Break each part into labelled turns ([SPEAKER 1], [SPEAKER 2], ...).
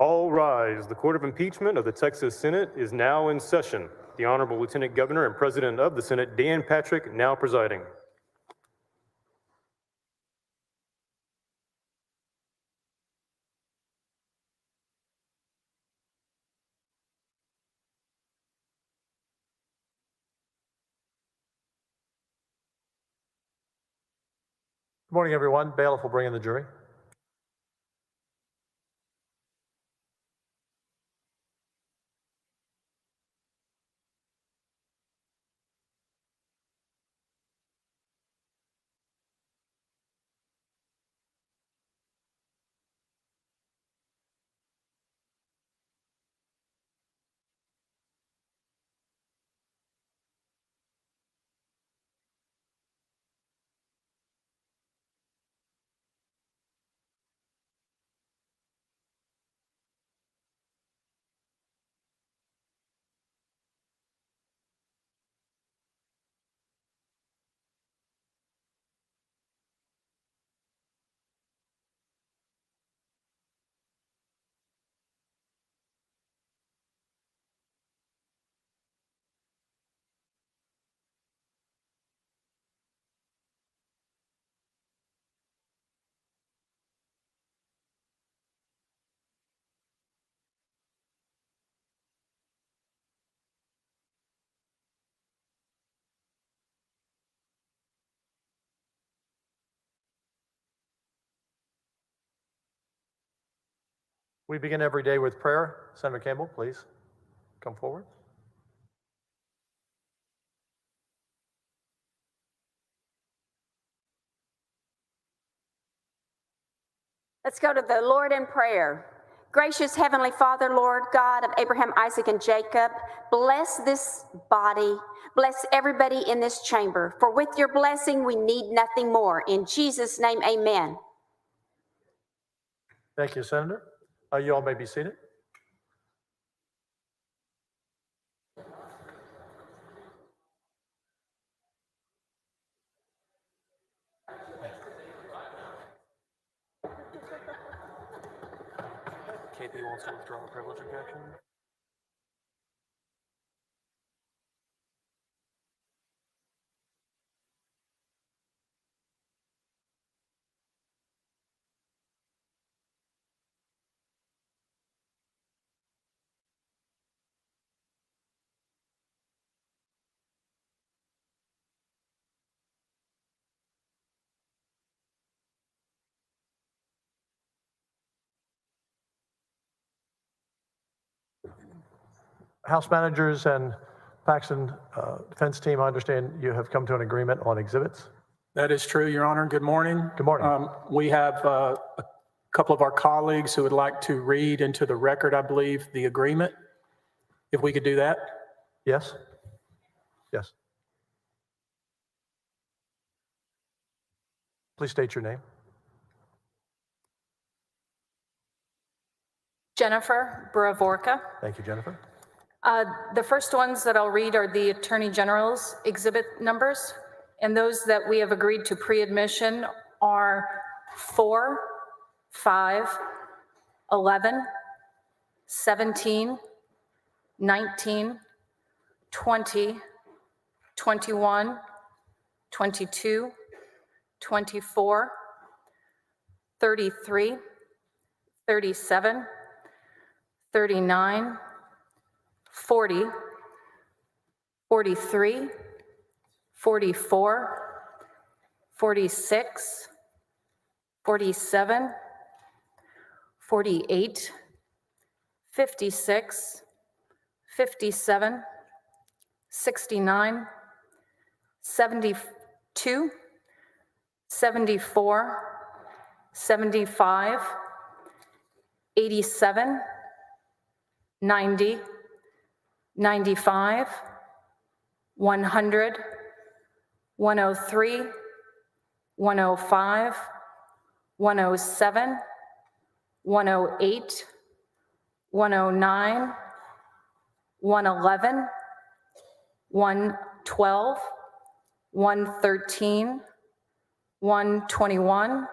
[SPEAKER 1] All rise. The Court of Impeachment of the Texas Senate is now in session. The Honorable Lieutenant Governor and President of the Senate, Dan Patrick, now presiding.
[SPEAKER 2] Good morning, everyone. Bailiff will bring in the jury. We begin every day with prayer. Senator Campbell, please come forward.
[SPEAKER 3] Let's go to the Lord in prayer. Gracious Heavenly Father, Lord God of Abraham, Isaac, and Jacob, bless this body, bless everybody in this chamber, for with your blessing we need nothing more. In Jesus' name, amen.
[SPEAKER 2] Thank you, Senator. You all may be seated.
[SPEAKER 4] KP wants to withdraw a privilege objection.
[SPEAKER 2] House managers and Paxton defense team, I understand you have come to an agreement on exhibits.
[SPEAKER 5] That is true, Your Honor. Good morning.
[SPEAKER 2] Good morning.
[SPEAKER 5] We have a couple of our colleagues who would like to read into the record, I believe, the agreement. If we could do that.
[SPEAKER 2] Yes? Yes. Please state your name.
[SPEAKER 6] Jennifer Buravorka.
[SPEAKER 2] Thank you, Jennifer.
[SPEAKER 6] The first ones that I'll read are the Attorney General's exhibit numbers, and those that we have agreed to pre-admission are 4, 5, 11, 17, 19, 20, 21, 22, 24, 33, 37, 39, 40, 43, 44, 46, 47, 48, 56, 57, 69, 72, 74, 75, 87, 90, 95, 100, 103, 105, 107, 108, 109, 111, 112, 113, 121,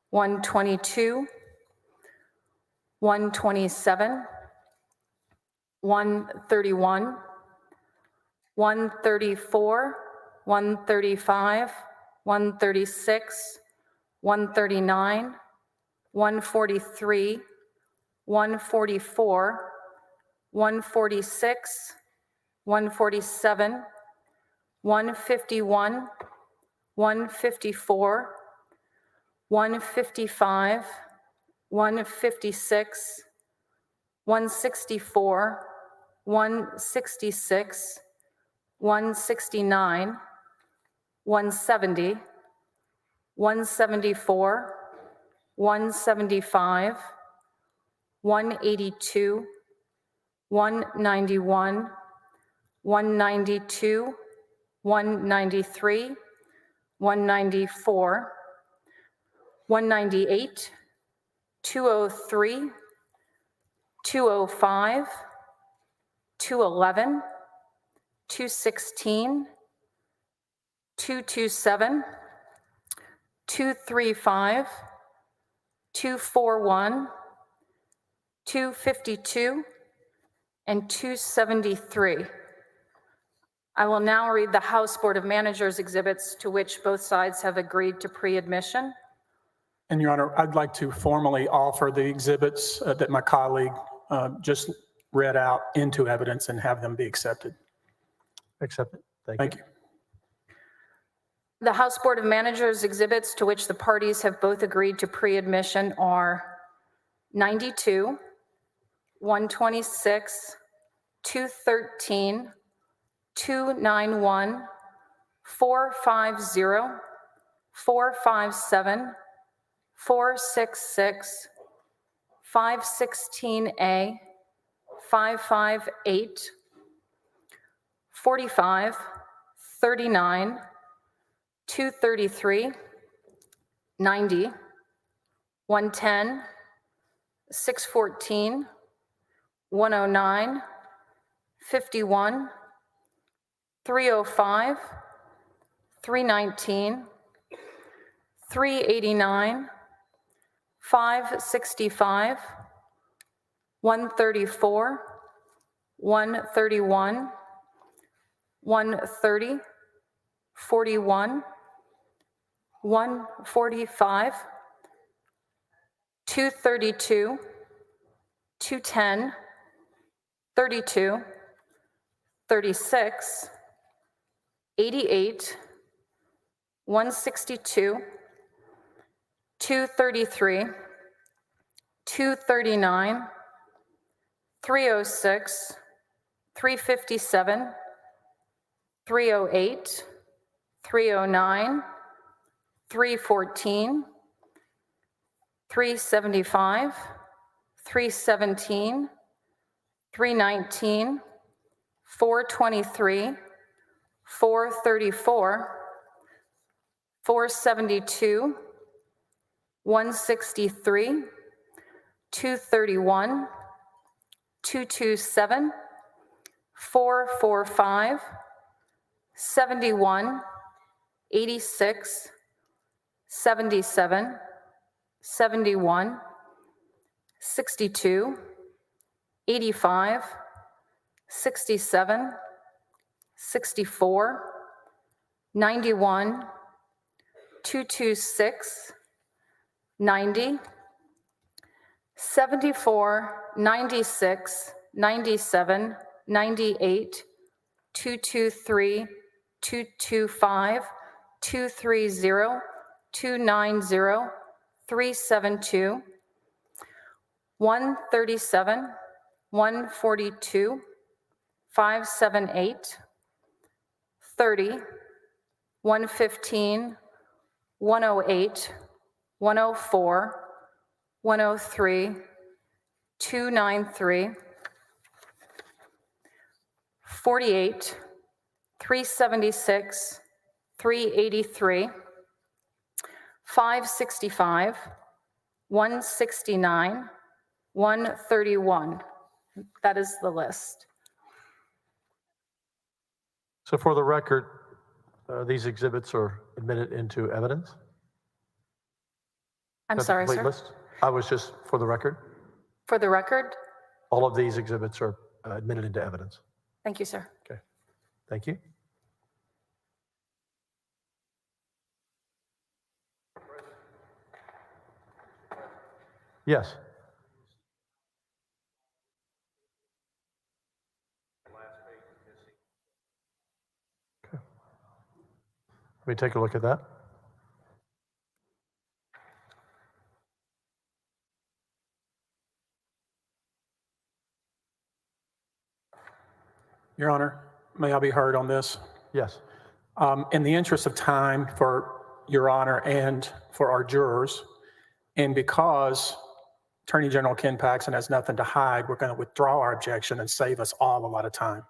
[SPEAKER 6] 122, 127, 131, 134, 135, 136, 139, 143, 144, 146, 147, 151, 154, 155, 156, 164, 166, 169, 170, 174, 175, 182, 191, 192, 193, 194, 198, 203, 205, 211, 216, 227, 235, 241, 252, and 273. I will now read the House Board of Managers exhibits to which both sides have agreed to pre-admission.
[SPEAKER 5] And Your Honor, I'd like to formally offer the exhibits that my colleague just read out into evidence and have them be accepted.
[SPEAKER 2] Accept it. Thank you.
[SPEAKER 5] Thank you.
[SPEAKER 6] The House Board of Managers exhibits to which the parties have both agreed to pre-admission are 92, 126, 213, 291, 450, 457, 466, 516A, 558, 45, 39, 233, 90, 110, 614, 109, 51, 305, 319, 389, 565, 134, 131, 130, 41, 145, 232, 210, 32, 36, 88, 162, 233, 239, 306, 357, 308, 309, 314, 375, 317, 319, 423, 434, 472, 163, 231, 227, 445, 71, 86, 77, 71, 62, 85, 67, 64, 91, 226, 90, 74, 96, 97, 98, 223, 225, 230, 290, 372, 137, 142, 578, 30, 115, 108, 104, 103, 293, 48, 376, 383, 565, 169, 131. That is the list.
[SPEAKER 2] So for the record, these exhibits are admitted into evidence?
[SPEAKER 6] I'm
[SPEAKER 2] That's the
[SPEAKER 6] sorry,
[SPEAKER 2] complete
[SPEAKER 6] sir.
[SPEAKER 2] list? I was just, for the record?
[SPEAKER 6] For the record,
[SPEAKER 2] All of these exhibits are admitted into evidence.
[SPEAKER 6] thank you, sir.
[SPEAKER 2] Okay, thank you. Yes. Okay. Let me take a look at that.
[SPEAKER 5] Your Honor, may I be heard on this?
[SPEAKER 2] Yes.
[SPEAKER 5] In the interest of time for Your Honor and for our jurors, and because Attorney General Ken Paxton has nothing to hide, we're going to withdraw our objection and save us all a lot of time.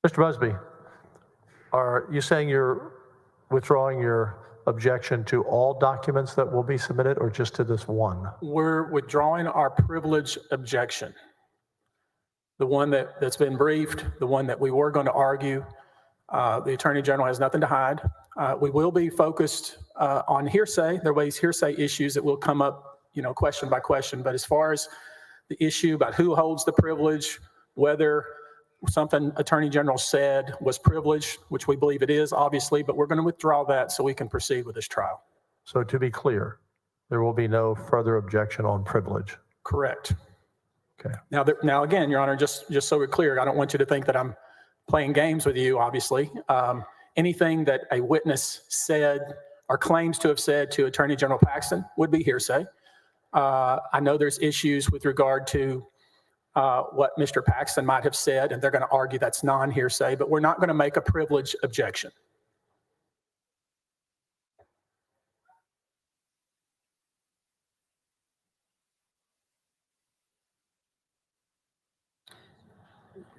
[SPEAKER 2] Mr. Busby, are you saying you're withdrawing your objection to all documents that will be submitted or just to this one?
[SPEAKER 5] We're withdrawing our privilege objection. The one that's been briefed, the one that we were going to argue. The Attorney General has nothing to hide. We will be focused on hearsay. There are ways hearsay issues that will come up, question by question. But as far as the issue about who holds the privilege, whether something Attorney General said was privileged, which we believe it is, obviously, but we're going to withdraw that so we can proceed with this trial.
[SPEAKER 2] So to be clear, there will be no further objection on privilege.
[SPEAKER 5] Correct.
[SPEAKER 2] Okay.
[SPEAKER 5] Now again, Your Honor, just so we're clear, I don't want you to think that I'm playing games with you, obviously. Anything that a witness said or claims to have said to Attorney General Paxton would be hearsay. I know there's issues with regard to what Mr. Paxton might have said, and they're going to argue that's non-hearsay, but we're not going to make a privilege objection.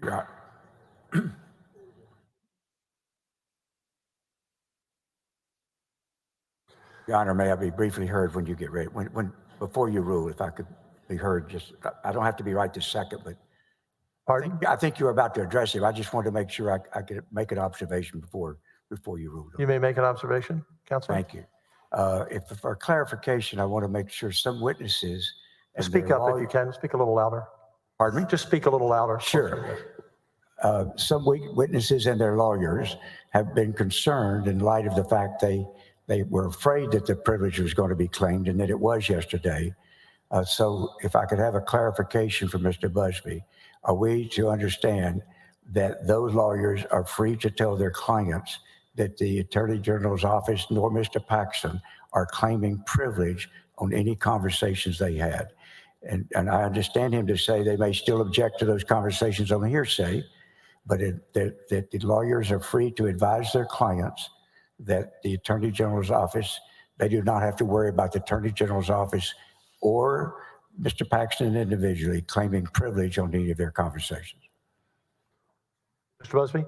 [SPEAKER 7] Your Honor, may I be briefly heard when you get ready? Before you rule, if I could be heard, I don't have to be right this second, but
[SPEAKER 2] Pardon?
[SPEAKER 7] I think you're about to address it. I just wanted to make sure I could make an observation before you rule.
[SPEAKER 2] You may make an observation, Counselor.
[SPEAKER 7] Thank you. For clarification, I want to make sure some witnesses.
[SPEAKER 2] Speak up if you can. Speak a little louder.
[SPEAKER 7] Pardon me?
[SPEAKER 2] Just speak a little louder.
[SPEAKER 7] Sure. Some witnesses and their lawyers have been concerned in light of the fact they were afraid that the privilege was going to be claimed and that it was yesterday. So if I could have a clarification from Mr. Busby, are we to understand that those lawyers are free to tell their clients that the Attorney General's office nor Mr. Paxton are claiming privilege on any conversations they had? And I understand him to say they may still object to those conversations on hearsay, but that the lawyers are free to advise their clients that the Attorney General's office, they do not have to worry about the Attorney General's office or Mr. Paxton individually claiming privilege on any of their conversations.
[SPEAKER 2] Mr. Busby?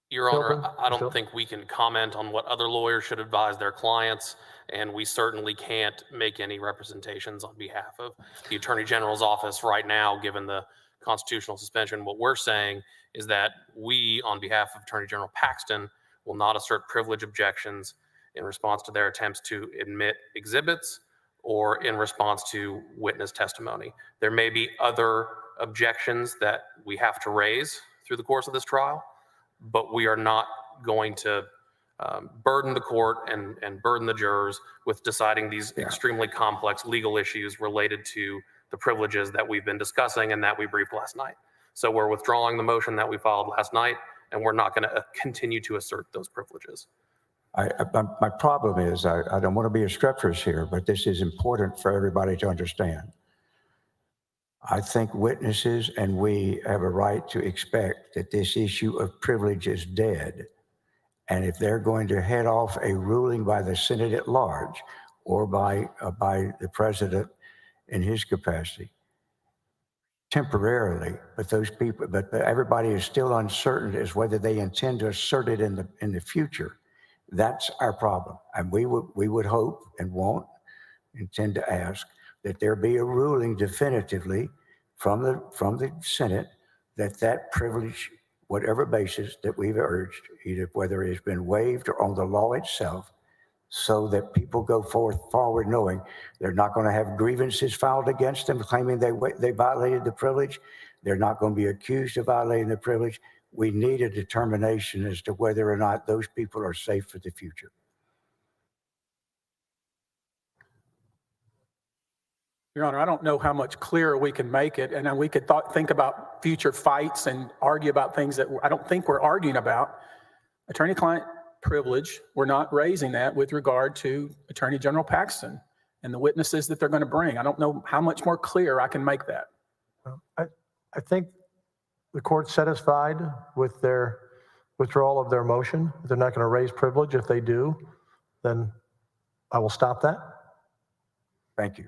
[SPEAKER 4] Your Honor,
[SPEAKER 2] Philbin?
[SPEAKER 4] I don't
[SPEAKER 2] Phil?
[SPEAKER 4] think we can comment on what other lawyers should advise their clients, and we certainly can't make any representations on behalf of the Attorney General's office right now, given the constitutional suspension. What we're saying is that we, on behalf of Attorney General Paxton, will not assert privilege objections in response to their attempts to admit exhibits or in response to witness testimony. There may be other objections that we have to raise through the course of this trial, but we are not going to burden the court and burden the jurors with deciding these extremely complex legal issues related to the privileges that we've been discussing and that we briefed last night. So we're withdrawing the motion that we filed last night, and we're not going to continue to assert those privileges.
[SPEAKER 7] My problem is, I don't want to be obstreperous here, but this is important for everybody to understand. I think witnesses and we have a right to expect that this issue of privilege is dead. And if they're going to head off a ruling by the Senate at large or by the president in his capacity, temporarily, but everybody is still uncertain as whether they intend to assert it in the future. That's our problem. And we would hope and intend to ask that there be a ruling definitively from the Senate that privilege, whatever basis that we've urged, either whether it has been waived or on the law itself, so that people go forward knowing they're not going to have grievances filed against them claiming they violated the privilege. They're not going to be accused of violating the privilege. We need a determination as to whether or not those people are safe for the future.
[SPEAKER 5] Your Honor, I don't know how much clearer we can make it, and we could think about future fights and argue about things that I don't think we're arguing about. Attorney-client privilege, we're not raising that with regard to Attorney General Paxton and the witnesses that they're going to bring. I don't know how much more clear I can make that.
[SPEAKER 2] I think the court's satisfied with their withdrawal of their motion. They're not going to raise privilege. If they do, then I will stop that.
[SPEAKER 7] Thank you.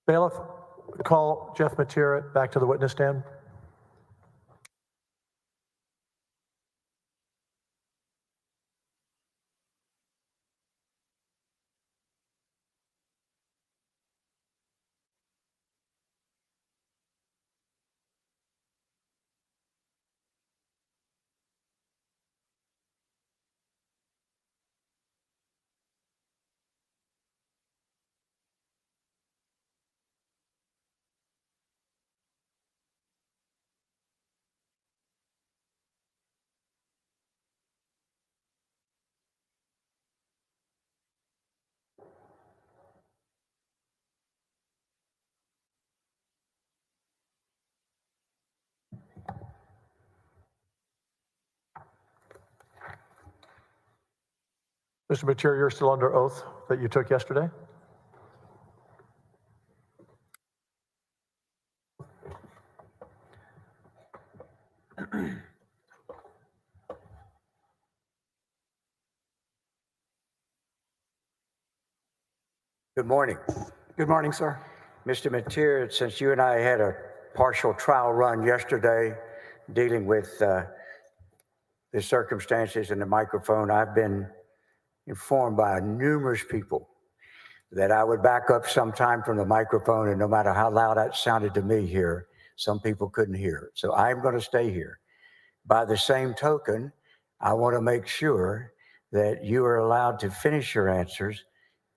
[SPEAKER 2] Bailiff, call Jeff Matera back to the witness stand. Mr. Matera, you're still under oath that you took yesterday?
[SPEAKER 7] Good morning.
[SPEAKER 5] Good morning, sir.
[SPEAKER 7] Mr. Matera, since you and I had a partial trial run yesterday dealing with the circumstances and the microphone, I've been informed by numerous people that I would back up sometime from the microphone, and no matter how loud that sounded to me here, some people couldn't hear it. So I'm going to stay here. By the same token, I want to make sure that you are allowed to finish your answers,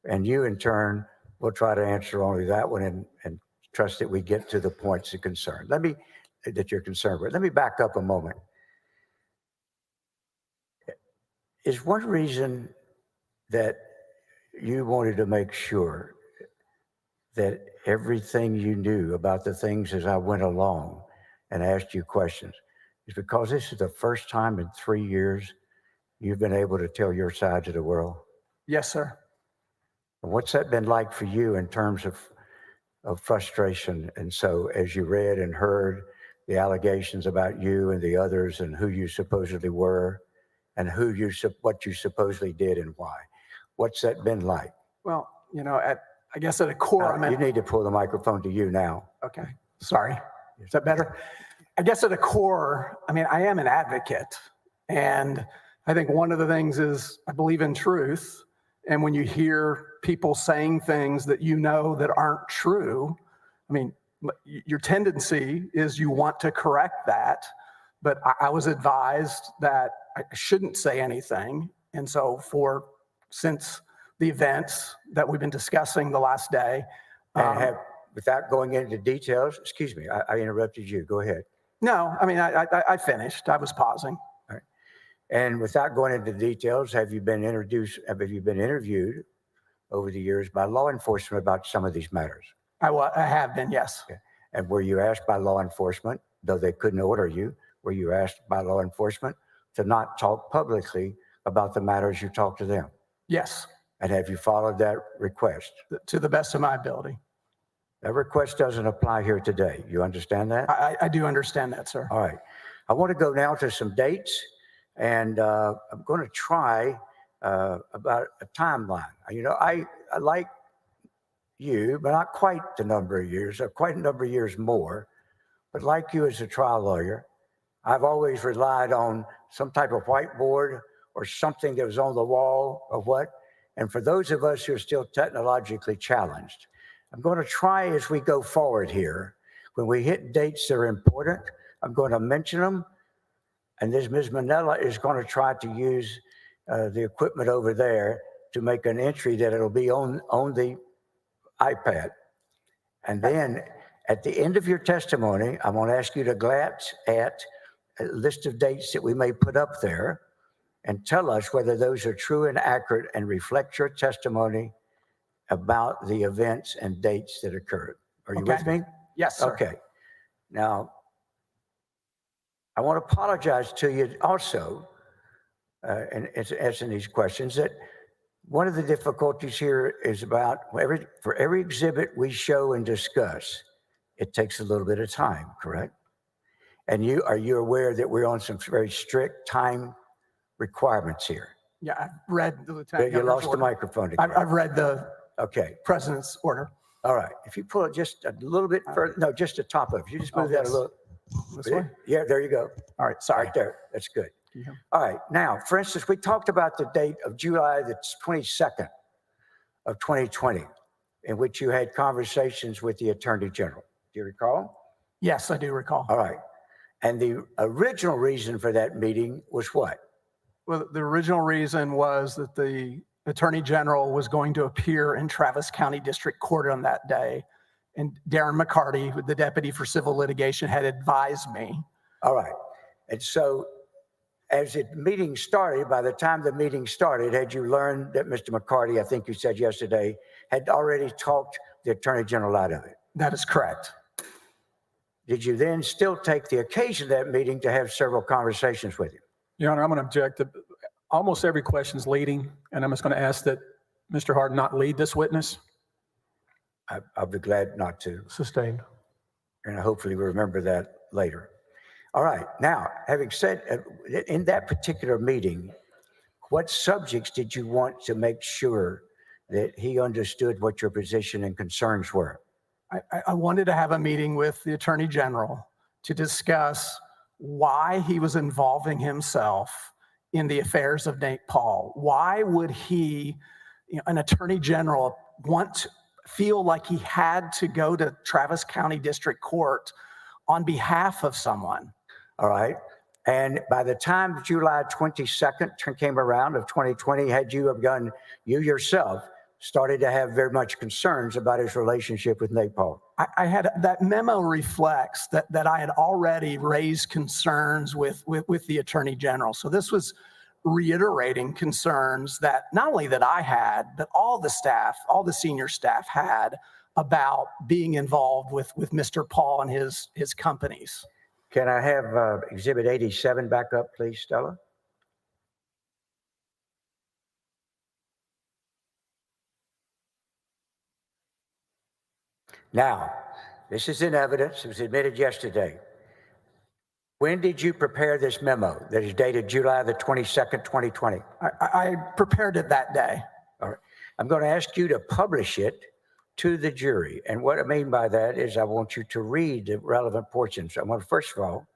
[SPEAKER 7] and you in turn will try to answer only that one and trust that we get to the points of concern. That you're concerned with. Let me back up a moment. Is one reason that you wanted to make sure that everything you knew about the things as I went along and asked you questions is because this is the first time in 3 years you've been able to tell your side to the world?
[SPEAKER 5] Yes, sir.
[SPEAKER 7] What's that been like for you in terms of frustration? And so as you read and heard the allegations about you and the others and who you supposedly were and what you supposedly did and why, what's that been like?
[SPEAKER 5] Well, I guess at a core,
[SPEAKER 7] You need to pull the microphone to you now.
[SPEAKER 5] Okay, sorry. Is that better? I guess at a core, I am an advocate. And I think one of the things is I believe in truth. And when you hear people saying things that that aren't true, your tendency is you want to correct that. But I was advised that I shouldn't say anything. And so since the events that we've been discussing the last day.
[SPEAKER 7] Without going into details, excuse me, I interrupted you. Go ahead.
[SPEAKER 5] No, I finished. I was pausing.
[SPEAKER 7] All right. And without going into details, have you been interviewed over the years by law enforcement about some of these matters?
[SPEAKER 5] I have been, yes.
[SPEAKER 7] Okay. And were you asked by law enforcement, though they couldn't order you, were you asked by law enforcement to not talk publicly about the matters you talked to them?
[SPEAKER 5] Yes.
[SPEAKER 7] And have you followed that request?
[SPEAKER 5] To the best of my ability.
[SPEAKER 7] That request doesn't apply here today. You understand that?
[SPEAKER 5] I do understand that, sir.
[SPEAKER 7] All right. I want to go now to some dates, and I'm going to try about a timeline. I like you, but not quite the number of years, quite a number of years more. But like you as a trial lawyer, I've always relied on some type of whiteboard or something that was on the wall or what. And for those of us who are still technologically challenged, I'm going to try as we go forward here. When we hit dates that are important, I'm going to mention them. And this Ms. Manella is going to try to use the equipment over there to make an entry that it'll be on the iPad. And then at the end of your testimony, I'm going to ask you to glance at a list of dates that we may put up there and tell us whether those are true and accurate and reflect your testimony about the events and dates that occurred. Are you with me?
[SPEAKER 5] Yes, sir.
[SPEAKER 7] Okay. Now, I want to apologize to you also, and answering these questions, that one of the difficulties here is about for every exhibit we show and discuss, it takes a little bit of time, correct? And are you aware that we're on some very strict time requirements here?
[SPEAKER 5] Yeah, I've read the Lieutenant
[SPEAKER 7] You
[SPEAKER 5] Governor's
[SPEAKER 7] lost the
[SPEAKER 5] order.
[SPEAKER 7] microphone again.
[SPEAKER 5] I've read the
[SPEAKER 7] Okay.
[SPEAKER 5] President's order.
[SPEAKER 7] All right. If you pull it just a little bit further, no, just the top of it. You just move that a little.
[SPEAKER 5] This way?
[SPEAKER 7] Yeah, there you go.
[SPEAKER 5] All right, sorry.
[SPEAKER 7] Right there. That's good.
[SPEAKER 5] Yeah.
[SPEAKER 7] All right. Now, for instance, we talked about the date of July the 22nd of 2020, in which you had conversations with the Attorney General. Do you recall?
[SPEAKER 5] Yes, I do recall.
[SPEAKER 7] All right. And the original reason for that meeting was what?
[SPEAKER 5] Well, the original reason was that the Attorney General was going to appear in Travis County District Court on that day. And Darren McCarty, the Deputy for Civil Litigation, had advised me.
[SPEAKER 7] All right. And so as the meeting started, by the time the meeting started, had you learned that Mr. McCarty, I think you said yesterday, had already talked the Attorney General out of it?
[SPEAKER 5] That is correct.
[SPEAKER 7] Did you then still take the occasion of that meeting to have several conversations with him?
[SPEAKER 5] Your Honor, I'm going to object to almost every question's leading, and I'm just going to ask that Mr. Hard not lead this witness.
[SPEAKER 7] I'll be glad not to.
[SPEAKER 2] Sustained.
[SPEAKER 7] And hopefully we'll remember that later. All right. Now, having said, in that particular meeting, what subjects did you want to make sure that he understood what your position and concerns were?
[SPEAKER 5] I wanted to have a meeting with the Attorney General to discuss why he was involving himself in the affairs of Nate Paul. Why would he, an Attorney General, feel like he had to go to Travis County District Court on behalf of someone?
[SPEAKER 7] All right. And by the time July 22nd came around of 2020, had you you yourself started to have very much concerns about his relationship with Nate Paul?
[SPEAKER 5] I had, that memo reflects that I had already raised concerns with the Attorney General. So this was reiterating concerns that not only that I had, but all the staff, all the senior staff had about being involved with Mr. Paul and his companies.
[SPEAKER 7] Can I have Exhibit 87 back up, please, Stella? Now, this is in evidence. It was admitted yesterday. When did you prepare this memo that is dated July the 22nd, 2020?
[SPEAKER 8] I prepared it that day.
[SPEAKER 7] All right. I'm going to ask you to publish it to the jury. And what I mean by that is I want you to read the relevant portions. I want, first of all,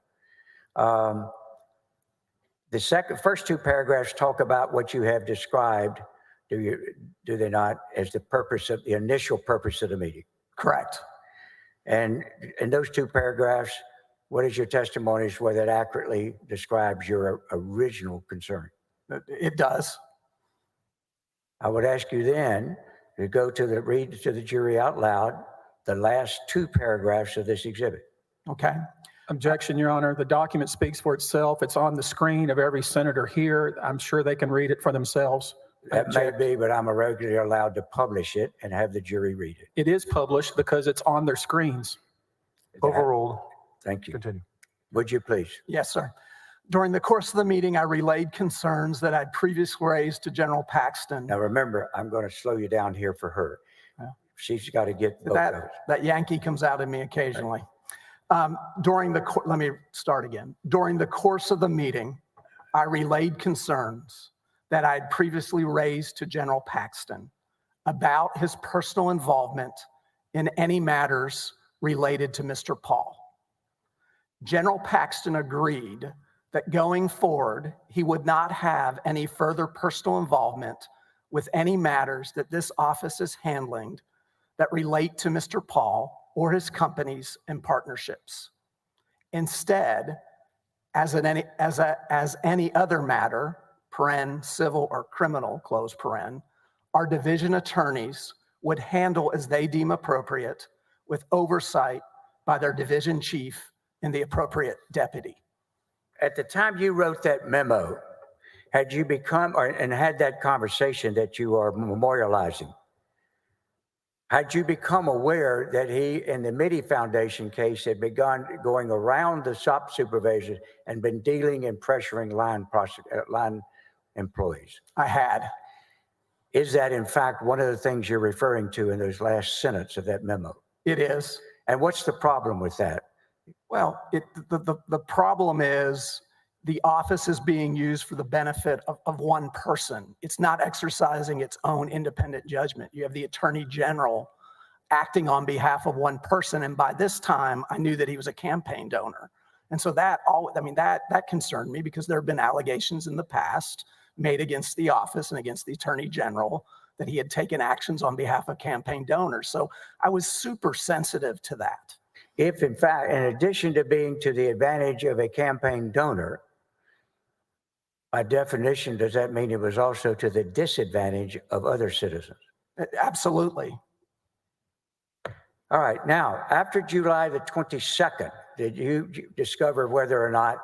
[SPEAKER 7] the first two paragraphs talk about what you have described, do they not, as the initial purpose of the meeting?
[SPEAKER 8] Correct.
[SPEAKER 7] And in those two paragraphs, what is your testimony as to whether it accurately describes your original concern?
[SPEAKER 8] It does.
[SPEAKER 7] I would ask you then to read to the jury out loud the last two paragraphs of this exhibit.
[SPEAKER 8] Okay.
[SPEAKER 5] Objection, Your Honor. The document speaks for itself. It's on the screen of every senator here. I'm sure they can read it for themselves.
[SPEAKER 7] That may be, but I'm irregularly allowed to publish it and have the jury read it.
[SPEAKER 5] It is published because it's on their screens.
[SPEAKER 2] Overruled.
[SPEAKER 7] Thank you.
[SPEAKER 2] Continue.
[SPEAKER 7] Would you please?
[SPEAKER 8] Yes, sir. During the course of the meeting, I relayed concerns that I'd previously raised to General Paxton.
[SPEAKER 7] Now remember, I'm going to slow you down here for her. She's got to get both of us.
[SPEAKER 8] That Yankee comes out in me occasionally. Let me start again. During the course of the meeting, I relayed concerns that I had previously raised to General Paxton about his personal involvement in any matters related to Mr. Paul. General Paxton agreed that going forward, he would not have any further personal involvement with any matters that this office is handling that relate to Mr. Paul or his companies and partnerships. Instead, as any other matter, paren, civil or criminal, close paren, our division attorneys would handle as they deem appropriate with oversight by their division chief and the appropriate deputy.
[SPEAKER 7] At the time you wrote that memo, had you and had that conversation that you are memorializing, had you become aware that he, in the Mitty Foundation case, had begun going around the shop supervisors and been dealing and pressuring line employees?
[SPEAKER 8] I had.
[SPEAKER 7] Is that, in fact, one of the things you're referring to in those last sentence of that memo?
[SPEAKER 8] It is.
[SPEAKER 7] And what's the problem with that?
[SPEAKER 8] Well, the problem is the office is being used for the benefit of one person. It's not exercising its own independent judgment. You have the Attorney General acting on behalf of one person. And by this time, I knew that he was a campaign donor. And so that concerned me because there have been allegations in the past made against the office and against the Attorney General that he had taken actions on behalf of campaign donors. So I was super sensitive to that.
[SPEAKER 7] If, in fact, in addition to being to the advantage of a campaign donor, by definition, does that mean it was also to the disadvantage of other citizens?
[SPEAKER 8] Absolutely.
[SPEAKER 7] All right. Now, after July the 22nd, did you discover whether or not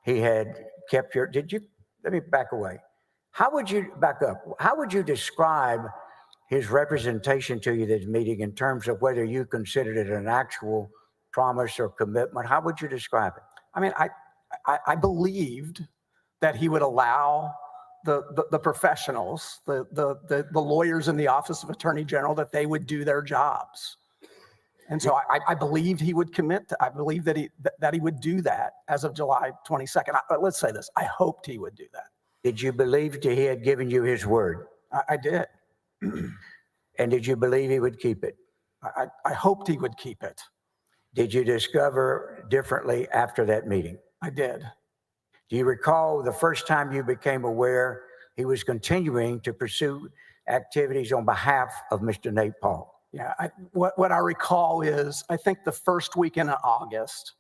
[SPEAKER 7] he had kept let me back away. How would you describe his representation to you this meeting in terms of whether you considered it an actual promise or commitment? How would you describe it?
[SPEAKER 8] I mean, I believed that he would allow the professionals, the lawyers in the Office of Attorney General, that they would do their jobs. And so I believed he would commit I believed that he would do that as of July 22nd. Let's say this, I hoped he would do that.
[SPEAKER 7] Did you believe that he had given you his word?
[SPEAKER 8] I did.
[SPEAKER 7] And did you believe he would keep it?
[SPEAKER 8] I hoped he would keep it.
[SPEAKER 7] Did you discover differently after that meeting?
[SPEAKER 8] I did.
[SPEAKER 7] Do you recall the first time you became aware he was continuing to pursue activities on behalf of Mr. Nate Paul?
[SPEAKER 8] Yeah, what I recall is, I think the first weekend of August,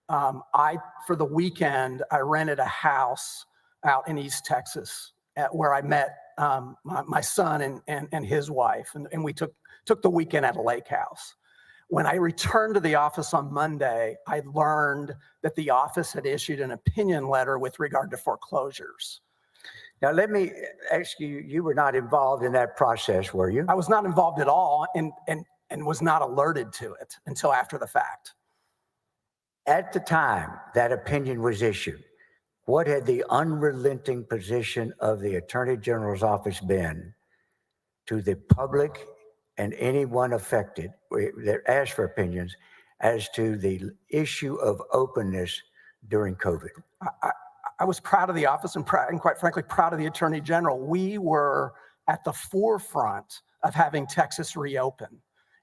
[SPEAKER 8] for the weekend, I rented a house out in East Texas where I met my son and his wife, and we took the weekend at a lake house. When I returned to the office on Monday, I learned that the office had issued an opinion letter with regard to foreclosures.
[SPEAKER 7] Now, let me ask you, you were not involved in that process, were you?
[SPEAKER 8] I was not involved at all and was not alerted to it until after the fact.
[SPEAKER 7] At the time that opinion was issued, what had the unrelenting position of the Attorney General's office been to the public and anyone affected that asked for opinions as to the issue of openness during COVID?
[SPEAKER 8] I was proud of the office and quite frankly, proud of the Attorney General. We were at the forefront of having Texas reopen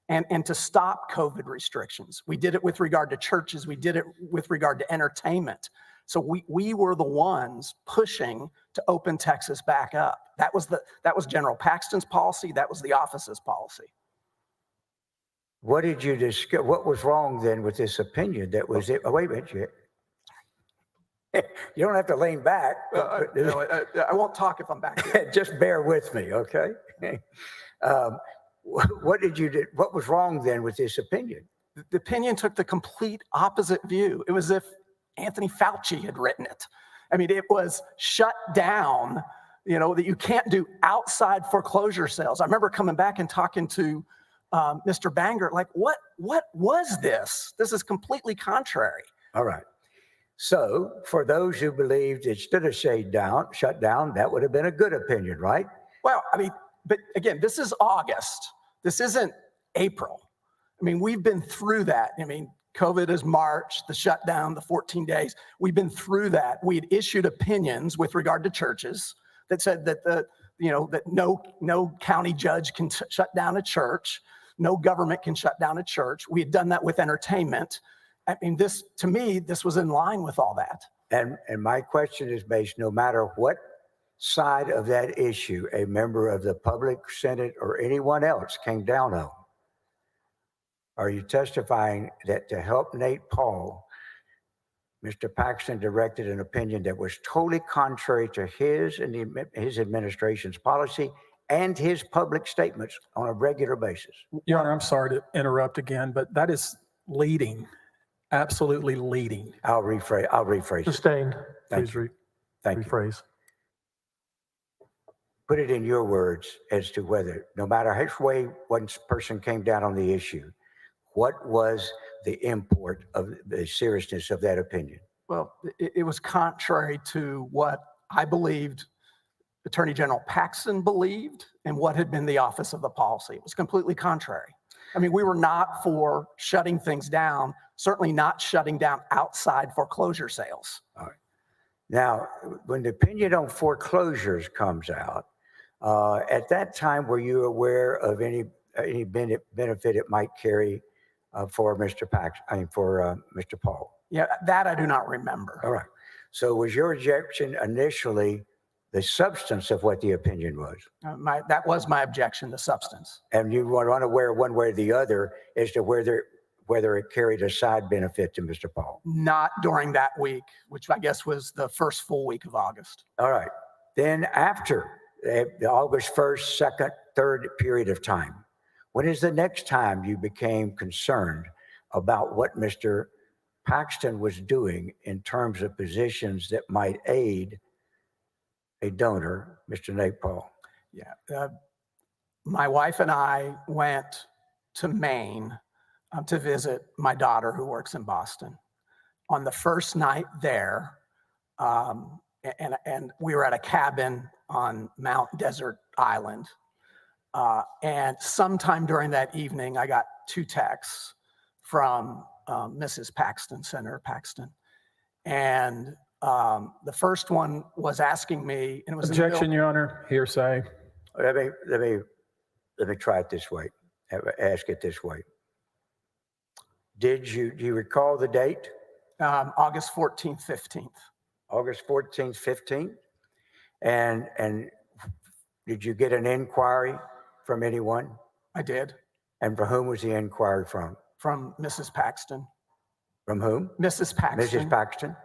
[SPEAKER 8] and to stop COVID restrictions. We did it with regard to churches. We did it with regard to entertainment. So we were the ones pushing to open Texas back up. That was General Paxton's policy. That was the office's policy.
[SPEAKER 7] What did you discuss? What was wrong then with this opinion that was it? Oh, wait a minute. You don't have to lean back.
[SPEAKER 8] I won't talk if I'm back here.
[SPEAKER 7] Just bear with me, okay? What did you do? What was wrong then with this opinion?
[SPEAKER 8] The opinion took the complete opposite view. It was as if Anthony Fauci had written it. I mean, it was shut down, that you can't do outside foreclosure sales. I remember coming back and talking to Mr. Banger, like, what was this? This is completely contrary.
[SPEAKER 7] All right. So for those who believed it should have shut down, that would have been a good opinion, right?
[SPEAKER 8] Well, I mean, but again, this is August. This isn't April. I mean, we've been through that. I mean, COVID is March, the shutdown, the 14 days. We've been through that. We had issued opinions with regard to churches that said that that no county judge can shut down a church. No government can shut down a church. We had done that with entertainment. I mean, to me, this was in line with all that.
[SPEAKER 7] And my question is based, no matter what side of that issue a member of the public, Senate, or anyone else came down on, are you testifying that to help Nate Paul, Mr. Paxton directed an opinion that was totally contrary to his and his administration's policy and his public statements on a regular basis?
[SPEAKER 5] Your Honor, I'm sorry to interrupt again, but that is leading, absolutely leading.
[SPEAKER 7] I'll rephrase.
[SPEAKER 2] Sustained.
[SPEAKER 7] Thank
[SPEAKER 2] Please
[SPEAKER 7] you. Thank you.
[SPEAKER 2] rephrase.
[SPEAKER 7] Put it in your words as to whether, no matter which way one person came down on the issue, what was the import of the seriousness of that opinion?
[SPEAKER 8] Well, it was contrary to what I believed Attorney General Paxton believed and what had been the office of the policy. It was completely contrary. I mean, we were not for shutting things down, certainly not shutting down outside foreclosure sales.
[SPEAKER 7] All right. Now, when the opinion on foreclosures comes out, at that time, were you aware of any benefit it might carry for Mr. Paxton, for Mr. Paul?
[SPEAKER 8] Yeah, that I do not remember.
[SPEAKER 7] All right. So was your objection initially the substance of what the opinion was?
[SPEAKER 8] That was my objection, the substance.
[SPEAKER 7] And you were unaware one way or the other as to whether it carried a side benefit to Mr. Paul?
[SPEAKER 8] Not during that week, which I guess was the first full week of August.
[SPEAKER 7] All right. Then after the August 1st, 2nd, 3rd period of time, when is the next time you became concerned about what Mr. Paxton was doing in terms of positions that might aid a donor, Mr. Nate Paul?
[SPEAKER 8] Yeah. My wife and I went to Maine to visit my daughter who works in Boston. On the first night there, and we were at a cabin on Mount Desert Island. And sometime during that evening, I got 2 texts from Mrs. Paxton, Senator Paxton. And the first one was asking me, and it was
[SPEAKER 5] Objection, Your Honor, hearsay.
[SPEAKER 7] Let me try it this way. Ask it this way. Do you recall the date?
[SPEAKER 8] August 14th, 15th.
[SPEAKER 7] August 14th, 15th? And did you get an inquiry from anyone?
[SPEAKER 8] I did.
[SPEAKER 7] And for whom was the inquiry from?
[SPEAKER 8] From Mrs. Paxton.
[SPEAKER 7] From whom?
[SPEAKER 8] Mrs. Paxton.
[SPEAKER 7] Mrs. Paxton.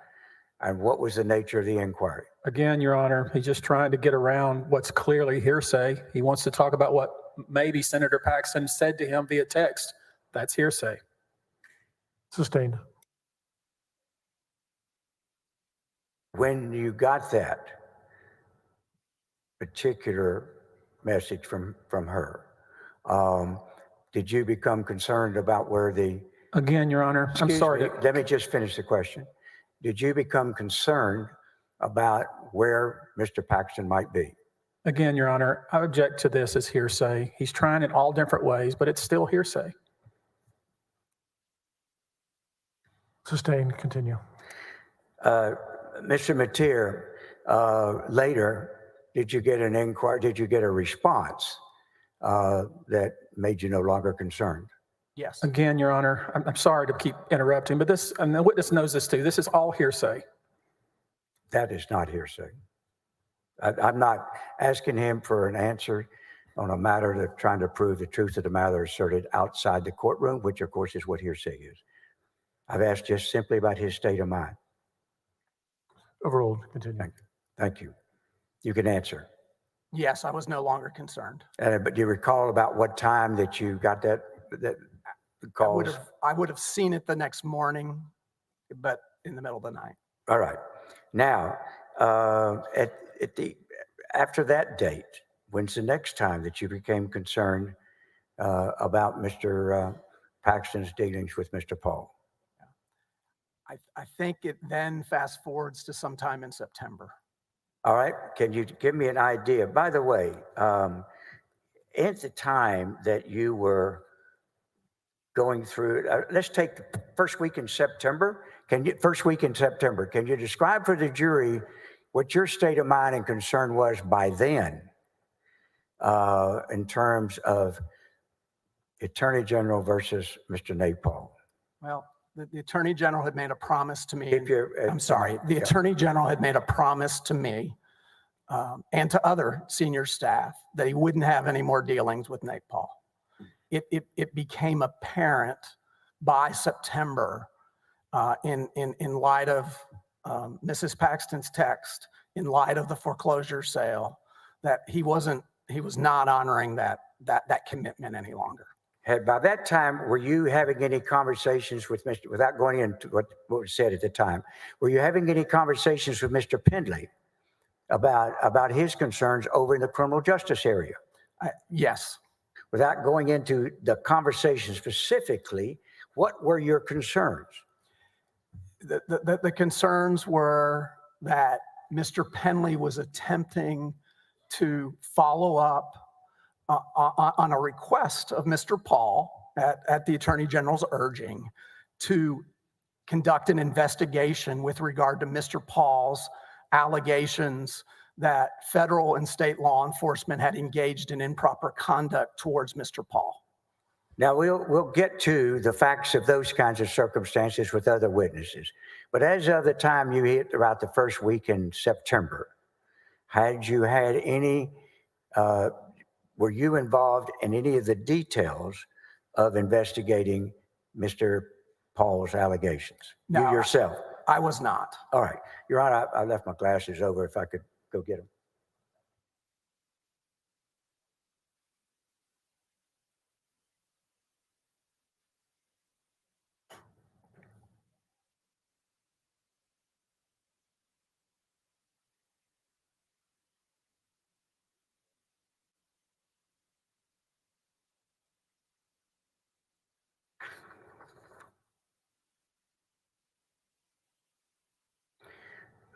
[SPEAKER 7] And what was the nature of the inquiry?
[SPEAKER 5] Again, Your Honor, he's just trying to get around what's clearly hearsay. He wants to talk about what maybe Senator Paxton said to him via text. That's hearsay.
[SPEAKER 2] Sustained.
[SPEAKER 7] When you got that particular message from her, did you become concerned about where the...
[SPEAKER 5] Again, Your Honor, I'm sorry.
[SPEAKER 7] Let me just finish the question. Did you become concerned about where Mr. Paxton might be?
[SPEAKER 5] Again, Your Honor, I object to this as hearsay. He's trying in all different ways, but it's still hearsay.
[SPEAKER 2] Sustained, continue.
[SPEAKER 7] Mr. Mateer, later, did you get an inquiry, did you get a response that made you no longer concerned?
[SPEAKER 8] Yes.
[SPEAKER 5] Again, Your Honor, I'm sorry to keep interrupting, but this, and the witness knows this too, this is all hearsay.
[SPEAKER 7] That is not hearsay. I'm not asking him for an answer on a matter of trying to prove the truth of the matter asserted outside the courtroom, which of course is what hearsay is. I've asked just simply about his state of mind.
[SPEAKER 2] Overruled, continue.
[SPEAKER 7] Thank you. You can answer.
[SPEAKER 8] Yes, I was no longer concerned.
[SPEAKER 7] But do you recall about what time that you got that call?
[SPEAKER 8] I would have seen it the next morning, but in the middle of the night.
[SPEAKER 7] All right. Now, after that date, when's the next time that you became concerned about Mr. Paxton's dealings with Mr. Paul?
[SPEAKER 8] I think it then fast forwards to sometime in September.
[SPEAKER 7] All right. Can you give me an idea? By the way, at the time that you were going through, let's take the first week in September. Can you describe for the jury what your state of mind and concern was by then in terms of Attorney General versus Mr. Napol?
[SPEAKER 8] Well, the Attorney General had made a promise to me. The Attorney General had made a promise to me and to other senior staff that he wouldn't have any more dealings with Napol. It became apparent by September in light of Mrs. Paxton's text, in light of the foreclosure sale, that he was not honoring that commitment any longer.
[SPEAKER 7] By that time, were you having any conversations with Mr., without going into what was said at the time, were you having any conversations with Mr. Pendley about his concerns over in the criminal justice area?
[SPEAKER 8] Yes.
[SPEAKER 7] Without going into the conversation specifically, what were your concerns?
[SPEAKER 8] The concerns were that Mr. Pendley was attempting to follow up on a request of Mr. Paul at the Attorney General's urging to conduct an investigation with regard to Mr. Paul's allegations that federal and state law enforcement had engaged in improper conduct towards Mr. Paul.
[SPEAKER 7] Now, we'll get to the facts of those kinds of circumstances with other witnesses. But as of the time you hit about the first week in September, had you had any, were you involved in any of the details of investigating Mr. Paul's allegations?
[SPEAKER 8] No,
[SPEAKER 7] you yourself?
[SPEAKER 8] I was not.
[SPEAKER 7] All right. Your Honor, I left my glasses over if I could go get them.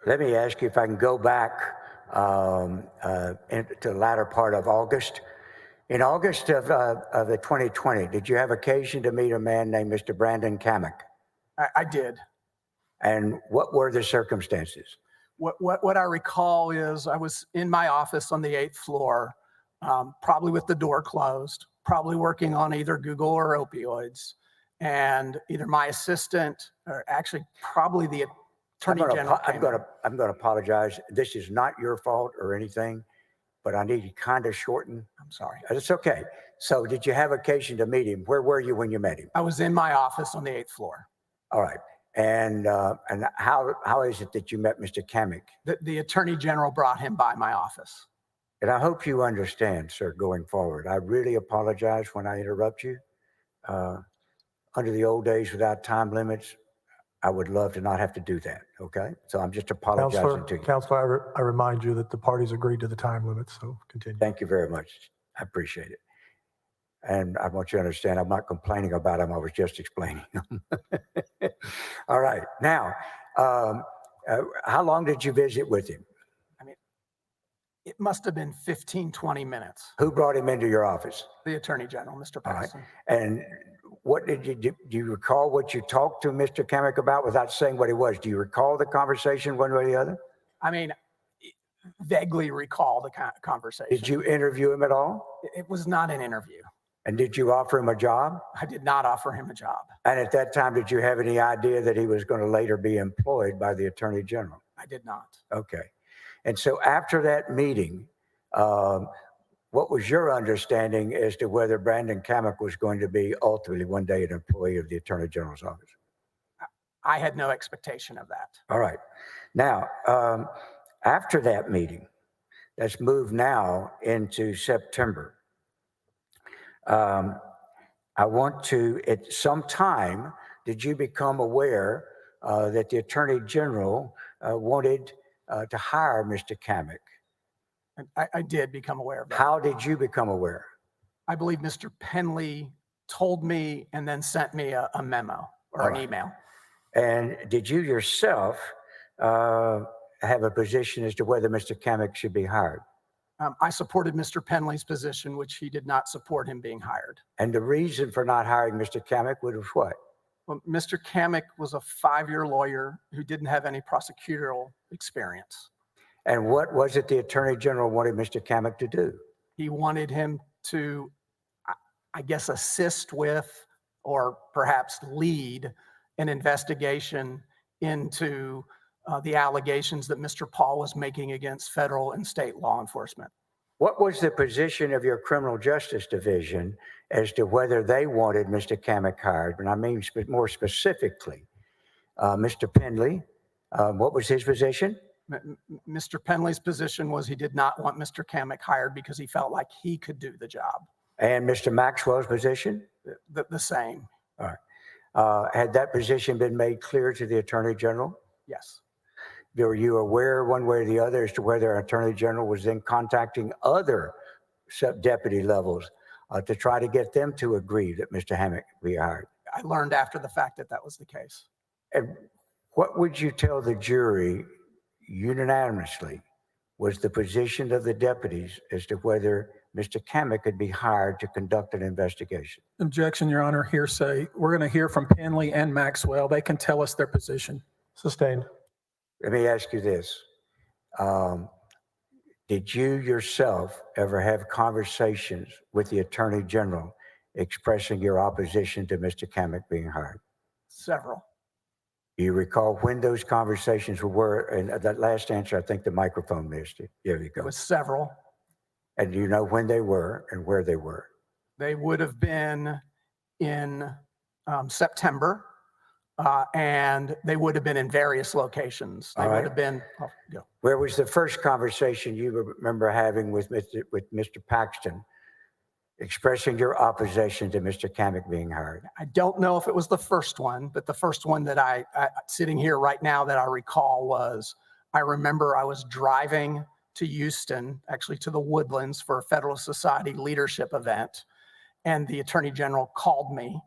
[SPEAKER 7] Let me ask you if I can go back to the latter part of August. In August of the 2020, did you have occasion to meet a man named Mr. Brandon Kamek?
[SPEAKER 8] I did.
[SPEAKER 7] And what were the circumstances?
[SPEAKER 8] What I recall is I was in my office on the 8th floor, probably with the door closed, probably working on either Google or opioids. And either my assistant, or actually probably the Attorney General
[SPEAKER 7] I'm going to apologize. This is not your fault or anything, but I need to kind of shorten.
[SPEAKER 8] I'm sorry.
[SPEAKER 7] It's okay. So did you have occasion to meet him? Where were you when you met him?
[SPEAKER 8] I was in my office on the 8th floor.
[SPEAKER 7] All right. And how is it that you met Mr. Kamek?
[SPEAKER 8] The Attorney General brought him by my office.
[SPEAKER 7] And I hope you understand, sir, going forward. I really apologize when I interrupt you. Under the old days without time limits, I would love to not have to do that, okay? So I'm just apologizing to you.
[SPEAKER 2] Counselor, I remind you that the parties agreed to the time limit, so continue.
[SPEAKER 7] Thank you very much. I appreciate it. And I want you to understand, I'm not complaining about them. I was just explaining them. All right. Now, how long did you visit with him?
[SPEAKER 8] It must have been 15, 20 minutes.
[SPEAKER 7] Who brought him into your office?
[SPEAKER 8] The Attorney General, Mr.
[SPEAKER 7] All right.
[SPEAKER 8] Paxton.
[SPEAKER 7] And what did you do? Do you recall what you talked to Mr. Kamek about without saying what he was? Do you recall the conversation one way or the other?
[SPEAKER 8] I mean, vaguely recall the conversation.
[SPEAKER 7] Did you interview him at all?
[SPEAKER 8] It was not an interview.
[SPEAKER 7] And did you offer him a job?
[SPEAKER 8] I did not offer him a job.
[SPEAKER 7] And at that time, did you have any idea that he was going to later be employed by the Attorney General?
[SPEAKER 8] I did not.
[SPEAKER 7] Okay. And so after that meeting, what was your understanding as to whether Brandon Kamek was going to be ultimately one day an employee of the Attorney General's office?
[SPEAKER 8] I had no expectation of that.
[SPEAKER 7] All right. Now, after that meeting, let's move now into September. I want to, at some time, did you become aware that the Attorney General wanted to hire Mr. Kamek?
[SPEAKER 8] I did become aware of that.
[SPEAKER 7] How did you become aware?
[SPEAKER 8] I believe Mr. Penley told me and then sent me a memo or an email.
[SPEAKER 7] And did you yourself have a position as to whether Mr. Kamek should be hired?
[SPEAKER 8] I supported Mr. Penley's position, which he did not support him being hired.
[SPEAKER 7] And the reason for not hiring Mr. Kamek was what?
[SPEAKER 8] Well, Mr. Kamek was a 5-year lawyer who didn't have any prosecutorial experience.
[SPEAKER 7] And what was it the Attorney General wanted Mr. Kamek to do?
[SPEAKER 8] He wanted him to, I guess, assist with or perhaps lead an investigation into the allegations that Mr. Paul was making against federal and state law enforcement.
[SPEAKER 7] What was the position of your criminal justice division as to whether they wanted Mr. Kamek hired? And I mean more specifically, Mr. Penley, what was his position?
[SPEAKER 8] Mr. Penley's position was he did not want Mr. Kamek hired because he felt like he could do the job.
[SPEAKER 7] And Mr. Maxwell's position?
[SPEAKER 8] The same.
[SPEAKER 7] All right. Had that position been made clear to the Attorney General?
[SPEAKER 8] Yes.
[SPEAKER 7] Were you aware one way or the other as to whether an Attorney General was then contacting other sub-deputy levels to try to get them to agree that Mr. Kamek be hired?
[SPEAKER 8] I learned after the fact that that was the case.
[SPEAKER 7] And what would you tell the jury unanimously was the position of the deputies as to whether Mr. Kamek could be hired to conduct an investigation?
[SPEAKER 5] Objection, Your Honor, hearsay. We're going to hear from Penley and Maxwell. They can tell us their position.
[SPEAKER 2] Sustained.
[SPEAKER 7] Let me ask you this. Did you yourself ever have conversations with the Attorney General expressing your opposition to Mr. Kamek being hired?
[SPEAKER 8] Several.
[SPEAKER 7] Do you recall when those conversations were? And that last answer, I think the microphone missed it. There you go.
[SPEAKER 8] It was several.
[SPEAKER 7] And do you know when they were and where they were?
[SPEAKER 8] They would have been in September, and they would have been in various locations. They would have been.
[SPEAKER 7] Where was the first conversation you remember having with Mr. Paxton, expressing your opposition to Mr. Kamek being hired?
[SPEAKER 8] I don't know if it was the first one, but the first one that I sitting here right now that I recall was, I remember I was driving to Houston, actually to the Woodlands, for a Federalist Society leadership event, and the Attorney General called me.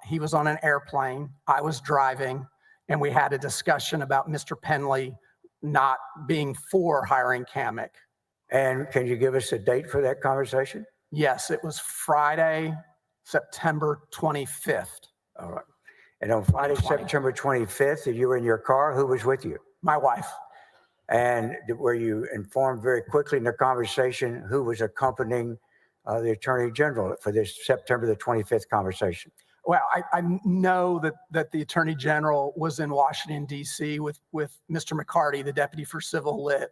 [SPEAKER 8] He was on an airplane, I was driving, and we had a discussion about Mr. Penley not being for hiring Kamek.
[SPEAKER 7] And can you give us a date for that conversation?
[SPEAKER 8] Yes, it was Friday, September 25th.
[SPEAKER 7] All right. And on Friday, September 25th, you were in your car. Who was with you?
[SPEAKER 8] My wife.
[SPEAKER 7] And were you informed very quickly in the conversation who was accompanying the Attorney General for this September the 25th conversation?
[SPEAKER 8] Well, I know that the Attorney General was in Washington, D.C. with Mr. McCarty, the Deputy for Civil Lit,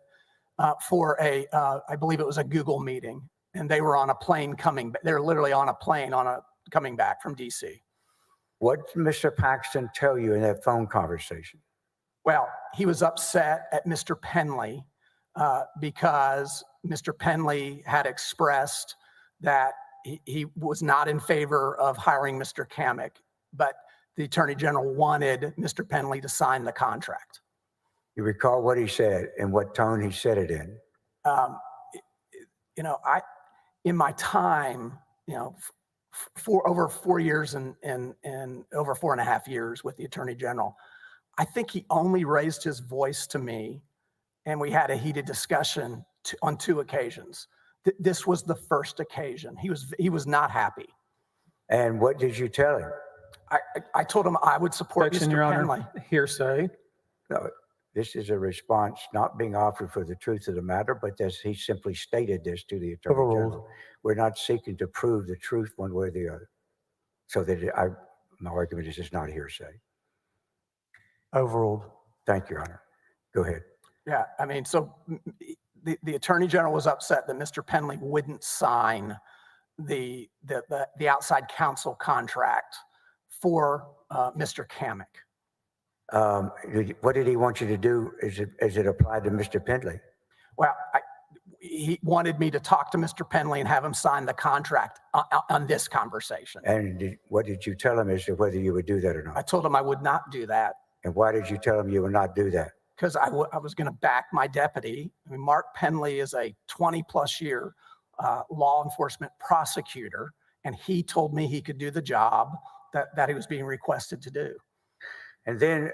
[SPEAKER 8] for I believe it was a Google meeting. And they were on a plane coming, they're literally on a plane coming back from D.C.
[SPEAKER 7] What did Mr. Paxton tell you in that phone conversation?
[SPEAKER 8] Well, he was upset at Mr. Penley because Mr. Penley had expressed that he was not in favor of hiring Mr. Kamek, but the Attorney General wanted Mr. Penley to sign the contract.
[SPEAKER 7] You recall what he said and what tone he said it in?
[SPEAKER 8] In my time, for over 4 years and over 4.5 years with the Attorney General, I think he only raised his voice to me and we had a heated discussion on 2 occasions. This was the first occasion. He was not happy.
[SPEAKER 7] And what did you tell him?
[SPEAKER 8] I told him I would support
[SPEAKER 5] Objection,
[SPEAKER 8] Mr.
[SPEAKER 5] Your
[SPEAKER 8] Penley.
[SPEAKER 5] Honor. Hearsay.
[SPEAKER 7] No, this is a response not being offered for the truth of the matter, but as he simply stated this to the Attorney
[SPEAKER 2] Overruled.
[SPEAKER 7] General. We're not seeking to prove the truth one way or the other. So that my argument is it's not hearsay.
[SPEAKER 2] Overruled.
[SPEAKER 7] Thank you, Your Honor. Go ahead.
[SPEAKER 8] Yeah, I mean, so the Attorney General was upset that Mr. Penley wouldn't sign the outside counsel contract for Mr. Kamek.
[SPEAKER 7] What did he want you to do as it applied to Mr. Penley?
[SPEAKER 8] Well, he wanted me to talk to Mr. Penley and have him sign the contract on this conversation.
[SPEAKER 7] And what did you tell him as to whether you would do that or
[SPEAKER 8] I
[SPEAKER 7] not?
[SPEAKER 8] told him I would not do that
[SPEAKER 7] And why did you tell him you would not do that?
[SPEAKER 8] because I was going to back my deputy. I mean, Mark Penley is a 20-plus year law enforcement prosecutor, and he told me he could do the job that he was being requested to do.
[SPEAKER 7] And then,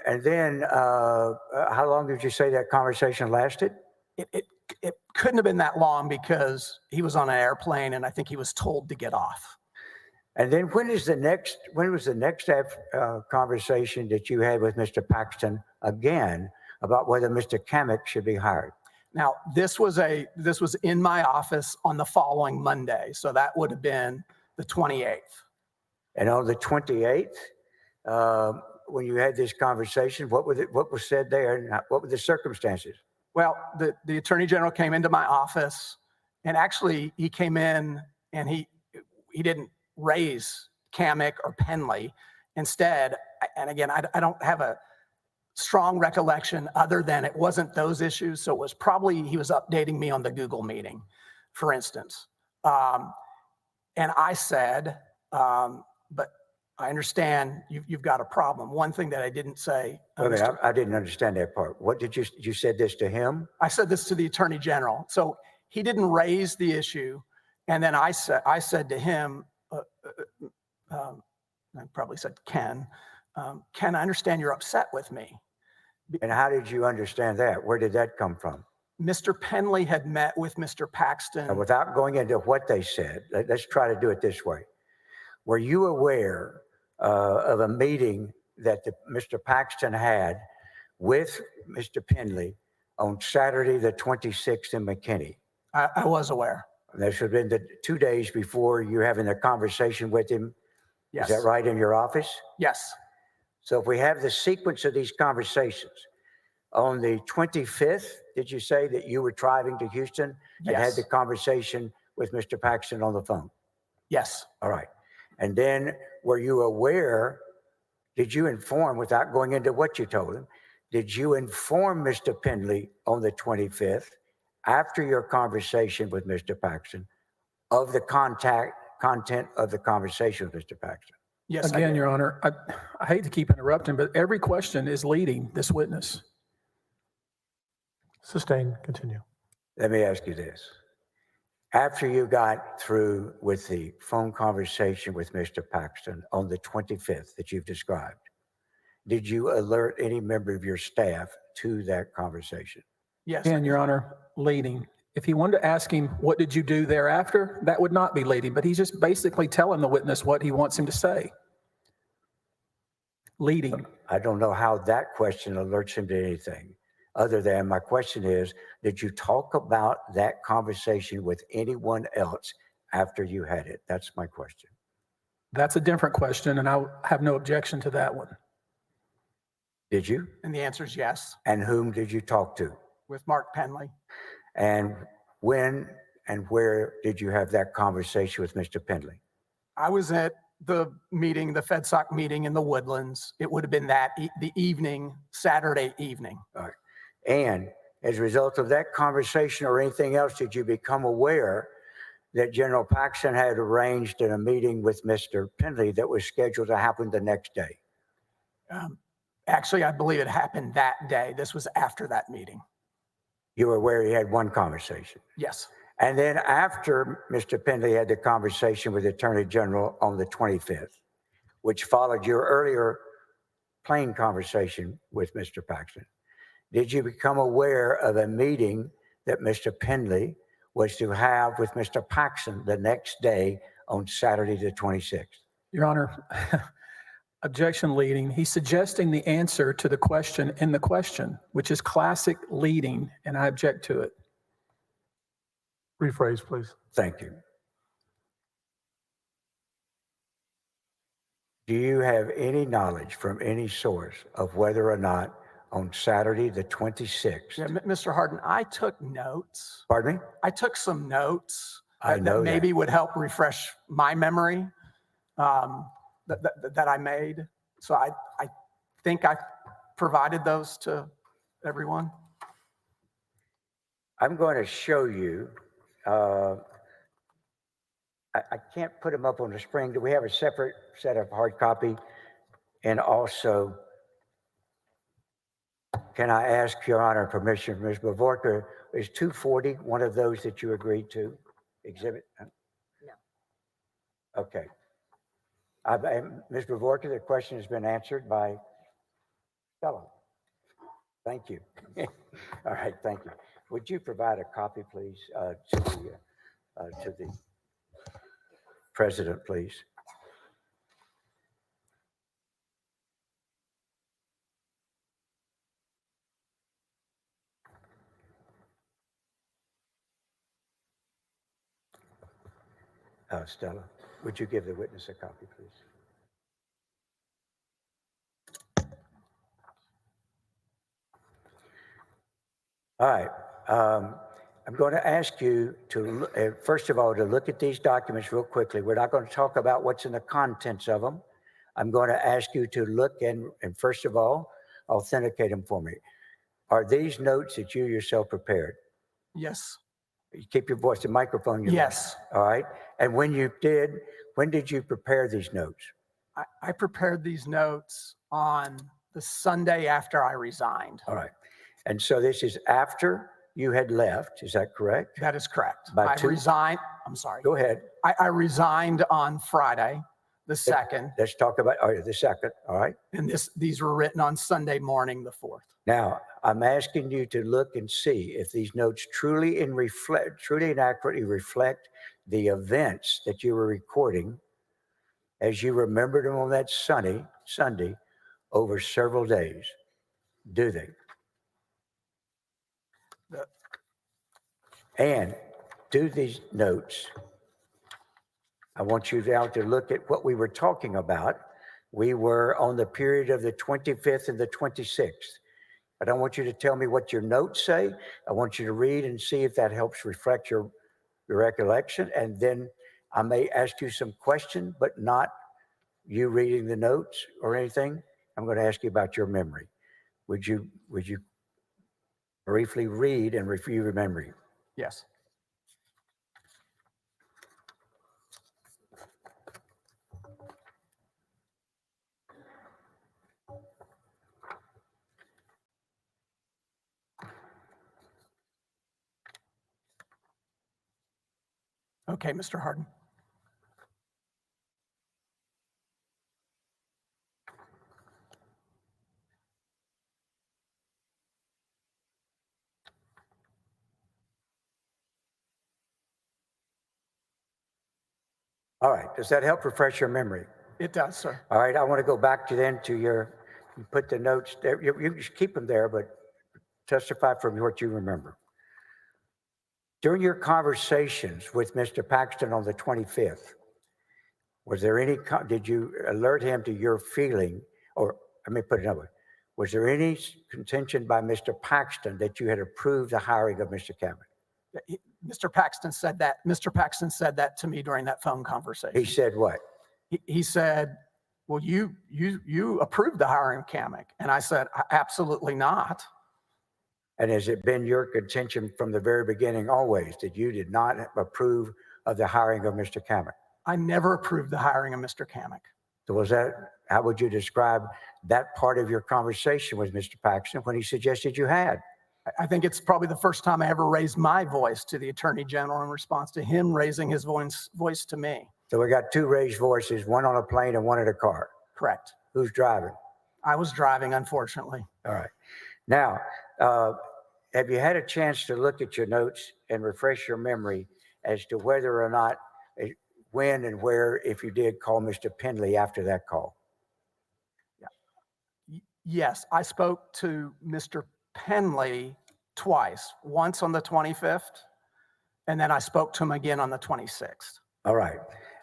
[SPEAKER 7] how long did you say that conversation lasted?
[SPEAKER 8] It couldn't have been that long because he was on an airplane and I think he was told to get off.
[SPEAKER 7] And then when was the next conversation that you had with Mr. Paxton again about whether Mr. Kamek should be hired?
[SPEAKER 8] Now, this was in my office on the following Monday, so that would have been the 28th.
[SPEAKER 7] And on the 28th, when you had this conversation, what was said there, and what were the circumstances?
[SPEAKER 8] Well, the Attorney General came into my office, and actually he came in and he didn't raise Kamek or Penley. Instead, and again, I don't have a strong recollection other than it wasn't those issues. So it was probably he was updating me on the Google meeting, for instance. And I said, but I understand you've got a problem. One thing that I didn't say.
[SPEAKER 7] I didn't understand that part. What did you said this to him?
[SPEAKER 8] I said this to the Attorney General. So he didn't raise the issue. And then I said to him, I probably said, Ken, I understand you're upset with me.
[SPEAKER 7] And how did you understand that? Where did that come from?
[SPEAKER 8] Mr. Penley had met with Mr. Paxton.
[SPEAKER 7] And without going into what they said, let's try to do it this way. Were you aware of a meeting that Mr. Paxton had with Mr. Penley on Saturday, the 26th in McKinney?
[SPEAKER 8] I was aware.
[SPEAKER 7] This would have been the 2 days before you having a conversation with him.
[SPEAKER 8] Yes.
[SPEAKER 7] Is that right, in your office?
[SPEAKER 8] Yes.
[SPEAKER 7] So if we have the sequence of these conversations, on the 25th, did you say that you were driving to Houston and had
[SPEAKER 8] Yes.
[SPEAKER 7] the conversation with Mr. Paxton on the phone?
[SPEAKER 8] Yes.
[SPEAKER 7] All right. And then were you aware, did you inform, without going into what you told him, did you inform Mr. Penley on the 25th, after your conversation with Mr. Paxton, of the content of the conversation with Mr. Paxton?
[SPEAKER 8] Yes. I
[SPEAKER 5] Again,
[SPEAKER 8] did.
[SPEAKER 5] Your Honor, I hate to keep interrupting, but every question is leading this witness.
[SPEAKER 2] Sustained. Continue.
[SPEAKER 7] Let me ask you this. After you got through with the phone conversation with Mr. Paxton on the 25th that you've described, did you alert any member of your staff to that conversation?
[SPEAKER 8] Yes.
[SPEAKER 5] Again, Your Honor, leading. If he wanted to ask him, what did you do thereafter? That would not be leading, but he's just basically telling the witness what he wants him to say. Leading.
[SPEAKER 7] I don't know how that question alerts him to anything, other than my question is, did you talk about that conversation with anyone else after you had it? That's my question.
[SPEAKER 5] That's a different question, and I have no objection to that one.
[SPEAKER 7] Did you?
[SPEAKER 8] And the answer is yes.
[SPEAKER 7] And whom did you talk to?
[SPEAKER 8] With Mark Penley.
[SPEAKER 7] And when and where did you have that conversation with Mr. Penley?
[SPEAKER 8] I was at the meeting, the FedSoc meeting in the Woodlands. It would have been the evening, Saturday evening.
[SPEAKER 7] All right. And as a result of that conversation or anything else, did you become aware that General Paxton had arranged in a meeting with Mr. Penley that was scheduled to happen the next day?
[SPEAKER 8] Actually, I believe it happened that day. This was after that meeting.
[SPEAKER 7] You were aware he had one conversation.
[SPEAKER 8] Yes.
[SPEAKER 7] And then after Mr. Penley had the conversation with the Attorney General on the 25th, which followed your earlier plain conversation with Mr. Paxton, did you become aware of a meeting that Mr. Penley was to have with Mr. Paxton the next day on Saturday the 26th?
[SPEAKER 5] Your Honor, objection leading. He's suggesting the answer to the question in the question, which is classic leading, and I object to it.
[SPEAKER 2] Rephrase, please.
[SPEAKER 7] Thank you. Do you have any knowledge from any source of whether or not on Saturday the 26th?
[SPEAKER 8] Yeah, Mr. Harden, I took notes.
[SPEAKER 7] Pardon me?
[SPEAKER 8] I took some notes
[SPEAKER 7] I know
[SPEAKER 8] that
[SPEAKER 7] that.
[SPEAKER 8] maybe would help refresh my memory that I made. So I think I provided those to everyone.
[SPEAKER 7] I'm going to show you. I can't put them up on the screen. Do we have a separate set of hard copy? And also, can I ask Your Honor permission, Ms. Bavorka, is 240 one of those that you agreed to exhibit?
[SPEAKER 3] No.
[SPEAKER 7] Okay. Ms. Bavorka, the question has been answered by Stella. Thank you. All right, thank you. Would you provide a copy, please, to the President, please? Stella, would you give the witness a copy, please? All right. I'm going to ask you to, first of all, to look at these documents real quickly. We're not going to talk about what's in the contents of them. I'm going to ask you to look and first of all, authenticate them for me. Are these notes that you yourself prepared?
[SPEAKER 8] Yes.
[SPEAKER 7] You keep your voice, the microphone.
[SPEAKER 8] Yes.
[SPEAKER 7] All right. And when did you prepare these notes?
[SPEAKER 8] I prepared these notes on the Sunday after I resigned.
[SPEAKER 7] All right. And so this is after you had left, is that correct?
[SPEAKER 8] That is correct.
[SPEAKER 7] By two-
[SPEAKER 8] Resigned. I'm sorry.
[SPEAKER 7] Go ahead.
[SPEAKER 8] I resigned on Friday, the 2nd,
[SPEAKER 7] Let's talk about the 2nd, all right?
[SPEAKER 8] and these were written on Sunday morning, the 4th.
[SPEAKER 7] Now, I'm asking you to look and see if these notes truly and accurately reflect the events that you were recording as you remembered them on that Sunday over several days. Do they? And do these notes, I want you now to look at what we were talking about. We were on the period of the 25th and the 26th. I don't want you to tell me what your notes say. I want you to read and see if that helps reflect your recollection. And then I may ask you some question, but not you reading the notes or anything. I'm going to ask you about your memory. Would you briefly read and review your memory?
[SPEAKER 8] Yes. Okay, Mr. Harden.
[SPEAKER 7] All right. Does that help refresh your memory?
[SPEAKER 8] It does, sir.
[SPEAKER 7] All right. I want to go back to you put the notes there. You just keep them there, but testify from what you remember. During your conversations with Mr. Paxton on the 25th, did you alert him to your feeling, or let me put it another way, was there any contention by Mr. Paxton that you had approved the hiring of Mr. Cameron?
[SPEAKER 8] Mr. Paxton said that to me during that phone conversation.
[SPEAKER 7] He said what?
[SPEAKER 8] He said, well, you approved the hiring of Kamek. And I said, absolutely not.
[SPEAKER 7] And has it been your contention from the very beginning always that you did not approve of the hiring of Mr. Kamek?
[SPEAKER 8] I never approved the hiring of Mr. Kamek.
[SPEAKER 7] So how would you describe that part of your conversation with Mr. Paxton when he suggested you had?
[SPEAKER 8] I think it's probably the first time I ever raised my voice to the Attorney General in response to him raising his voice to me.
[SPEAKER 7] So we got two raised voices, one on a plane and one in a car.
[SPEAKER 8] Correct.
[SPEAKER 7] Who's driving?
[SPEAKER 8] I was driving, unfortunately.
[SPEAKER 7] All right. Now, have you had a chance to look at your notes and refresh your memory as to whether or not, when and where, if you did call Mr. Penley after that call?
[SPEAKER 8] Yes, I spoke to Mr. Penley twice, once on the 25th, and then I spoke to him again on the 26th.
[SPEAKER 7] All right.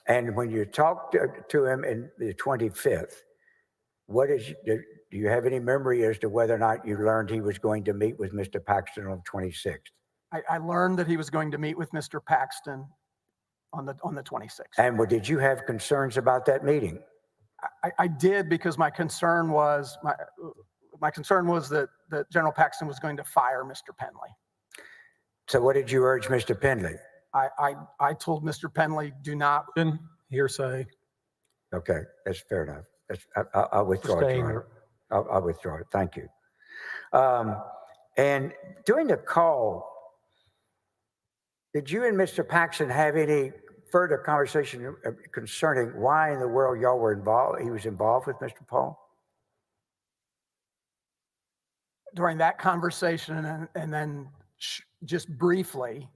[SPEAKER 7] And when you talked to him in the 25th, do you have any memory as to whether or not you learned he was going to meet with Mr. Paxton on the 26th?
[SPEAKER 8] I learned that he was going to meet with Mr. Paxton on the 26th.
[SPEAKER 7] And did you have concerns about that meeting?
[SPEAKER 8] I did, because my concern was that General Paxton was going to fire Mr. Penley.
[SPEAKER 7] So what did you urge Mr. Penley?
[SPEAKER 8] I told Mr. Penley, do not.
[SPEAKER 5] Hearsay.
[SPEAKER 7] Okay, that's fair enough. I'll withdraw it, Your Honor. I'll withdraw it. Thank you. And during the call, did you and Mr. Paxton have any further conversation concerning why in the world y'all were involved? He was involved with Mr. Paul?
[SPEAKER 8] During that conversation, and then just briefly,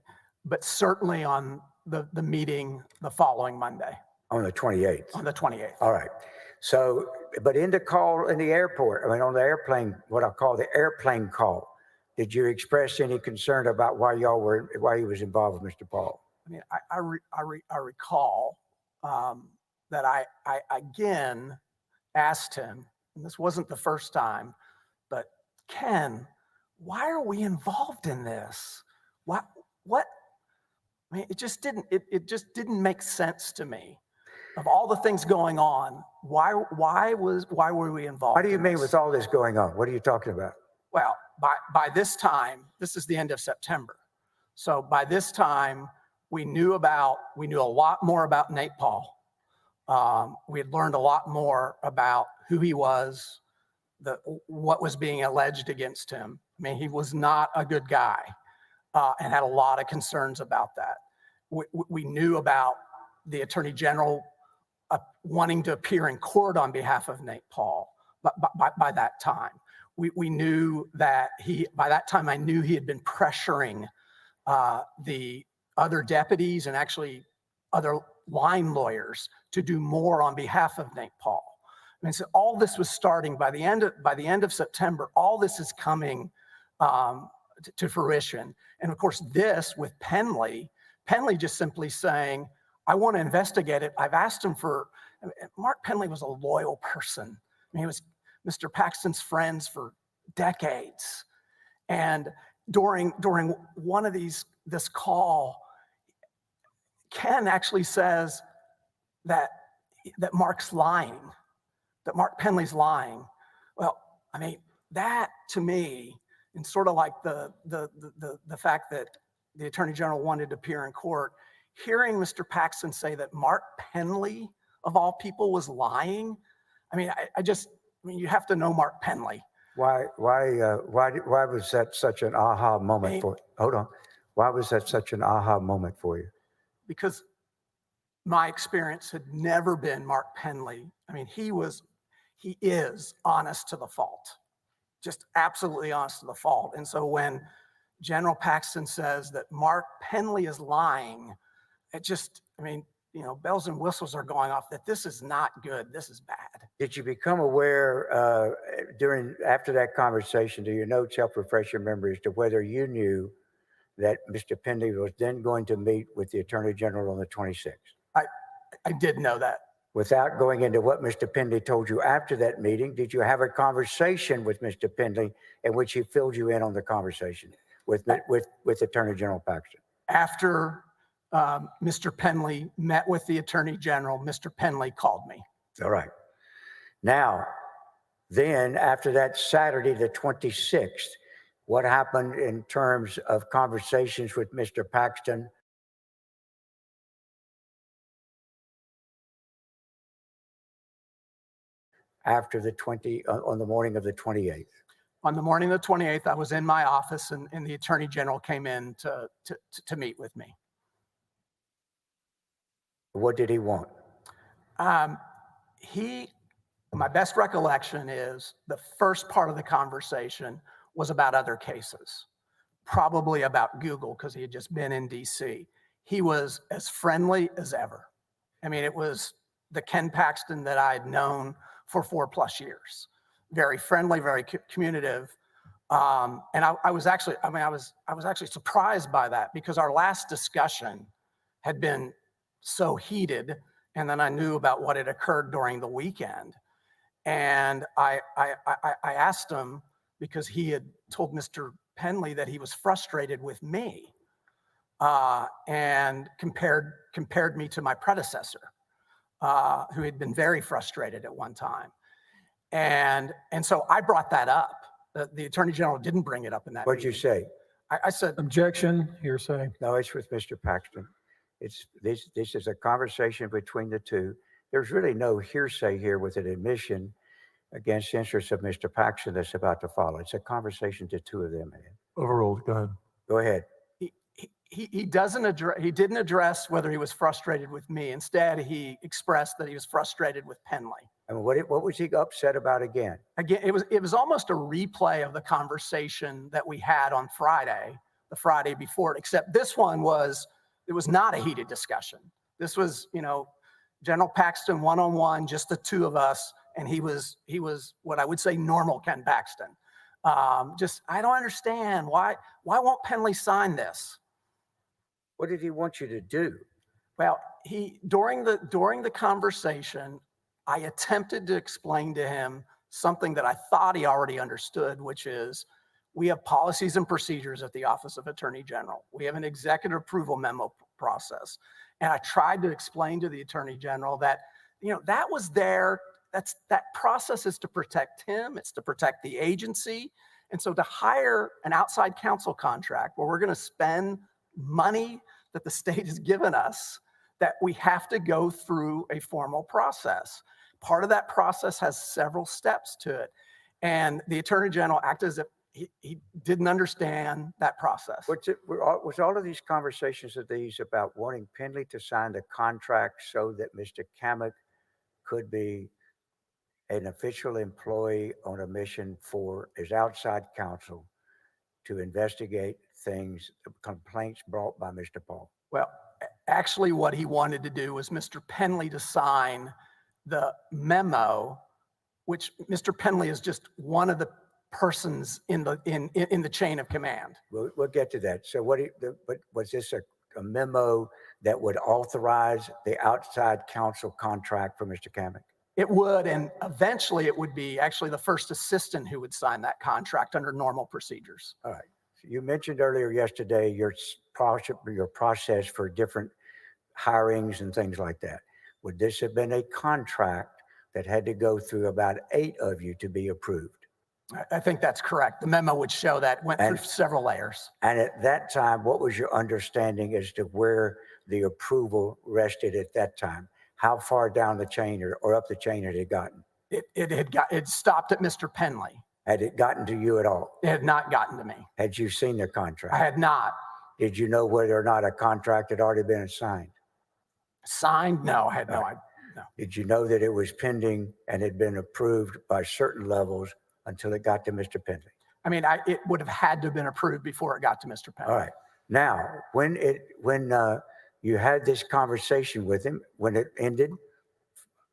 [SPEAKER 8] but certainly on the meeting the following Monday.
[SPEAKER 7] On the 28th?
[SPEAKER 8] On the 28th.
[SPEAKER 7] All right. So, but in the call in the airport, on the airplane, what I call the airplane call, did you express any concern about why he was involved with Mr. Paul?
[SPEAKER 8] I mean, I recall that I again asked him, and this wasn't the first time, but Ken, why are we involved in this? What? I mean, it just didn't make sense to me. Of all the things going on, why were we involved?
[SPEAKER 7] What do you mean with all this going on? What are you talking about?
[SPEAKER 8] Well, by this time, this is the end of September. So by this time, we knew a lot more about Nate Paul. We had learned a lot more about who he was, what was being alleged against him. I mean, he was not a good guy, and had a lot of concerns about that. We knew about the Attorney General wanting to appear in court on behalf of Nate Paul. By that time, we knew that by that time, I knew he had been pressuring the other deputies and actually other line lawyers to do more on behalf of Nate Paul. I mean, so all this was starting by the end of September. All this is coming to fruition, and of course, this with Penley just simply saying, "I want to investigate it." I've asked him for. Mark Penley was a loyal person. I mean, he was Mr. Paxton's friends for decades, and during one of this call, Ken actually says that Mark's lying, that Mark Penley's lying. Well, I mean, that to me, and sort of like the fact that the Attorney General wanted to appear in court, hearing Mr. Paxton say that Mark Penley, of all people, was lying. I mean, I mean, you have to know Mark Penley.
[SPEAKER 7] Why was that such an aha moment for you? Hold on. Why was that such an aha moment for you?
[SPEAKER 8] Because my experience had never been Mark Penley. I mean, he is honest to the fault, just absolutely honest to the fault. And so when General Paxton says that Mark Penley is lying, it just, I mean, you know, bells and whistles are going off that this is not good. This is bad.
[SPEAKER 7] Did you become aware after that conversation, do your notes help refresh your memory as to whether you knew that Mr. Penley was then going to meet with the Attorney General on the 26th?
[SPEAKER 8] I did know that.
[SPEAKER 7] Without going into what Mr. Penley told you after that meeting, did you have a conversation with Mr. Penley in which he filled you in on the conversation with Attorney General Paxton?
[SPEAKER 8] After Mr. Penley met with the Attorney General, Mr. Penley called me.
[SPEAKER 7] All right. Now, then after that Saturday, the 26th, what happened in terms of conversations with Mr. Paxton? After on the morning of the 28th.
[SPEAKER 8] On the morning of the 28th, I was in my office, and the Attorney General came in to meet with me.
[SPEAKER 7] What did he want?
[SPEAKER 8] My best recollection is the first part of the conversation was about other cases, probably about Google because he had just been in DC. He was as friendly as ever. I mean, it was the Ken Paxton that I had known for 4+ years. Very friendly, very communicative. And I was actually surprised by that because our last discussion had been so heated, and then I knew about what had occurred during the weekend. And I asked him because he had told Mr. Penley that he was frustrated with me and compared me to my predecessor, who had been very frustrated at one time. And so I brought that up. The Attorney General didn't bring it up in that
[SPEAKER 7] What'd you
[SPEAKER 8] meeting.
[SPEAKER 7] say?
[SPEAKER 8] I said,
[SPEAKER 5] Objection, hearsay.
[SPEAKER 7] No, it's with Mr. Paxton. This is a conversation between the two. There's really no hearsay here with an admission against the interests of Mr. Paxton that's about to follow. It's a conversation the two of them had.
[SPEAKER 2] Overruled. Go ahead.
[SPEAKER 7] Go ahead.
[SPEAKER 8] he didn't address whether he was frustrated with me. Instead, he expressed that he was frustrated with Penley.
[SPEAKER 7] And what was he upset about again?
[SPEAKER 8] Again, it was almost a replay of the conversation that we had on Friday, the Friday before it, except this one was not a heated discussion. This was, General Paxton one-on-one, just the two of us, and he was what I would say normal Ken Paxton. I don't understand why won't Penley sign this?
[SPEAKER 7] What did he want you to do?
[SPEAKER 8] Well, during the conversation, I attempted to explain to him something that I thought he already understood, which is we have policies and procedures at the Office of Attorney General. We have an executive approval memo process. And I tried to explain to the Attorney General that, that was there. That process is to protect him. It's to protect the agency. And so to hire an outside counsel contract where we're going to spend money that the state has given us, that we have to go through a formal process. Part of that process has several steps to it. And the Attorney General acted as if he didn't understand that process.
[SPEAKER 7] Was all of these conversations of these about wanting Penley to sign the contract so that Mr. Kamek could be an official employee on a mission for his outside counsel to investigate complaints brought by Mr. Paul?
[SPEAKER 8] Well, actually what he wanted to do was Mr. Penley to sign the memo, which Mr. Penley is just one of the persons in the chain of command.
[SPEAKER 7] We'll get to that. So but was this a memo that would authorize the outside counsel contract for Mr. Kamek?
[SPEAKER 8] It would, and eventually it would be actually the first assistant who would sign that contract under normal procedures.
[SPEAKER 7] All right. So you mentioned earlier yesterday your process for different hirings and things like that. Would this have been a contract that had to go through about 8 of you to be approved?
[SPEAKER 8] I think that's correct. The memo would show that went through several layers.
[SPEAKER 7] And at that time, what was your understanding as to where the approval rested at that time? How far down the chain or up the chain had it gotten?
[SPEAKER 8] It stopped at Mr. Penley.
[SPEAKER 7] Had it gotten to you at all?
[SPEAKER 8] It had not gotten to me.
[SPEAKER 7] Had you seen the contract?
[SPEAKER 8] I had not.
[SPEAKER 7] Did you know whether or not a contract had already been signed?
[SPEAKER 8] Signed? No, I had no idea. No.
[SPEAKER 7] Did you know that it was pending and had been approved by certain levels until it got to Mr. Penley?
[SPEAKER 8] I mean, it would have had to have been approved before it got to Mr. Penley.
[SPEAKER 7] All right. Now, when you had this conversation with him, when it ended,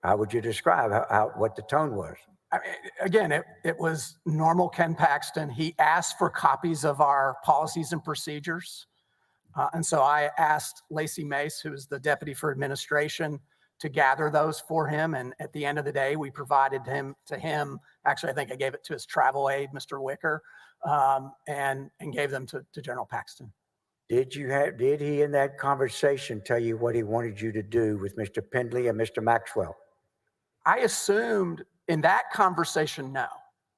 [SPEAKER 7] how would you describe what the tone was?
[SPEAKER 8] I mean, again, it was normal Ken Paxton. He asked for copies of our policies and procedures. And so I asked Lacey Mace, who is the deputy for administration, to gather those for him. And at the end of the day, we provided to him. Actually, I think I gave it to his travel aide, Mr. Wicker, and gave them to General Paxton.
[SPEAKER 7] Did he in that conversation tell you what he wanted you to do with Mr. Penley and Mr. Maxwell?
[SPEAKER 8] I assumed in that conversation, no.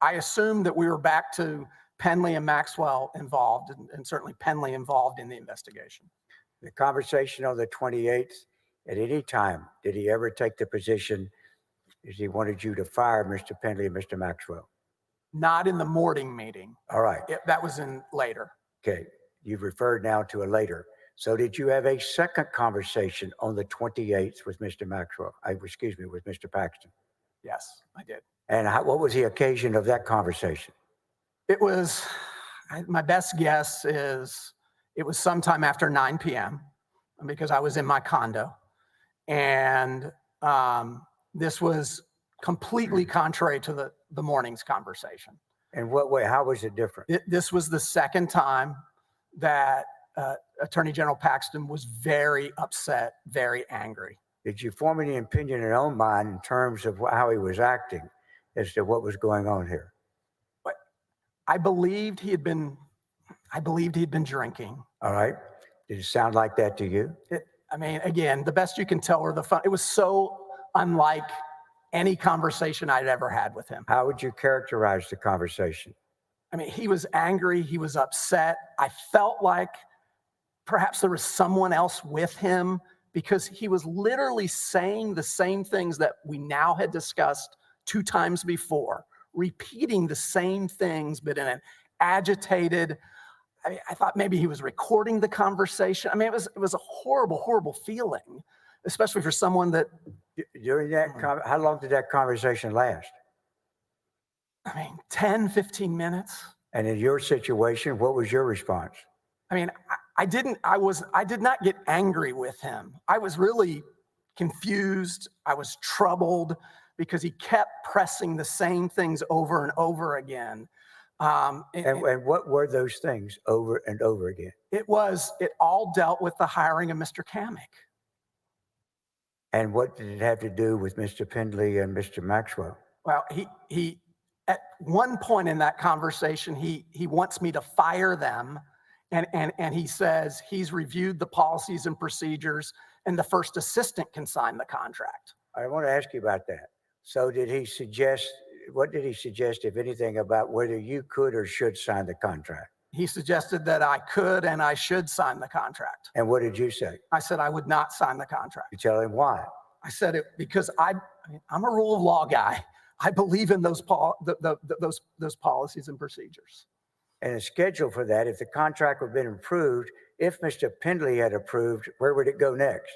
[SPEAKER 8] I assumed that we were back to Penley and Maxwell involved, and certainly Penley involved in the investigation.
[SPEAKER 7] The conversation on the 28th, at any time, did he ever take the position that he wanted you to fire Mr. Penley and Mr. Maxwell?
[SPEAKER 8] Not in the morning meeting.
[SPEAKER 7] All right.
[SPEAKER 8] That was in later.
[SPEAKER 7] Okay. You've referred now to a later. So did you have a second conversation on the 28th with Mr. Maxwell? With Mr. Paxton?
[SPEAKER 8] Yes, I did.
[SPEAKER 7] And what was the occasion of that conversation?
[SPEAKER 8] It was, my best guess is it was sometime after 9 p.m. because I was in my condo. And this was completely contrary to the morning's conversation.
[SPEAKER 7] In what way? How was it different?
[SPEAKER 8] This was the second time that Attorney General Paxton was very upset, very angry.
[SPEAKER 7] Did you form any opinion in your own mind in terms of how he was acting as to what was going on here?
[SPEAKER 8] I believed he had been drinking.
[SPEAKER 7] All right. Did it sound like that to you?
[SPEAKER 8] I mean, again, the best you can tell were the fun. It was so unlike any conversation I'd ever had with him.
[SPEAKER 7] How would you characterize the conversation?
[SPEAKER 8] I mean, he was angry. He was upset. I felt like perhaps there was someone else with him because he was literally saying the same things that we now had discussed 2 times before, repeating the same things, but in an agitated, I thought maybe he was recording the conversation. I mean, it was a horrible, horrible feeling, especially for someone that.
[SPEAKER 7] During that, how long did that conversation last?
[SPEAKER 8] I mean, 10, 15 minutes.
[SPEAKER 7] And in your situation, what was your response?
[SPEAKER 8] I mean, I did not get angry with him. I was really confused. I was troubled because he kept pressing the same things over and over again.
[SPEAKER 7] And what were those things over and over again?
[SPEAKER 8] It all dealt with the hiring of Mr. Kamek.
[SPEAKER 7] And what did it have to do with Mr. Pendley and Mr. Maxwell?
[SPEAKER 8] Well, he at one point in that conversation, he wants me to fire them. And he says he's reviewed the policies and procedures and the first assistant can sign the contract.
[SPEAKER 7] I want to ask you about that. So what did he suggest, if anything, about whether you could or should sign the contract?
[SPEAKER 8] He suggested that I could and I should sign the contract.
[SPEAKER 7] And what did you say?
[SPEAKER 8] I said I would not sign the contract.
[SPEAKER 7] You tell him why?
[SPEAKER 8] I said it because I'm a rule of law guy. I believe in those policies and procedures.
[SPEAKER 7] And a schedule for that, if the contract had been approved, if Mr. Pendley had approved, where would it go next?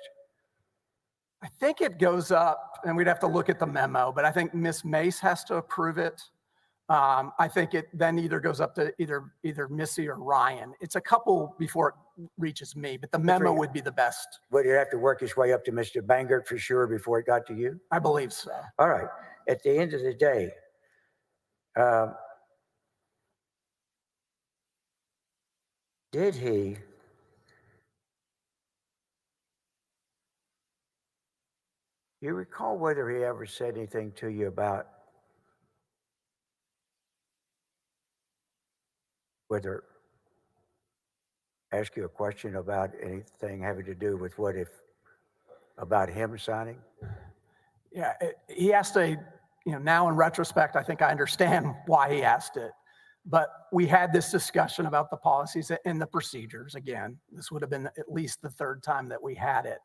[SPEAKER 8] I think it goes up, and we'd have to look at the memo, but I think Ms. Mace has to approve it. I think it then either goes up to either Missy or Ryan. It's a couple before it reaches me, but the memo would be the best.
[SPEAKER 7] Would it have to work its way up to Mr. Bangert for sure before it got to you?
[SPEAKER 8] I believe so.
[SPEAKER 7] All right. At the end of the day, did he you recall whether he ever said anything to you about whether ask you a question about anything having to do with about him signing?
[SPEAKER 8] Yeah, he asked now in retrospect, I think I understand why he asked it. But we had this discussion about the policies and the procedures. Again, this would have been at least the 3rd time that we had it.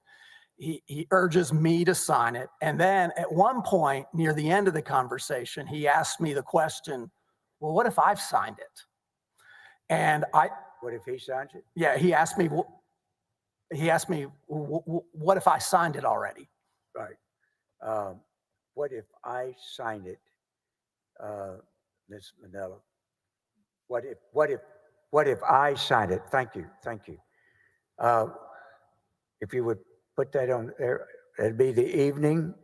[SPEAKER 8] He urges me to sign it. And then at one point near the end of the conversation, he asked me the question, well, what if I've signed it? And
[SPEAKER 7] what if he signs it?
[SPEAKER 8] Yeah, he asked me, what if I signed it already?
[SPEAKER 7] Right. What if I signed it, Ms. Manella? What if I signed it? Thank you. If you would put that on there, it'd be the evening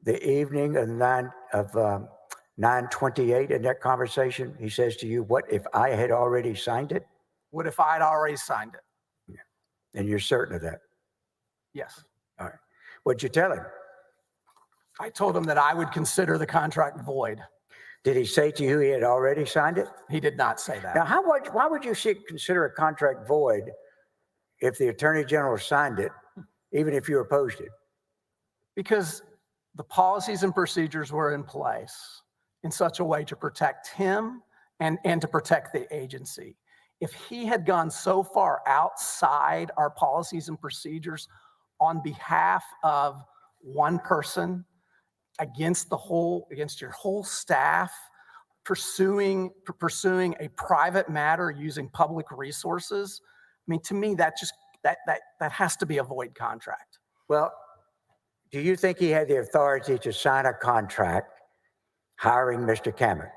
[SPEAKER 7] of 9/28 in that conversation. He says to you, what if I had already signed it?
[SPEAKER 8] What if I'd already signed it?
[SPEAKER 7] Yeah. And you're certain of that?
[SPEAKER 8] Yes.
[SPEAKER 7] All right. What'd you tell him?
[SPEAKER 8] I told him that I would consider the contract void.
[SPEAKER 7] Did he say to you he had already signed it?
[SPEAKER 8] He did not say that.
[SPEAKER 7] Now, why would you consider a contract void if the Attorney General signed it, even if you opposed it?
[SPEAKER 8] Because the policies and procedures were in place in such a way to protect him and to protect the agency. If he had gone so far outside our policies and procedures on behalf of one person, against your whole staff, pursuing a private matter using public resources, I mean, to me, that has to be a void contract.
[SPEAKER 7] Well, do you think he had the authority to sign a contract hiring Mr. Kamek?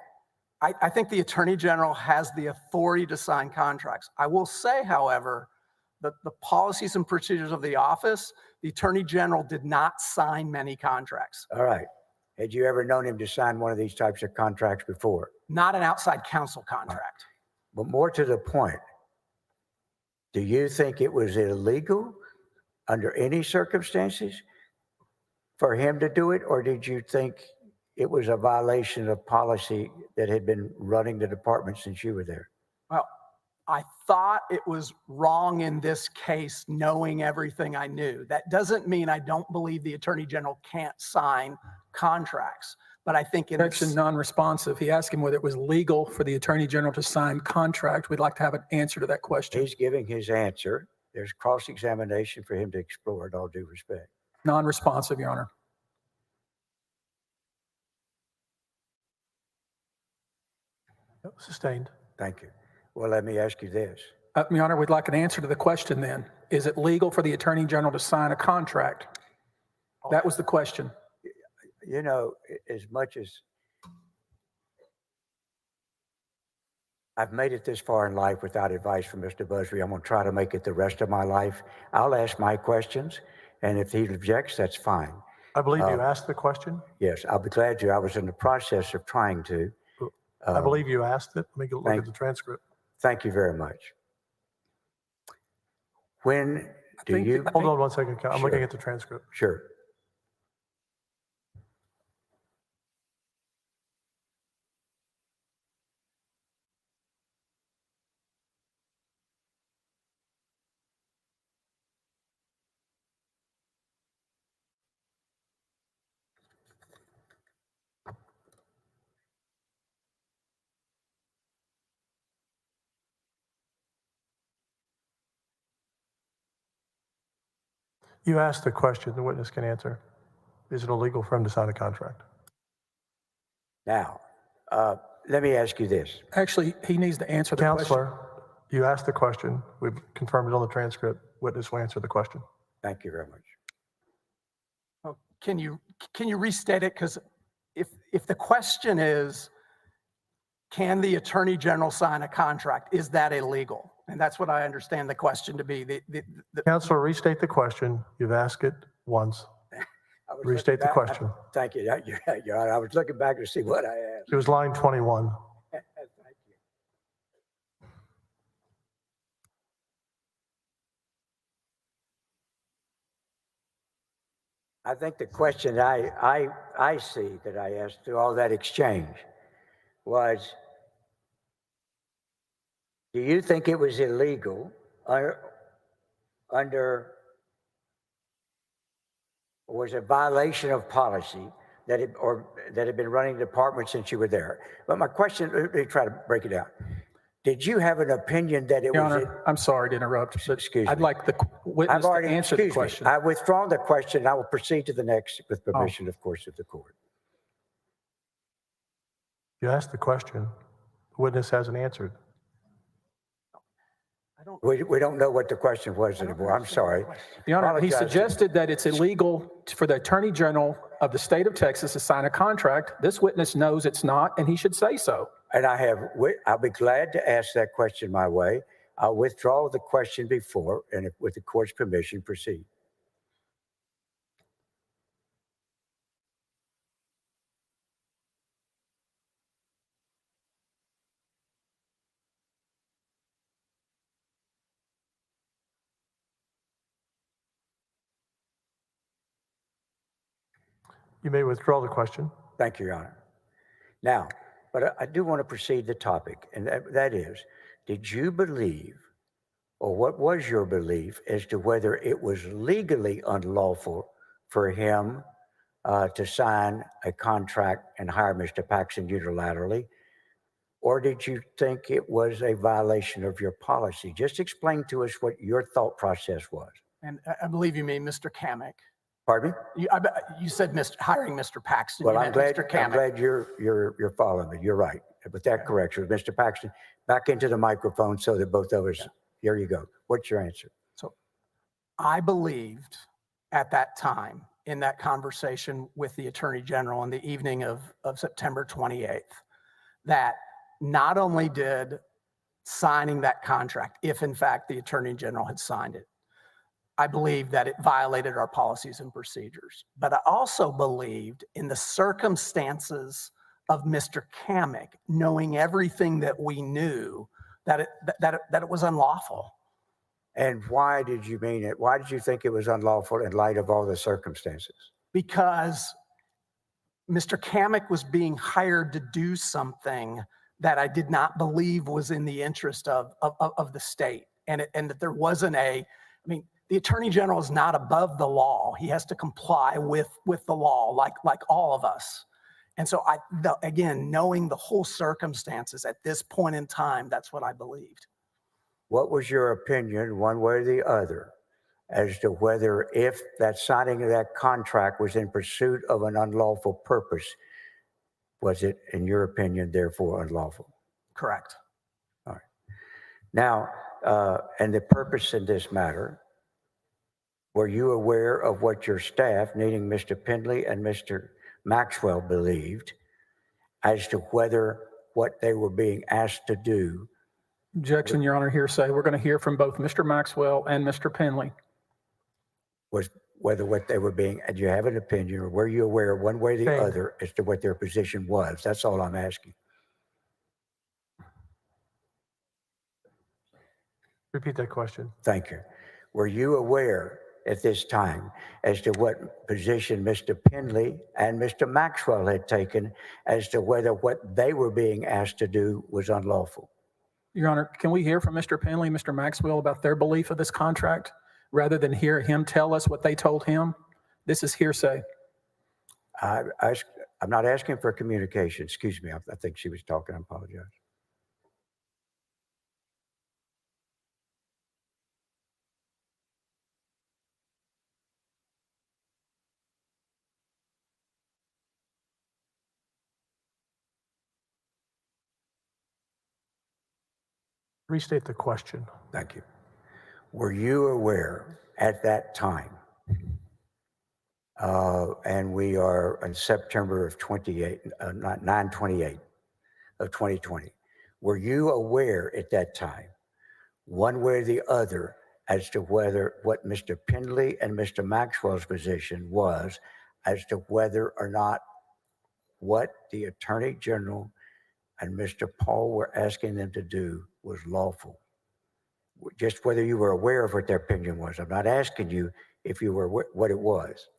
[SPEAKER 8] I think the Attorney General has the authority to sign contracts. I will say, however, that the policies and procedures of the office, the Attorney General did not sign many contracts.
[SPEAKER 7] All right. Had you ever known him to sign one of these types of contracts before?
[SPEAKER 8] Not an outside counsel contract.
[SPEAKER 7] But more to the point, do you think it was illegal under any circumstances for him to do it? Or did you think it was a violation of policy that had been running the department since you were there?
[SPEAKER 8] Well, I thought it was wrong in this case, knowing everything I knew. That doesn't mean I don't believe the Attorney General can't sign contracts. But I think in
[SPEAKER 5] Objection non-responsive. He asked him whether it was legal for the Attorney General to sign contract. We'd like to have an answer to that question.
[SPEAKER 7] He's giving his answer. There's cross-examination for him to explore, with all due respect.
[SPEAKER 5] Non-responsive, Your Honor.
[SPEAKER 2] Sustained.
[SPEAKER 7] Thank you. Well, let me ask you this.
[SPEAKER 5] Your Honor, we'd like an answer to the question then. Is it legal for the Attorney General to sign a contract? That was the question.
[SPEAKER 7] You know, as much as I've made it this far in life without advice from Mr. Busby, I'm going to try to make it the rest of my life. I'll ask my questions, and if he objects, that's fine.
[SPEAKER 2] I believe you asked the question.
[SPEAKER 7] Yes, I'll be glad to. I was in the process of trying to.
[SPEAKER 2] I believe you asked it. Let me look at the transcript.
[SPEAKER 7] Thank you very much. When do you...
[SPEAKER 2] Hold on 1 second. I'm
[SPEAKER 7] Sure.
[SPEAKER 2] looking at the transcript.
[SPEAKER 7] Sure.
[SPEAKER 2] You asked the question, the witness can answer. Is it illegal for him to sign a contract?
[SPEAKER 7] Now, let me ask you this.
[SPEAKER 5] Actually, he needs to answer the question.
[SPEAKER 2] Counselor, you asked the question. We've confirmed it on the transcript. Witness will answer the question.
[SPEAKER 7] Thank you very much.
[SPEAKER 8] Oh, can you restate it? Because if the question is, can the Attorney General sign a contract? Is that illegal? And that's what I understand the question to be.
[SPEAKER 2] Counselor, restate the question. You've asked it once. Restate the question.
[SPEAKER 7] Thank you. Your Honor, I was looking back to see what I asked.
[SPEAKER 2] It was line 21.
[SPEAKER 7] Thank you. I think the question I see that I asked through all that exchange was, do you think it was illegal under or was a violation of policy that had been running the department since you were there? But my question, let me try to break it down. Did you have an opinion that it
[SPEAKER 5] Your
[SPEAKER 7] was...
[SPEAKER 5] Honor, I'm sorry to interrupt. But
[SPEAKER 7] Excuse me.
[SPEAKER 5] I'd like the witness to answer the question.
[SPEAKER 7] I withdraw the question. I will proceed to the next with permission, of course, of the court.
[SPEAKER 2] You asked the question. The witness hasn't answered.
[SPEAKER 7] We don't know what the question was anymore. I'm sorry.
[SPEAKER 5] Your Honor, he
[SPEAKER 7] Apologize.
[SPEAKER 5] suggested that it's illegal for the Attorney General of the state of Texas to sign a contract. This witness knows it's not, and he should say so.
[SPEAKER 7] And I'll be glad to ask that question my way. I'll withdraw the question before, and if, with the court's permission, proceed.
[SPEAKER 2] You may withdraw the question.
[SPEAKER 7] Thank you, Your Honor. Now, but I do want to proceed the topic, and that is, did you believe, or what was your belief as to whether it was legally unlawful for him to sign a contract and hire Mr. Paxton unilaterally, or did you think it was a violation of your policy? Just explain to us what your thought process was.
[SPEAKER 8] And I believe you mean Mr. Kamek.
[SPEAKER 7] Pardon me?
[SPEAKER 8] You said hiring Mr. Paxton.
[SPEAKER 7] Well,
[SPEAKER 8] You
[SPEAKER 7] I'm
[SPEAKER 8] meant
[SPEAKER 7] glad,
[SPEAKER 8] Mr. Kamek.
[SPEAKER 7] I'm glad you're following me. You're right. With that correction, Mr. Paxton, back into the microphone so that both of us, here you go. What's your answer?
[SPEAKER 8] So I believed at that time in that conversation with the Attorney General on the evening of September 28th that not only did signing that contract, if in fact the Attorney General had signed it, I believe that it violated our policies and procedures. But I also believed in the circumstances of Mr. Kamick knowing everything that we knew, that it was unlawful.
[SPEAKER 7] And why did you mean it? Why did you think it was unlawful in light of all the circumstances?
[SPEAKER 8] Because Mr. Kamick was being hired to do something that I did not believe was in the interest of the state. And that there wasn't the Attorney General is not above the law. He has to comply with the law like all of us. And so again, knowing the whole circumstances at this point in time, that's what I believed.
[SPEAKER 7] What was your opinion, one way or the other, as to whether if that signing of that contract was in pursuit of an unlawful purpose, was it, in your opinion, therefore unlawful?
[SPEAKER 8] Correct.
[SPEAKER 7] All right. Now, and the purpose in this matter, were you aware of what your staff, meaning Mr. Pendley and Mr. Maxwell, believed as to whether what they were being asked to do?
[SPEAKER 5] Objection, Your Honor, hearsay. We're going to hear from both Mr. Maxwell and Mr. Pendley.
[SPEAKER 7] Was whether what they were being, and you have an opinion, or were you aware one way or the other as to what their position was? That's all I'm asking.
[SPEAKER 2] Repeat that question.
[SPEAKER 7] Thank you. Were you aware at this time as to what position Mr. Pendley and Mr. Maxwell had taken as to whether what they were being asked to do was unlawful?
[SPEAKER 5] Your Honor, can we hear from Mr. Pendley and Mr. Maxwell about their belief of this contract rather than hear him tell us what they told him? This is hearsay.
[SPEAKER 7] I'm not asking for communication. Excuse me. I think she was talking. I apologize.
[SPEAKER 2] Restate the question.
[SPEAKER 7] Thank you. Were you aware at that time, and we are in September of 9/28 of 2020, were you aware at that time, one way or the other, as to whether what Mr. Pendley and Mr. Maxwell's position was as to whether or not what the Attorney General and Mr. Paul were asking them to do was lawful? Just whether you were aware of what their opinion was. I'm not asking you if you were what it was.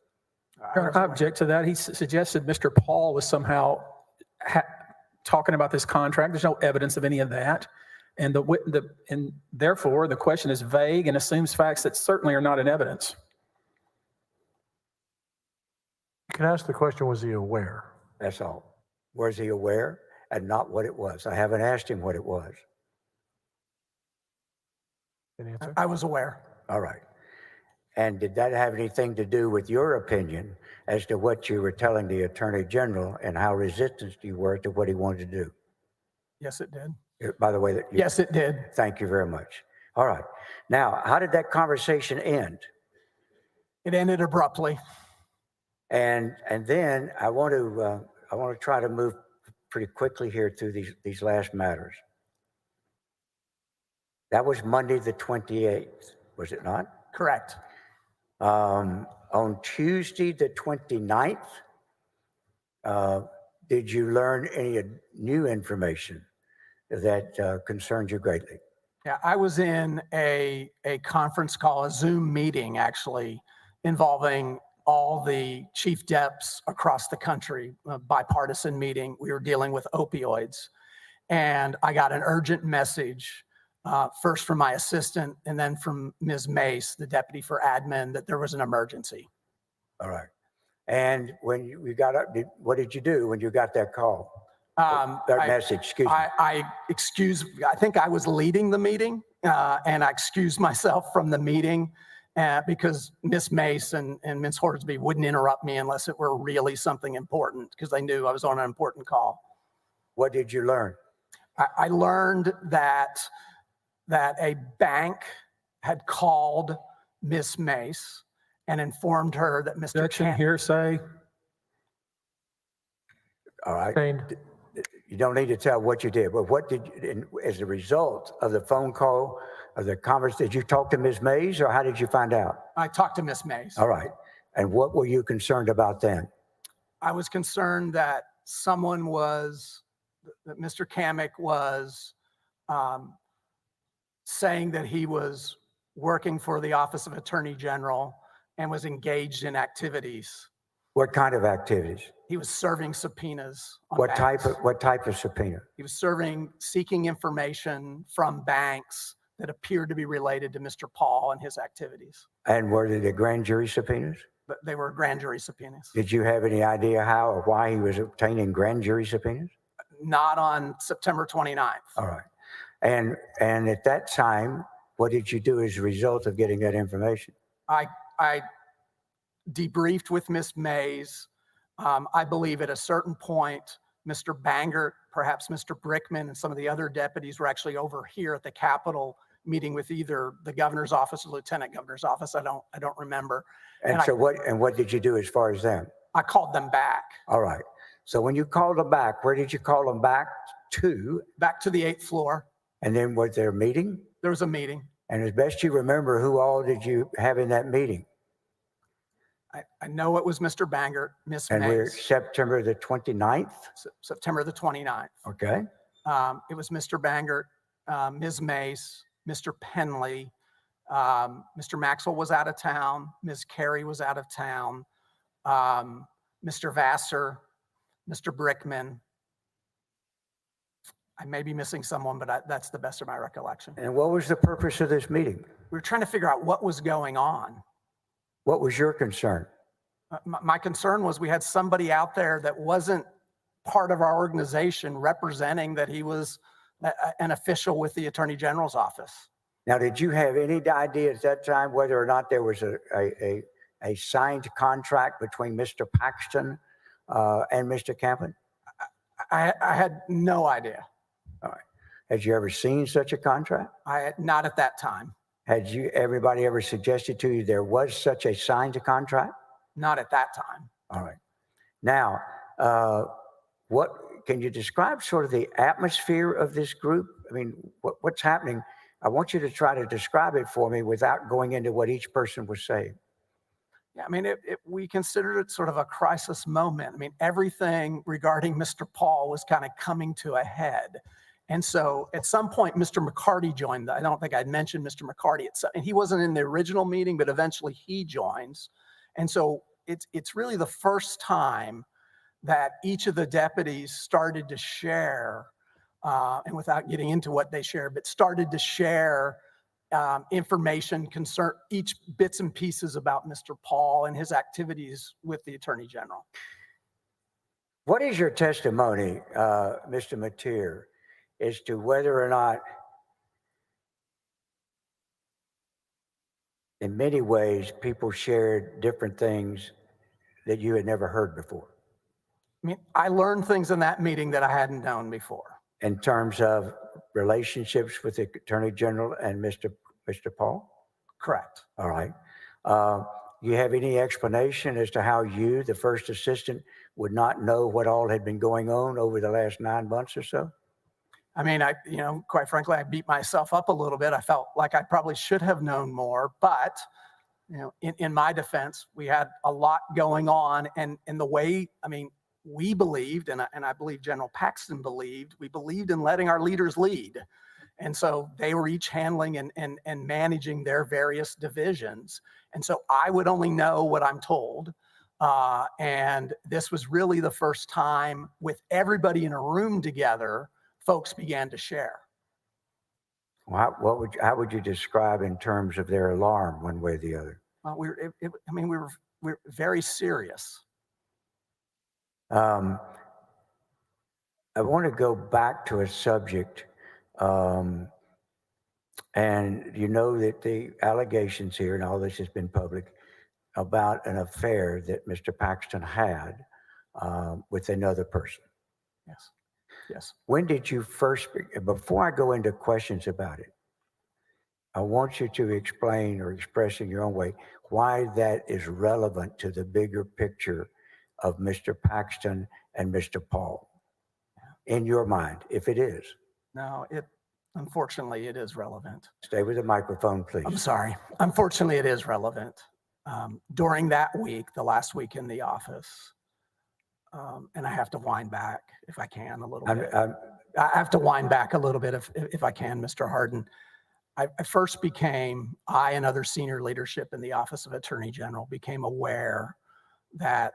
[SPEAKER 5] Your Honor, I object to that. He suggested Mr. Paul was somehow talking about this contract. There's no evidence of any of that. And therefore, the question is vague and assumes facts that certainly are not in evidence.
[SPEAKER 2] You can ask the question, was he aware?
[SPEAKER 7] That's all. Was he aware and not what it was? I haven't asked him what it was.
[SPEAKER 2] An answer?
[SPEAKER 8] I was aware.
[SPEAKER 7] All right. And did that have anything to do with your opinion as to what you were telling the Attorney General and how resistant you were to what he wanted to do?
[SPEAKER 8] Yes, it did.
[SPEAKER 7] By the way,
[SPEAKER 8] Yes, it did.
[SPEAKER 7] Thank you very much. All right. Now, how did that conversation end?
[SPEAKER 8] It ended abruptly.
[SPEAKER 7] And then I want to try to move pretty quickly here through these last matters. That was Monday the 28th, was it not?
[SPEAKER 8] Correct.
[SPEAKER 7] On Tuesday the 29th, did you learn any new information that concerned you greatly?
[SPEAKER 8] Yeah, I was in a conference call, a Zoom meeting actually, involving all the chief deps across the country, a bipartisan meeting. We were dealing with opioids. And I got an urgent message, first from my assistant and then from Ms. Mace, the deputy for admin, that there was an emergency.
[SPEAKER 7] All right. And when you got up, what did you do when you got that call? Message, excuse me.
[SPEAKER 8] I think I was leading the meeting, and I excused myself from the meeting because Miss Mace and Ms. Horsby wouldn't interrupt me unless it were really something important, because they knew I was on an important call.
[SPEAKER 7] What did you learn?
[SPEAKER 8] I learned that a bank had called Miss Mace and informed her that Mr.
[SPEAKER 5] Objection, hearsay.
[SPEAKER 7] All right. You don't need to tell what you did, but what did you, as a result of the phone call, of the conversation, did you talk to Ms. Mays, or how did you find out?
[SPEAKER 8] I talked to Miss Mays.
[SPEAKER 7] All right. And what were you concerned about then?
[SPEAKER 8] I was concerned that that Mr. Kamek was saying that he was working for the Office of Attorney General and was engaged in activities.
[SPEAKER 7] What kind of activities?
[SPEAKER 8] He was serving subpoenas on
[SPEAKER 7] What
[SPEAKER 8] banks.
[SPEAKER 7] type of subpoena?
[SPEAKER 8] He was seeking information from banks that appeared to be related to Mr. Paul and his activities.
[SPEAKER 7] And were they the grand jury subpoenas?
[SPEAKER 8] But they were grand jury subpoenas.
[SPEAKER 7] Did you have any idea how or why he was obtaining grand jury subpoenas?
[SPEAKER 8] Not on September 29th.
[SPEAKER 7] All right. And at that time, what did you do as a result of getting that information?
[SPEAKER 8] I debriefed with Miss Mays. I believe at a certain point, Mr. Bangert, perhaps Mr. Brickman, and some of the other deputies were actually over here at the Capitol meeting with either the governor's office or lieutenant governor's office. I don't remember.
[SPEAKER 7] And so what did you do as far as them?
[SPEAKER 8] I called them back.
[SPEAKER 7] All right. So when you called them back, where did you call them back to?
[SPEAKER 8] Back to the 8th floor.
[SPEAKER 7] And then was there a meeting?
[SPEAKER 8] There was a meeting.
[SPEAKER 7] And as best you remember, who all did you have in that meeting?
[SPEAKER 8] I know it was Mr. Bangert, Miss Mays.
[SPEAKER 7] And we're September the 29th?
[SPEAKER 8] September the 29th.
[SPEAKER 7] Okay.
[SPEAKER 8] It was Mr. Bangert, Ms. Mace, Mr. Penley, Mr. Maxwell was out of town, Ms. Carey was out of town, Mr. Vassar, Mr. Brickman. I may be missing someone, but that's the best of my recollection.
[SPEAKER 7] And what was the purpose of this meeting?
[SPEAKER 8] We were trying to figure out what was going on.
[SPEAKER 7] What was your concern?
[SPEAKER 8] My concern was we had somebody out there that wasn't part of our organization representing that he was an official with the Attorney General's office.
[SPEAKER 7] Now, did you have any idea at that time whether or not there was a signed contract between Mr. Paxton and Mr. Campen?
[SPEAKER 8] I had no idea.
[SPEAKER 7] All right. Had you ever seen such a contract?
[SPEAKER 8] Not at that time.
[SPEAKER 7] Had everybody ever suggested to you there was such a signed contract?
[SPEAKER 8] Not at that time.
[SPEAKER 7] All right. Now, what can you describe sort of the atmosphere of this group? I mean, what's happening? I want you to try to describe it for me without going into what each person was saying.
[SPEAKER 8] Yeah, I mean, we considered it sort of a crisis moment. I mean, everything regarding Mr. Paul was kind of coming to a head. And so at some point, Mr. McCarty joined. I don't think I'd mentioned Mr. McCarty. And he wasn't in the original meeting, but eventually he joins. And so it's really the first time that each of the deputies started to share, and without getting into what they shared, but started to share information concern each bits and pieces about Mr. Paul and his activities with the Attorney General.
[SPEAKER 7] What is your testimony, Mr. Mateer, as to whether or not, in many ways, people shared different things that you had never heard before?
[SPEAKER 8] I mean, I learned things in that meeting that I hadn't known before.
[SPEAKER 7] In terms of relationships with the Attorney General and Mr. Paul?
[SPEAKER 8] Correct.
[SPEAKER 7] All right. You have any explanation as to how you, the first assistant, would not know what all had been going on over the last 9 months or so?
[SPEAKER 8] I mean, quite frankly, I beat myself up a little bit. I felt like I probably should have known more, but in my defense, we had a lot going on, and the way, I mean, we believed, and I believe General Paxton believed, we believed in letting our leaders lead. And so they were each handling and managing their various divisions. And so I would only know what I'm told. And this was really the first time with everybody in a room together, folks began to share.
[SPEAKER 7] Well, how would you describe in terms of their alarm one way or the other?
[SPEAKER 8] We were very serious.
[SPEAKER 7] I want to go back to a subject, and you know that the allegations here, and all this has been public, about an affair that Mr. Paxton had with another person.
[SPEAKER 8] Yes. Yes.
[SPEAKER 7] When did you first, before I go into questions about it, I want you to explain or express in your own way why that is relevant to the bigger picture of Mr. Paxton and Mr. Paul. in your mind, if it is?
[SPEAKER 8] No, unfortunately, it is relevant.
[SPEAKER 7] Stay with the microphone, please.
[SPEAKER 8] I'm sorry. Unfortunately, it is relevant. During that week, the last week in the office, and I have to wind back if I can a little bit. I have to wind back a little bit if I can, Mr. Harden. I and other senior leadership in the Office of Attorney General became aware that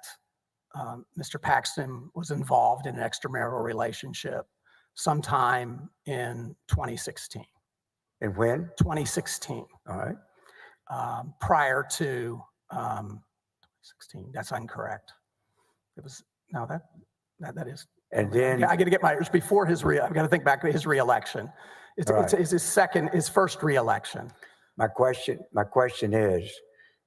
[SPEAKER 8] Mr. Paxton was involved in an extramarital relationship sometime in 2016.
[SPEAKER 7] And when?
[SPEAKER 8] 2016.
[SPEAKER 7] All right.
[SPEAKER 8] Prior to 2016. That's incorrect. It was, no, that is.
[SPEAKER 7] And then
[SPEAKER 8] I got to get it was before I've got to think back to his reelection. It's his first reelection.
[SPEAKER 7] my question is,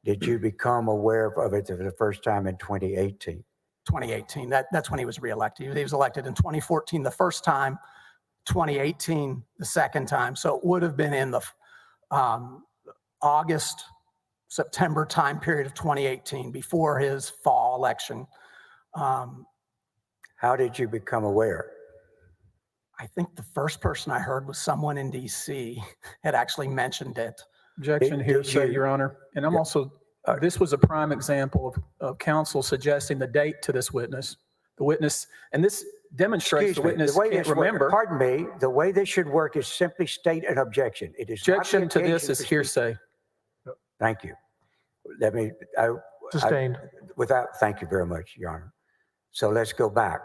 [SPEAKER 7] did you become aware of it for the first time in 2018?
[SPEAKER 8] 2018. That's when he was reelected. He was elected in 2014 the first time, 2018 the second time. So it would have been in the August, September time period of 2018 before his fall election.
[SPEAKER 7] How did you become aware?
[SPEAKER 8] I think the first person I heard was someone in DC had actually mentioned it.
[SPEAKER 5] Objection hearsay, Your Honor. And I'm also, this was a prime example of counsel suggesting the date to this witness. The witness, and this demonstrates the witness can't remember.
[SPEAKER 7] Pardon me, the way this should work is simply state an objection. It is
[SPEAKER 5] Objection to this is hearsay.
[SPEAKER 7] Thank you.
[SPEAKER 2] Sustained.
[SPEAKER 7] Thank you very much, Your Honor. So let's go back.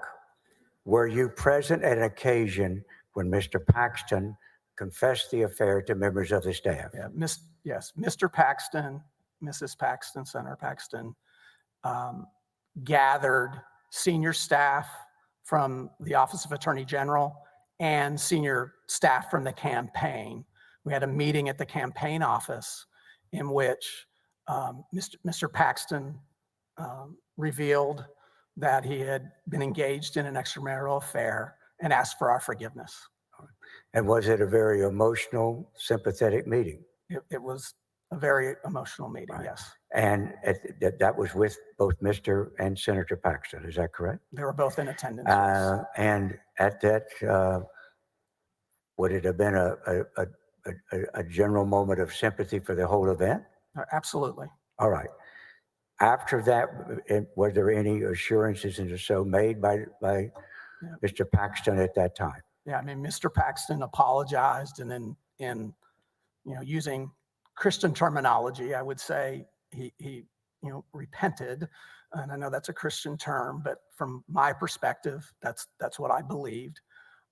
[SPEAKER 7] Were you present at an occasion when Mr. Paxton confessed the affair to members of the staff?
[SPEAKER 8] Yeah, yes, Mr. Paxton, Mrs. Paxton, Senator Paxton, gathered senior staff from the Office of Attorney General and senior staff from the campaign. We had a meeting at the campaign office in which Mr. Paxton revealed that he had been engaged in an extramarital affair and asked for our forgiveness.
[SPEAKER 7] And was it a very emotional, sympathetic meeting?
[SPEAKER 8] It was a very emotional meeting,
[SPEAKER 7] Right.
[SPEAKER 8] Yes.
[SPEAKER 7] And that was with both Mr. and Senator Paxton, is that correct?
[SPEAKER 8] They were both in attendance. Yes.
[SPEAKER 7] And at that, would it have been a general moment of sympathy for the whole event?
[SPEAKER 8] Absolutely.
[SPEAKER 7] All right. After that, were there any assurances and so made by Mr. Paxton at that time?
[SPEAKER 8] Yeah, I mean, Mr. Paxton apologized, and then using Christian terminology, I would say he repented. And I know that's a Christian term, but from my perspective, that's what I believed.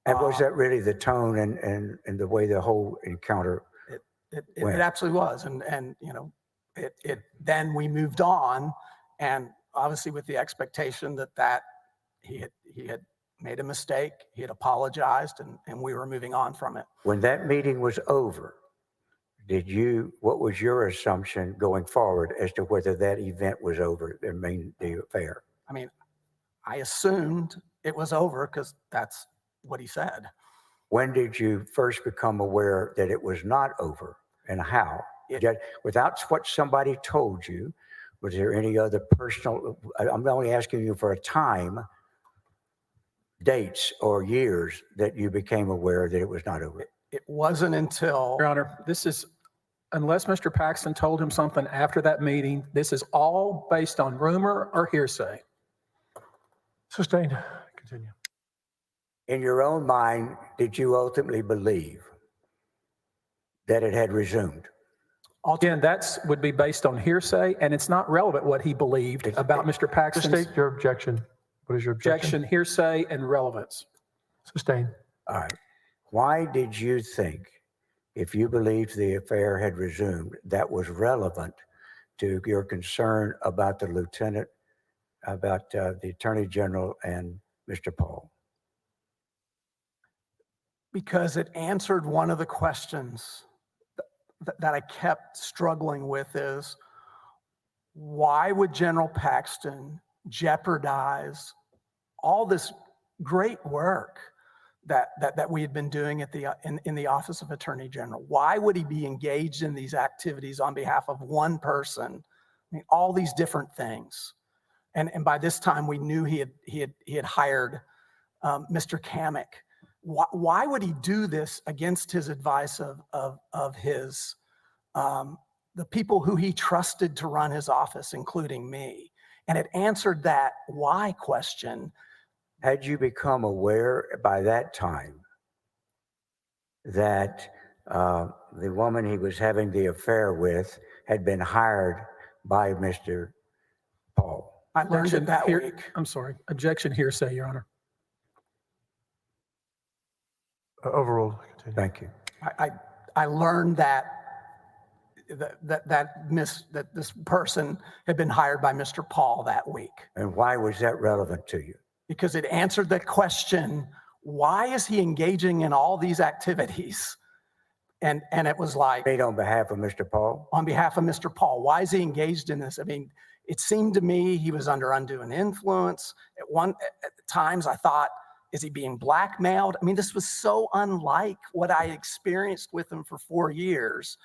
[SPEAKER 7] And was that really the tone and the way the whole encounter went?
[SPEAKER 8] It absolutely was. Then we moved on, and obviously with the expectation that he had made a mistake, he had apologized, and we were moving on from it.
[SPEAKER 7] When that meeting was over, what was your assumption going forward as to whether that event was over, the affair?
[SPEAKER 8] I mean, I assumed it was over because that's what he said.
[SPEAKER 7] When did you first become aware that it was not over, and how? Without what somebody told you, was there any other personal, I'm only asking you for a time, dates or years that you became aware that it was not over?
[SPEAKER 8] It wasn't until...
[SPEAKER 5] Your Honor, this is, unless Mr. Paxton told him something after that meeting, this is all based on rumor or hearsay.
[SPEAKER 2] Sustained. Continue.
[SPEAKER 7] In your own mind, did you ultimately believe that it had resumed?
[SPEAKER 5] Again, that would be based on hearsay, and it's not relevant what he believed about Mr. Paxton's...
[SPEAKER 2] State your objection. What is your objection?
[SPEAKER 5] Hearsay, and relevance.
[SPEAKER 2] Sustained.
[SPEAKER 7] All right. Why did you think, if you believed the affair had resumed, that was relevant to your concern about the lieutenant, about the Attorney General and Mr. Paul?
[SPEAKER 8] Because it answered one of the questions that I kept struggling with is, why would General Paxton jeopardize all this great work that we had been doing at in the Office of Attorney General? Why would he be engaged in these activities on behalf of one person? I mean, all these different things. And by this time we knew he had hired Mr. Kamek. Why would he do this against his advice of his, the people who he trusted to run his office, including me? And it answered that why question.
[SPEAKER 7] Had you become aware by that time that the woman he was having the affair with had been hired by Mr. Paul?
[SPEAKER 8] I learned it that week.
[SPEAKER 5] I'm sorry. Objection hearsay, Your Honor.
[SPEAKER 2] Overruled. Continue.
[SPEAKER 7] Thank you.
[SPEAKER 8] I learned that this person had been hired by Mr. Paul that week.
[SPEAKER 7] And why was that relevant to you?
[SPEAKER 8] Because it answered the question, why is he engaging in all these activities? And it was like,
[SPEAKER 7] Made on behalf of Mr. Paul?
[SPEAKER 8] on behalf of Mr. Paul, why is he engaged in this? I mean, it seemed to me he was under undue influence. At times I thought, is he being blackmailed? I mean, this was so unlike what I experienced with him for 4 years.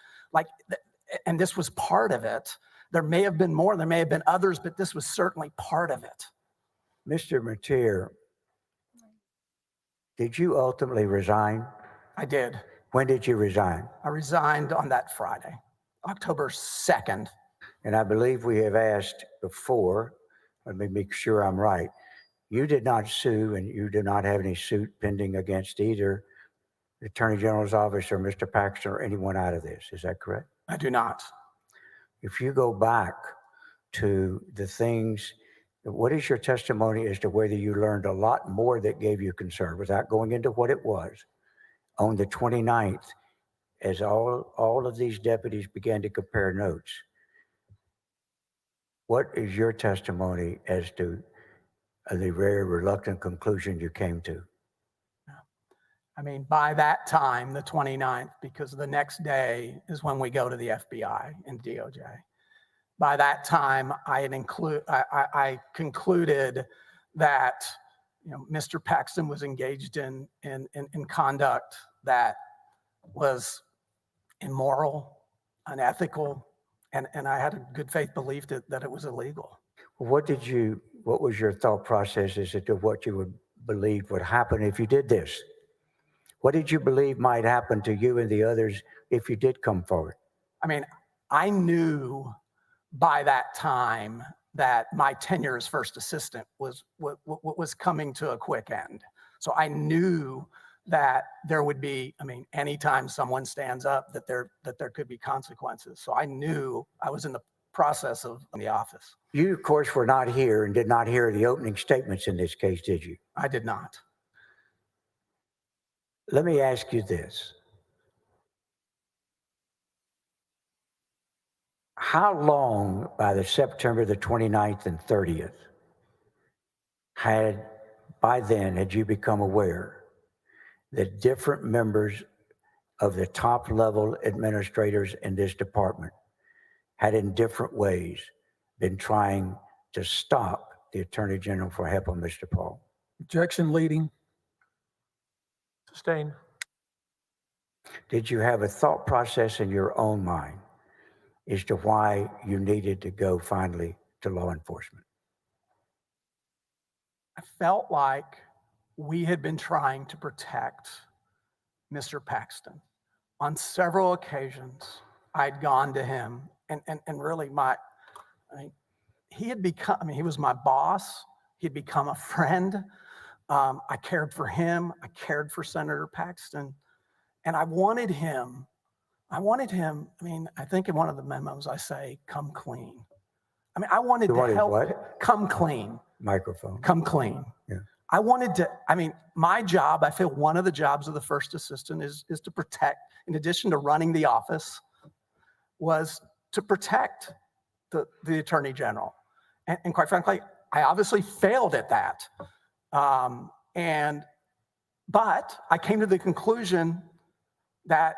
[SPEAKER 8] And this was part of it. There may have been more, there may have been others, but this was certainly part of it.
[SPEAKER 7] Mr. Mateer, did you ultimately resign?
[SPEAKER 8] I did.
[SPEAKER 7] When did you resign?
[SPEAKER 8] I resigned on that Friday, October 2nd.
[SPEAKER 7] And I believe we have asked before, let me make sure I'm right. You did not sue and you do not have any suit pending against either the Attorney General's office or Mr. Paxton or anyone out of this. Is that correct?
[SPEAKER 8] I do not.
[SPEAKER 7] If you go back to the things, what is your testimony as to whether you learned a lot more that gave you concern without going into what it was on the 29th as all of these deputies began to compare notes? What is your testimony as to the very reluctant conclusion you came to?
[SPEAKER 8] I mean, by that time, the 29th, because the next day is when we go to the FBI and DOJ. By that time, I concluded that Mr. Paxton was engaged in conduct that was immoral, unethical, and I had a good faith belief that it was illegal.
[SPEAKER 7] What was your thought process as to what you would believe would happen if you did this? What did you believe might happen to you and the others if you did come forward?
[SPEAKER 8] I mean, I knew by that time that my tenure as first assistant was coming to a quick end. So I knew that there would be, anytime someone stands up, that there could be consequences. So I knew I was in the process of the office.
[SPEAKER 7] You, of course, were not here and did not hear the opening statements in this case, did you?
[SPEAKER 8] I did not.
[SPEAKER 7] Let me ask you this. How long by the September the 29th and 30th had you become aware that different members of the top level administrators in this department had in different ways been trying to stop the Attorney General from helping Mr. Paul?
[SPEAKER 5] Objection leading.
[SPEAKER 2] Sustained.
[SPEAKER 7] Did you have a thought process in your own mind as to why you needed to go finally to law enforcement?
[SPEAKER 8] I felt like we had been trying to protect Mr. Paxton. On several occasions, I'd gone to him and really he had become, he was my boss. He'd become a friend. I cared for him. I cared for Senator Paxton. And I wanted him, I think in one of the memos I say, come clean. I wanted to help.
[SPEAKER 7] What?
[SPEAKER 8] Come clean.
[SPEAKER 7] Microphone.
[SPEAKER 8] Come clean.
[SPEAKER 7] Yeah.
[SPEAKER 8] I wanted to, my job, I feel one of the jobs of the first assistant is to protect, in addition to running the office, was to protect the Attorney General. And quite frankly, I obviously failed at that. But I came to the conclusion that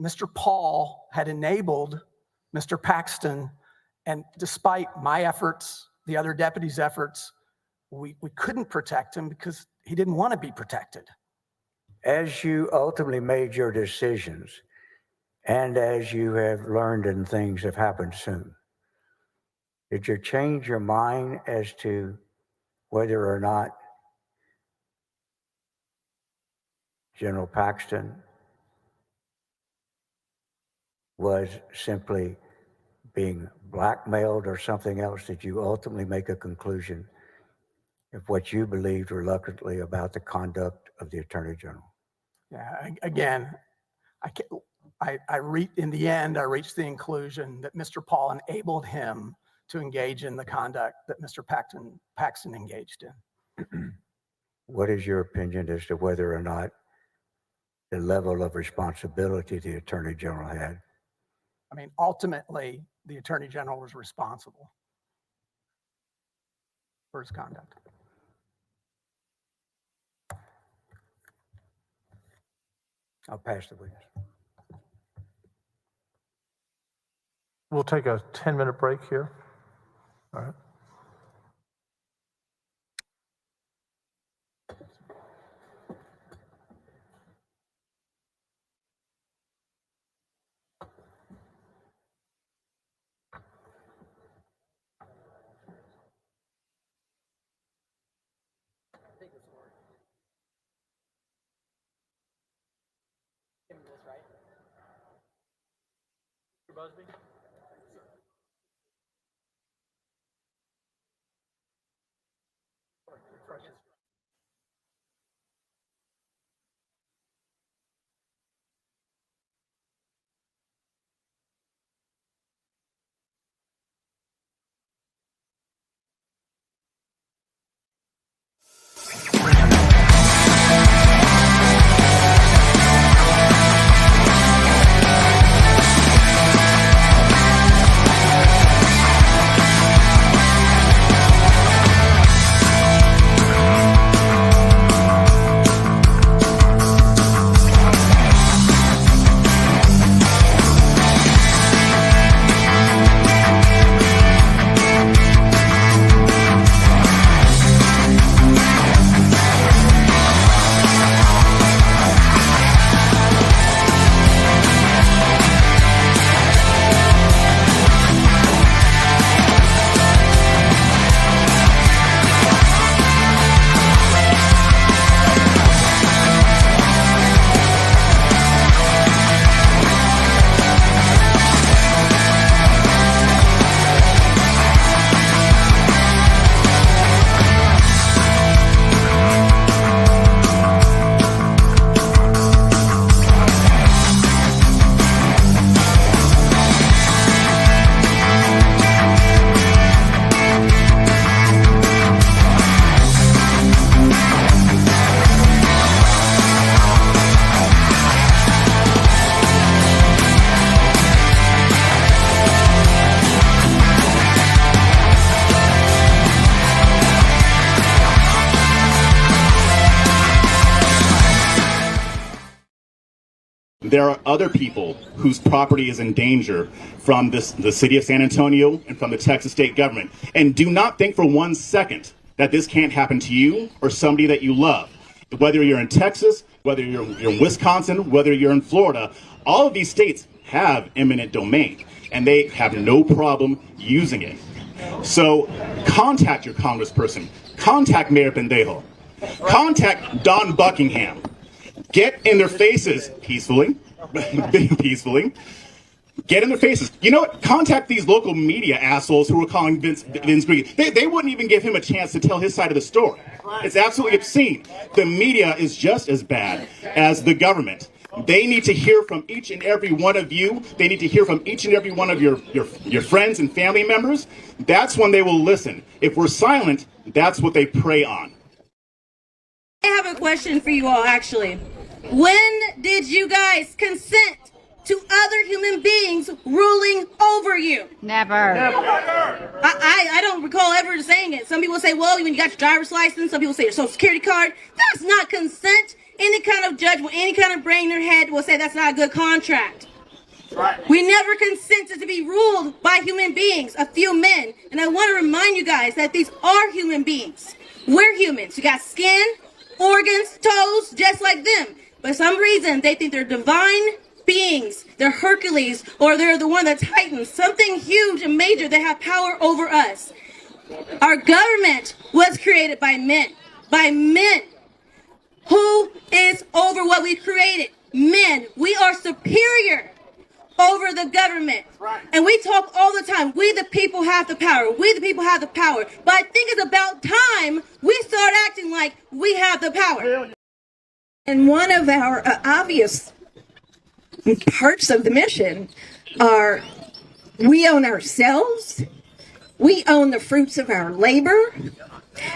[SPEAKER 8] Mr. Paul had enabled Mr. Paxton, and despite my efforts, the other deputies' efforts, we couldn't protect him because he didn't want to be protected.
[SPEAKER 7] As you ultimately made your decisions, and as you have learned and things have happened soon, did you change your mind as to whether or not General Paxton was simply being blackmailed or something else? Did you ultimately make a conclusion of what you believed reluctantly about the conduct of the Attorney General?
[SPEAKER 8] Yeah, again, in the end, I reached the conclusion that Mr. Paul enabled him to engage in the conduct that Mr. Paxton engaged in.
[SPEAKER 7] What is your opinion as to whether or not the level of responsibility the Attorney General had?
[SPEAKER 8] I mean, ultimately, the Attorney General was responsible for his conduct.
[SPEAKER 7] I'll pass the witness.
[SPEAKER 2] We'll take a 10-minute break here. All right.
[SPEAKER 9] There are other people whose property is in danger from the city of San Antonio and from the Texas state government. And do not think for 1 second that this can't happen to you or somebody that you love. Whether you're in Texas, whether you're in Wisconsin, whether you're in Florida, all of these states have eminent domain, and they have no problem using it. So contact your congressperson, contact Mayor Pendejo, contact Don Buckingham. Get in their faces peacefully, peacefully. Get in their faces. You know what? Contact these local media assholes who are calling Vince Green. They wouldn't even give him a chance to tell his side of the story. It's absolutely obscene. The media is just as bad as the government. They need to hear from each and every one of you. They need to hear from each and every one of your friends and family members. That's when they will listen. If we're silent, that's what they prey on.
[SPEAKER 10] I have a question for you all, actually. When did you guys consent to other human beings ruling over you?
[SPEAKER 11] Never.
[SPEAKER 10] I don't recall ever saying it. Some people say, well, when you got your driver's license, some people say your social security card. That's not consent. Any kind of judge with any kind of brain in their head will say that's not a good contract. Right. We never consented to be ruled by human beings, a few men. And I want to remind you guys that these are human beings. We're humans. You got skin, organs, toes, just like them. But for some reason, they think they're divine beings. They're Hercules, or they're the one that's Titan. Something huge and major. They have power over us. Our government was created by men. By men. Who is over what we created? Men. We are superior over the government. Right. And we talk all the time. We the people have the power. We the people have the power. But I think it's about time we start acting like we have the power.
[SPEAKER 11] And one of our obvious parts of the mission are we own ourselves, we own the fruits of our labor,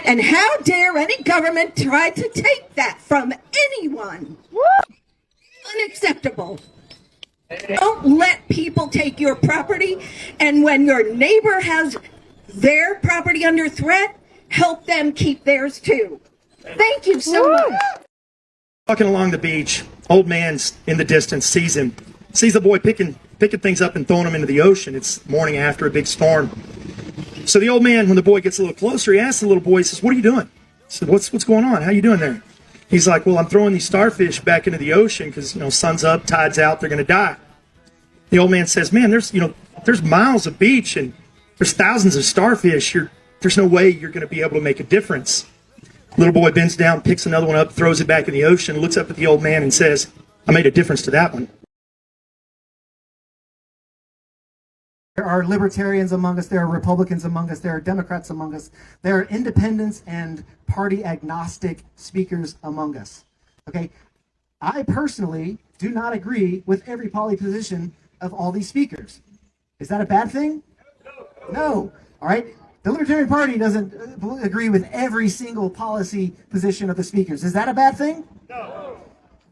[SPEAKER 11] and how dare any government try to take that from anyone? Unacceptable. Don't let people take your property, and when your neighbor has their property under threat, help them keep theirs too. Thank you so much.
[SPEAKER 12] Walking along the beach, old man's in the distance, sees the boy picking things up and throwing them into the ocean. It's morning after a big storm. So the old man, when the boy gets a little closer, he asks the little boy, he says, "What are you doing?" He said, What's going on? How you doing there?" He's like, "Well, I'm throwing these starfish back into the ocean because, sun's up, tide's out, they're going to die." The old man says, "Man, there's miles of beach and there's thousands of starfish. There's no way you're going to be able to make a difference." Little boy bends down, picks another one up, throws it back in the ocean, looks up at the old man and says, "I made a difference to that one."
[SPEAKER 13] There are libertarians among us, there are Republicans among us, there are Democrats among us, there are independents and party agnostic speakers among us. Okay? I personally do not agree with every policy position of all these speakers. Is that a bad thing? No. All right? The Libertarian Party doesn't agree with every single policy position of the speakers. Is that a bad thing? No.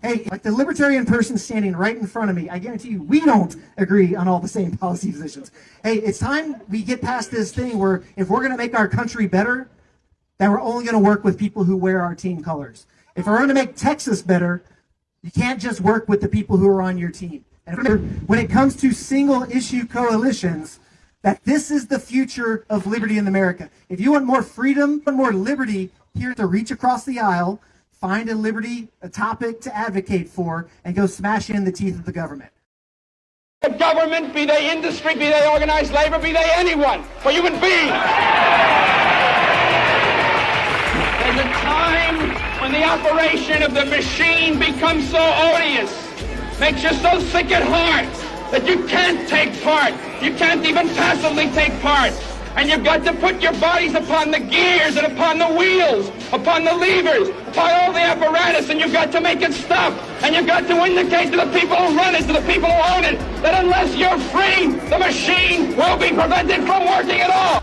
[SPEAKER 13] Hey, like the Libertarian person standing right in front of me, I guarantee you, we don't agree on all the same policy positions. Hey, it's time we get past this thing where if we're going to make our country better, that we're only going to work with people who wear our team colors. If we're going to make Texas better, you can't just work with the people who are on your team. And remember, when it comes to single issue coalitions, that this is the future of liberty in America. If you want more freedom and more liberty, here to reach across the aisle, find a topic to advocate for, and go smash in the teeth of the government.
[SPEAKER 14] The government, be they industry, be they organized labor, be they anyone, or human beings. There's a time when the operation of the machine becomes so odious, makes you so sick at heart, that you can't take part. You can't even passively take part. And you've got to put your bodies upon the gears and upon the wheels, upon the levers, upon all the apparatus, and you've got to make it stop. And you've got to indicate to the people who run it, to the people who own it, that unless you're free, the machine will be prevented from working at all.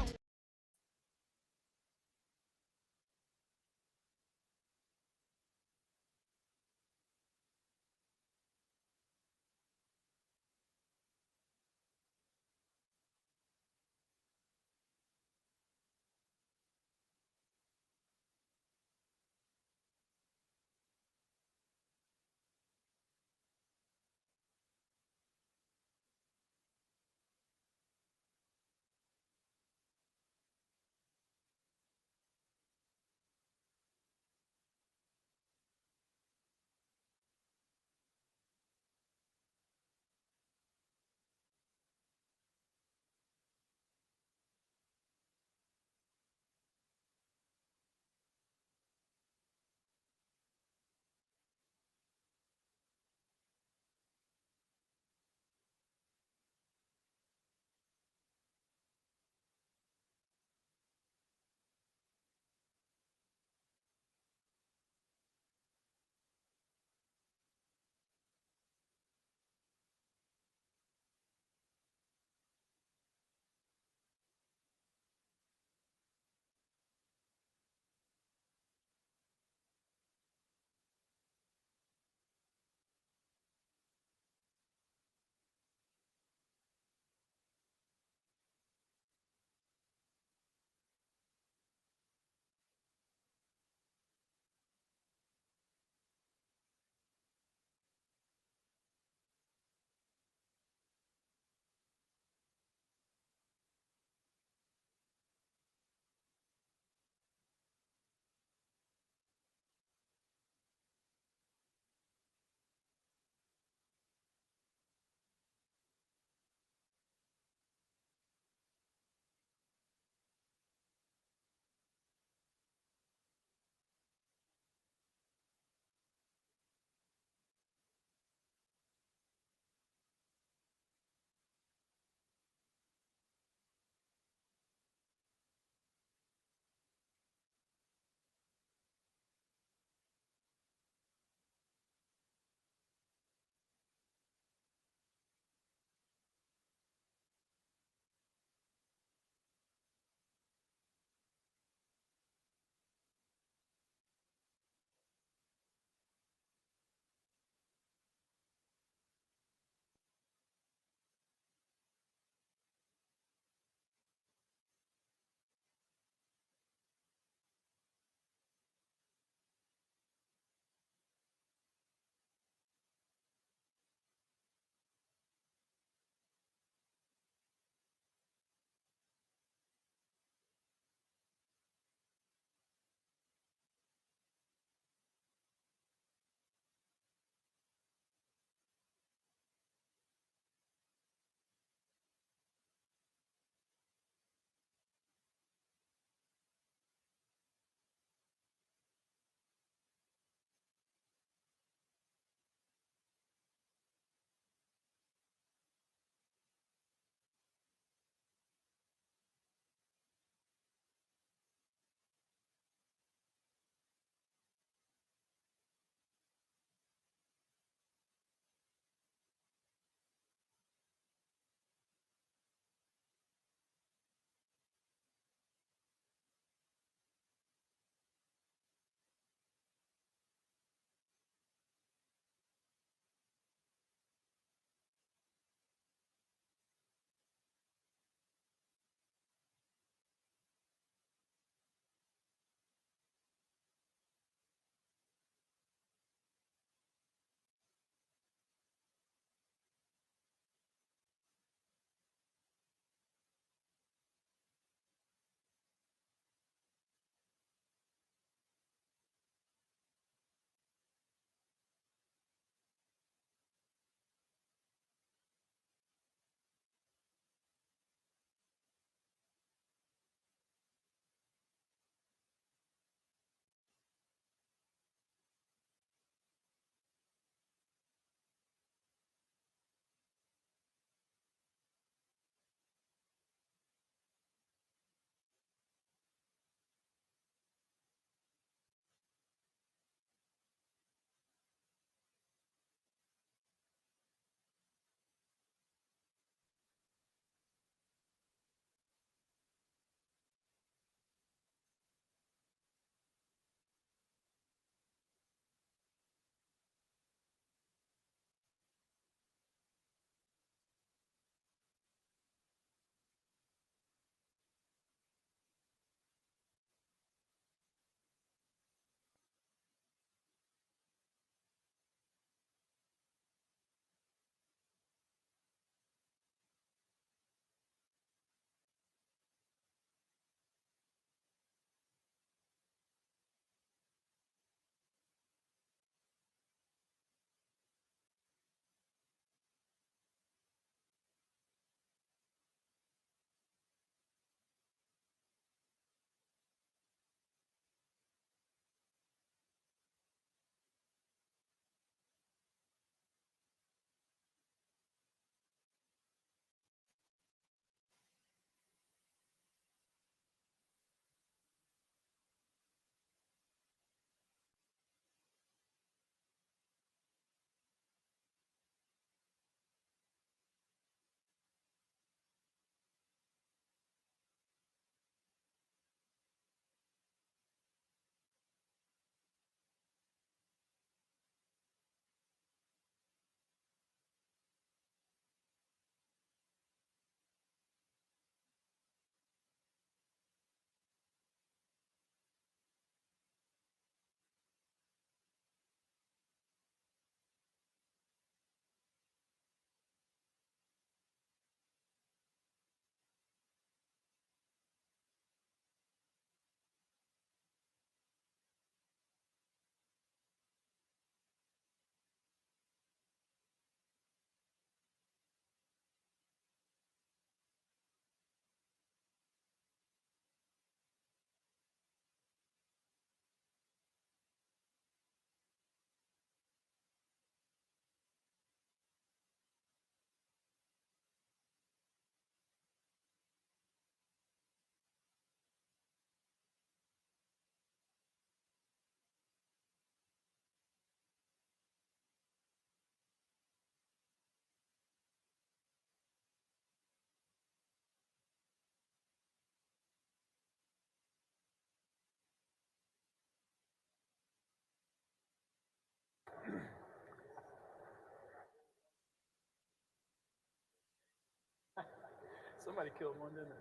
[SPEAKER 5] Somebody killed one, didn't they?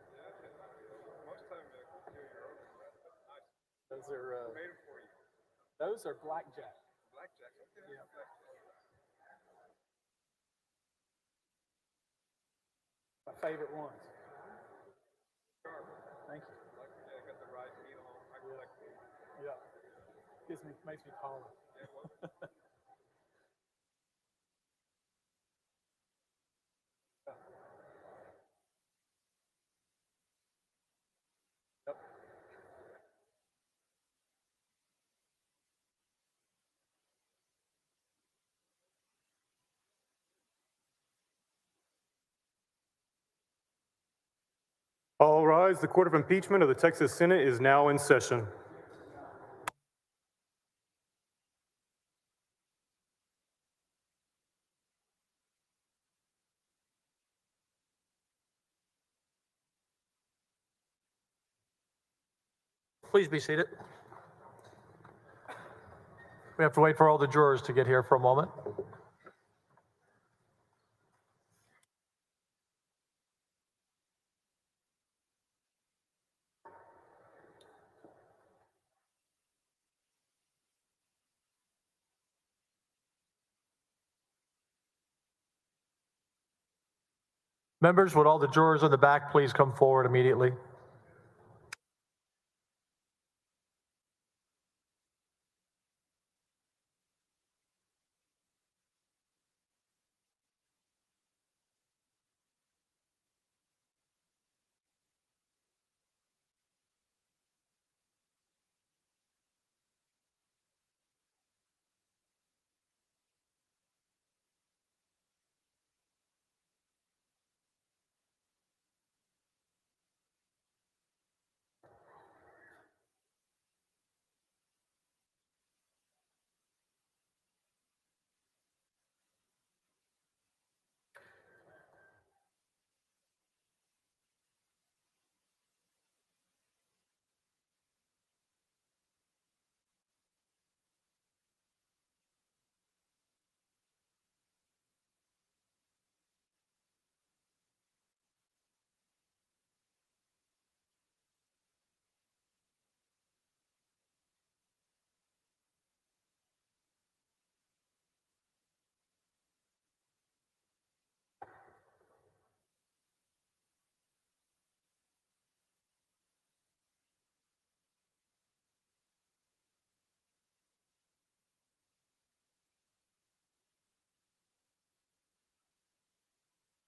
[SPEAKER 5] Those are blackjack. Yeah. My favorite ones. Thank you. Yeah. Makes me taller. Yep.
[SPEAKER 1] All rise. The Court of Impeachment of the Texas Senate is now in session.
[SPEAKER 2] Please be seated. We have to wait for all the jurors to get here for a moment. Members, would all the jurors in the back please come forward immediately?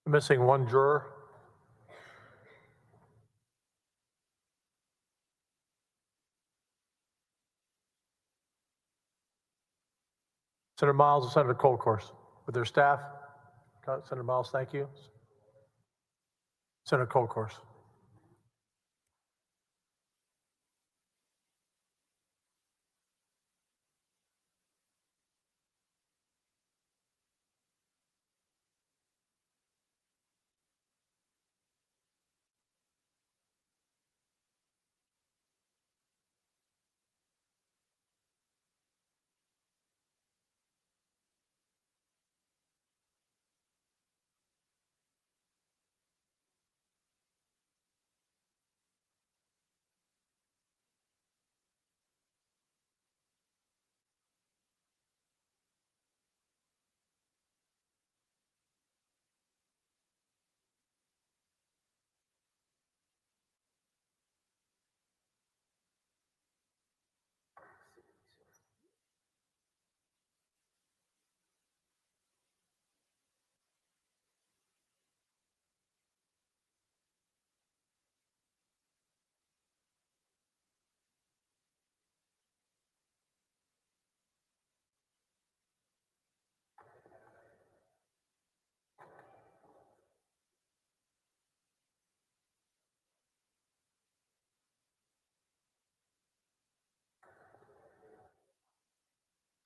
[SPEAKER 2] Missing one juror. Senator Miles and Senator Colcourse with their staff. Senator Miles, thank you. Senator Colcourse.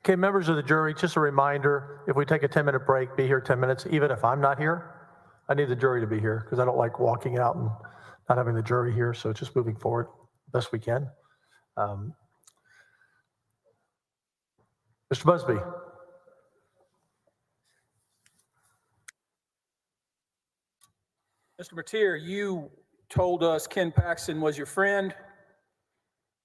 [SPEAKER 2] Okay, members of the jury, just a reminder, if we take a 10-minute break, be here 10 minutes, even if I'm not here. I need the jury to be here because I don't like walking out and not having the jury here, so just moving forward best we can. Mr. Busby.
[SPEAKER 5] Mr. Mateer, you told us Ken Paxton was your friend,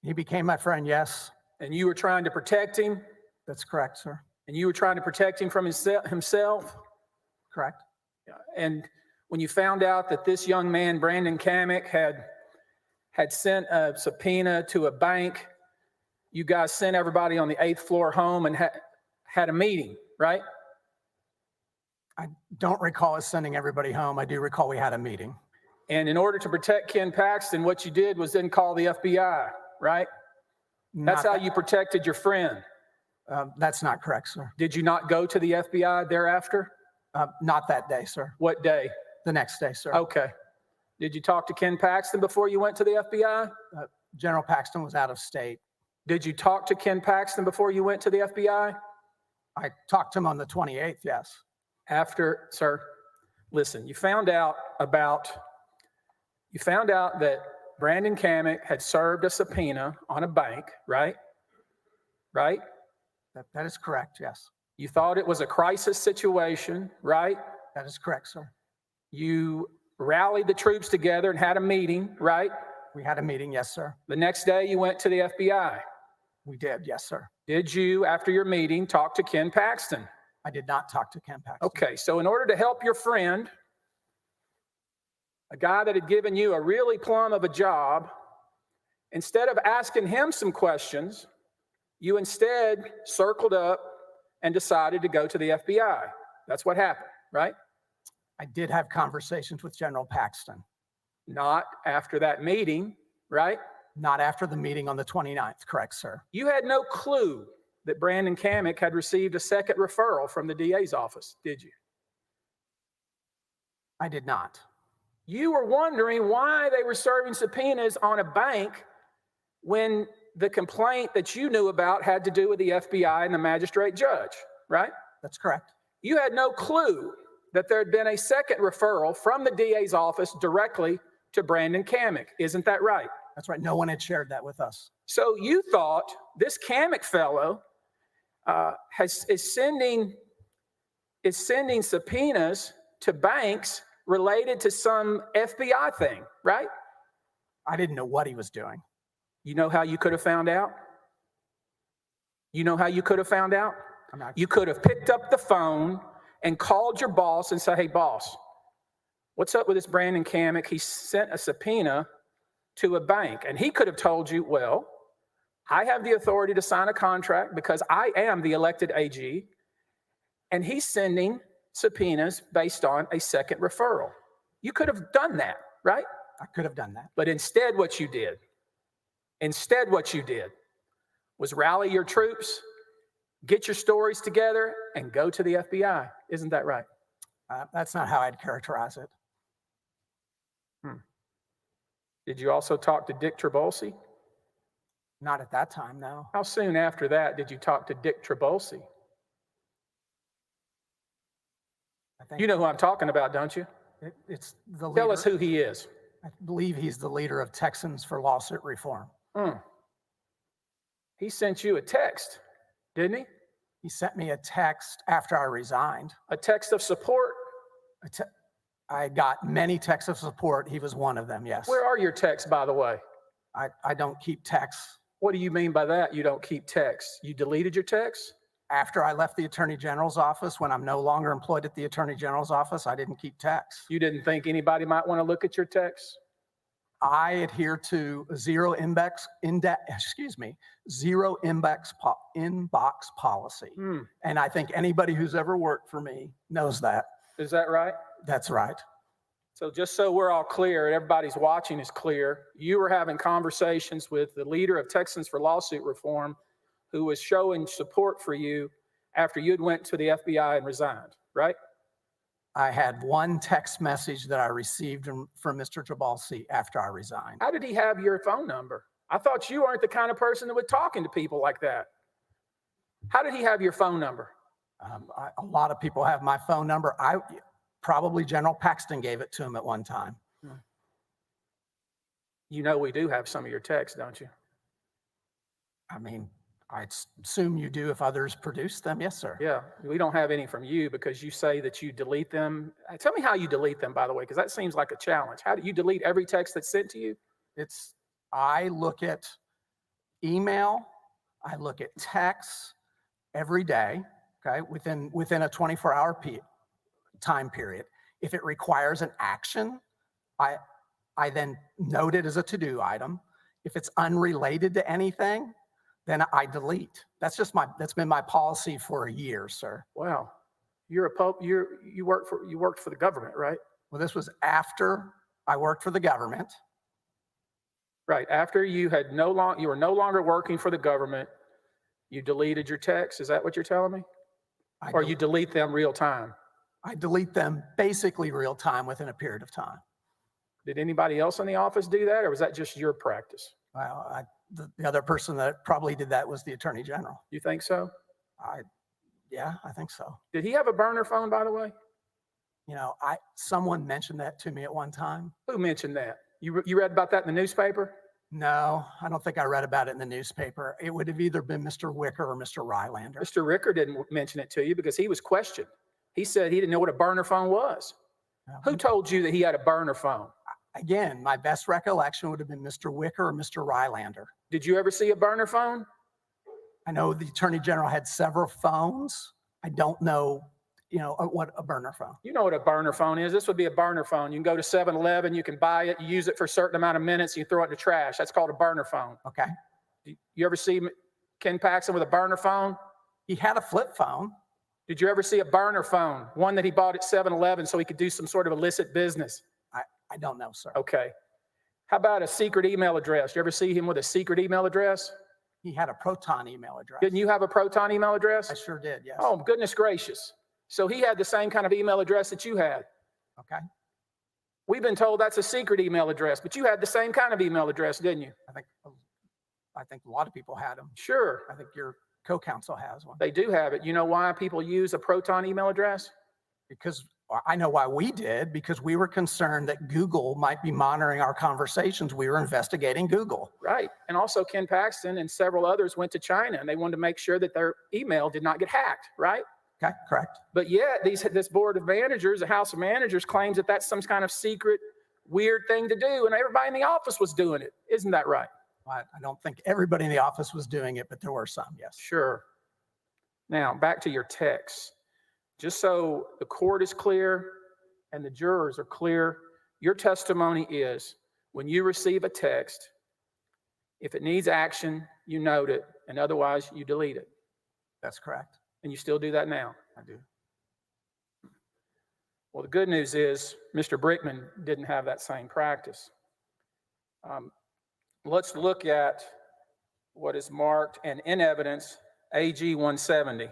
[SPEAKER 8] He became my friend, yes.
[SPEAKER 5] and you were trying to protect him,
[SPEAKER 8] That's correct, sir.
[SPEAKER 5] and you were trying to protect him from himself.
[SPEAKER 8] Correct.
[SPEAKER 5] And when you found out that this young man, Brandon Kamick, had sent a subpoena to a bank, you guys sent everybody on the 8th floor home and had a meeting, right?
[SPEAKER 8] I don't recall us sending everybody home. I do recall we had a meeting.
[SPEAKER 5] And in order to protect Ken Paxton, what you did was then call the FBI, right? That's how you protected your friend.
[SPEAKER 8] That's not correct, sir.
[SPEAKER 5] Did you not go to the FBI thereafter?
[SPEAKER 8] Not that day, sir.
[SPEAKER 5] What day?
[SPEAKER 8] The next day, sir.
[SPEAKER 5] Okay. Did you talk to Ken Paxton before you went to the FBI?
[SPEAKER 8] General Paxton was out of state.
[SPEAKER 5] Did you talk to Ken Paxton before you went to the FBI?
[SPEAKER 8] I talked to him on the 28th, yes.
[SPEAKER 5] After, sir, listen, you found out that Brandon Kamick had served a subpoena on a bank, right? Right?
[SPEAKER 8] That is correct, yes.
[SPEAKER 5] You thought it was a crisis situation, right?
[SPEAKER 8] That is correct, sir.
[SPEAKER 5] You rallied the troops together and had a meeting, right?
[SPEAKER 8] We had a meeting, yes, sir.
[SPEAKER 5] The next day you went to the FBI.
[SPEAKER 8] We did, yes, sir.
[SPEAKER 5] Did you, after your meeting, talk to Ken Paxton?
[SPEAKER 8] I did not talk to Ken Paxton.
[SPEAKER 5] Okay, so in order to help your friend, a guy that had given you a really plum of a job, instead of asking him some questions, you instead circled up and decided to go to the FBI. That's what happened, right?
[SPEAKER 8] I did have conversations with General Paxton.
[SPEAKER 5] Not after that meeting, right?
[SPEAKER 8] Not after the meeting on the 29th, correct, sir.
[SPEAKER 5] You had no clue that Brandon Kamick had received a second referral from the DA's office, did you?
[SPEAKER 8] I did not.
[SPEAKER 5] You were wondering why they were serving subpoenas on a bank when the complaint that you knew about had to do with the FBI and the magistrate judge, right?
[SPEAKER 8] That's correct.
[SPEAKER 5] You had no clue that there had been a second referral from the DA's office directly to Brandon Kamick. Isn't that right?
[SPEAKER 8] That's right. No one had shared that with us.
[SPEAKER 5] So you thought this Kamick fellow is sending subpoenas to banks related to some FBI thing, right?
[SPEAKER 8] I didn't know what he was doing.
[SPEAKER 5] You know how you could have found out? You know how you could have found out? You could have picked up the phone and called your boss and said, hey, boss, what's up with this Brandon Kamick? He sent a subpoena to a bank. And he could have told you, well, I have the authority to sign a contract because I am the elected AG, and he's sending subpoenas based on a second referral. You could have done that, right?
[SPEAKER 8] I could have done that.
[SPEAKER 5] But instead what you did was rally your troops, get your stories together, and go to the FBI. Isn't that right?
[SPEAKER 8] That's not how I'd characterize it.
[SPEAKER 5] Did you also talk to Dick Trabolsi?
[SPEAKER 8] Not at that time, no.
[SPEAKER 5] How soon after that did you talk to Dick Trabolsi? You know who I'm talking about, don't you?
[SPEAKER 8] It's the leader.
[SPEAKER 5] Tell us who he is.
[SPEAKER 8] I believe he's the leader of Texans for Lawsuit Reform.
[SPEAKER 5] He sent you a text, didn't he?
[SPEAKER 8] He sent me a text after I resigned.
[SPEAKER 5] A text of support?
[SPEAKER 8] I got many texts of support. He was one of them, yes.
[SPEAKER 5] Where are your texts, by the way?
[SPEAKER 8] I don't keep texts.
[SPEAKER 5] What do you mean by that? You don't keep texts? You deleted your texts?
[SPEAKER 8] After I left the Attorney General's office, when I'm no longer employed at the Attorney General's office, I didn't keep texts.
[SPEAKER 5] You didn't think anybody might want to look at your texts?
[SPEAKER 8] I adhere to zero inbox policy. And I think anybody who's ever worked for me knows that.
[SPEAKER 5] Is that right?
[SPEAKER 8] That's right.
[SPEAKER 5] So just so we're all clear, and everybody's watching is clear, you were having conversations with the leader of Texans for Lawsuit Reform, who was showing support for you after you'd went to the FBI and resigned, right?
[SPEAKER 8] I had one text message that I received from Mr. Trabolsi after I resigned.
[SPEAKER 5] How did he have your phone number? I thought you weren't the kind of person that would talk to people like that. How did he have your phone number?
[SPEAKER 8] A lot of people have my phone number. Probably General Paxton gave it to him at one time.
[SPEAKER 5] You know we do have some of your texts, don't you?
[SPEAKER 8] I mean, I assume you do if others produce them. Yes, sir.
[SPEAKER 5] Yeah, we don't have any from you because you say that you delete them. Tell me how you delete them, by the way, because that seems like a challenge. How do you delete every text that's sent to you?
[SPEAKER 8] I look at email, I look at texts every day, okay, within a 24-hour time period. If it requires an action, I then note it as a to-do item. If it's unrelated to anything, then I delete. That's been my policy for a year, sir.
[SPEAKER 5] Wow, you worked for the government, right?
[SPEAKER 8] Well, this was after I worked for the government.
[SPEAKER 5] Right, after you were no longer working for the government, you deleted your texts. Is that what you're telling me? Or you delete them real time?
[SPEAKER 8] I delete them basically real time within a period of time.
[SPEAKER 5] Did anybody else in the office do that, or was that just your practice?
[SPEAKER 8] Well, the other person that probably did that was the Attorney General.
[SPEAKER 5] You think so?
[SPEAKER 8] Yeah, I think so.
[SPEAKER 5] Did he have a burner phone, by the way?
[SPEAKER 8] You know, someone mentioned that to me at one time.
[SPEAKER 5] Who mentioned that? You read about that in the newspaper?
[SPEAKER 8] No, I don't think I read about it in the newspaper. It would have either been Mr. Wicker or Mr. Rylander.
[SPEAKER 5] Mr. Ricker didn't mention it to you because he was questioned. He said he didn't know what a burner phone was. Who told you that he had a burner phone?
[SPEAKER 8] Again, my best recollection would have been Mr. Wicker or Mr. Rylander.
[SPEAKER 5] Did you ever see a burner phone?
[SPEAKER 8] I know the Attorney General had several phones. I don't know, what a burner phone.
[SPEAKER 5] You know what a burner phone is. This would be a burner phone. You can go to 7-Eleven, you can buy it, you use it for a certain amount of minutes, and you throw it in the trash. That's called a burner phone.
[SPEAKER 8] Okay.
[SPEAKER 5] You ever see Ken Paxton with a burner phone?
[SPEAKER 8] He had a flip phone.
[SPEAKER 5] Did you ever see a burner phone? One that he bought at 7-Eleven so he could do some sort of illicit business?
[SPEAKER 8] I don't know, sir.
[SPEAKER 5] Okay. How about a secret email address? You ever see him with a secret email address?
[SPEAKER 8] He had a Proton email address.
[SPEAKER 5] Didn't you have a Proton email address?
[SPEAKER 8] I sure did, yes.
[SPEAKER 5] Oh, goodness gracious. So he had the same kind of email address that you had.
[SPEAKER 8] Okay.
[SPEAKER 5] We've been told that's a secret email address, but you had the same kind of email address, didn't you?
[SPEAKER 8] I think a lot of people had them.
[SPEAKER 5] Sure.
[SPEAKER 8] I think your co-counsel has one.
[SPEAKER 5] They do have it. You know why people use a Proton email address?
[SPEAKER 8] Because I know why we did, because we were concerned that Google might be monitoring our conversations. We were investigating Google.
[SPEAKER 5] Right. And also Ken Paxton and several others went to China and they wanted to make sure that their email did not get hacked, right?
[SPEAKER 8] Okay, correct.
[SPEAKER 5] But yet this board of managers, the House of Managers, claims that that's some kind of secret, weird thing to do, and everybody in the office was doing it. Isn't that right?
[SPEAKER 8] I don't think everybody in the office was doing it, but there were some, yes.
[SPEAKER 5] Sure. Now, back to your text. Just so the court is clear and the jurors are clear, your testimony is when you receive a text, if it needs action, you note it, and otherwise you delete it.
[SPEAKER 8] That's correct.
[SPEAKER 5] And you still do that now?
[SPEAKER 8] I do.
[SPEAKER 5] Well, the good news is Mr. Brickman didn't have that same practice. Let's look at what is marked and in evidence AG 170.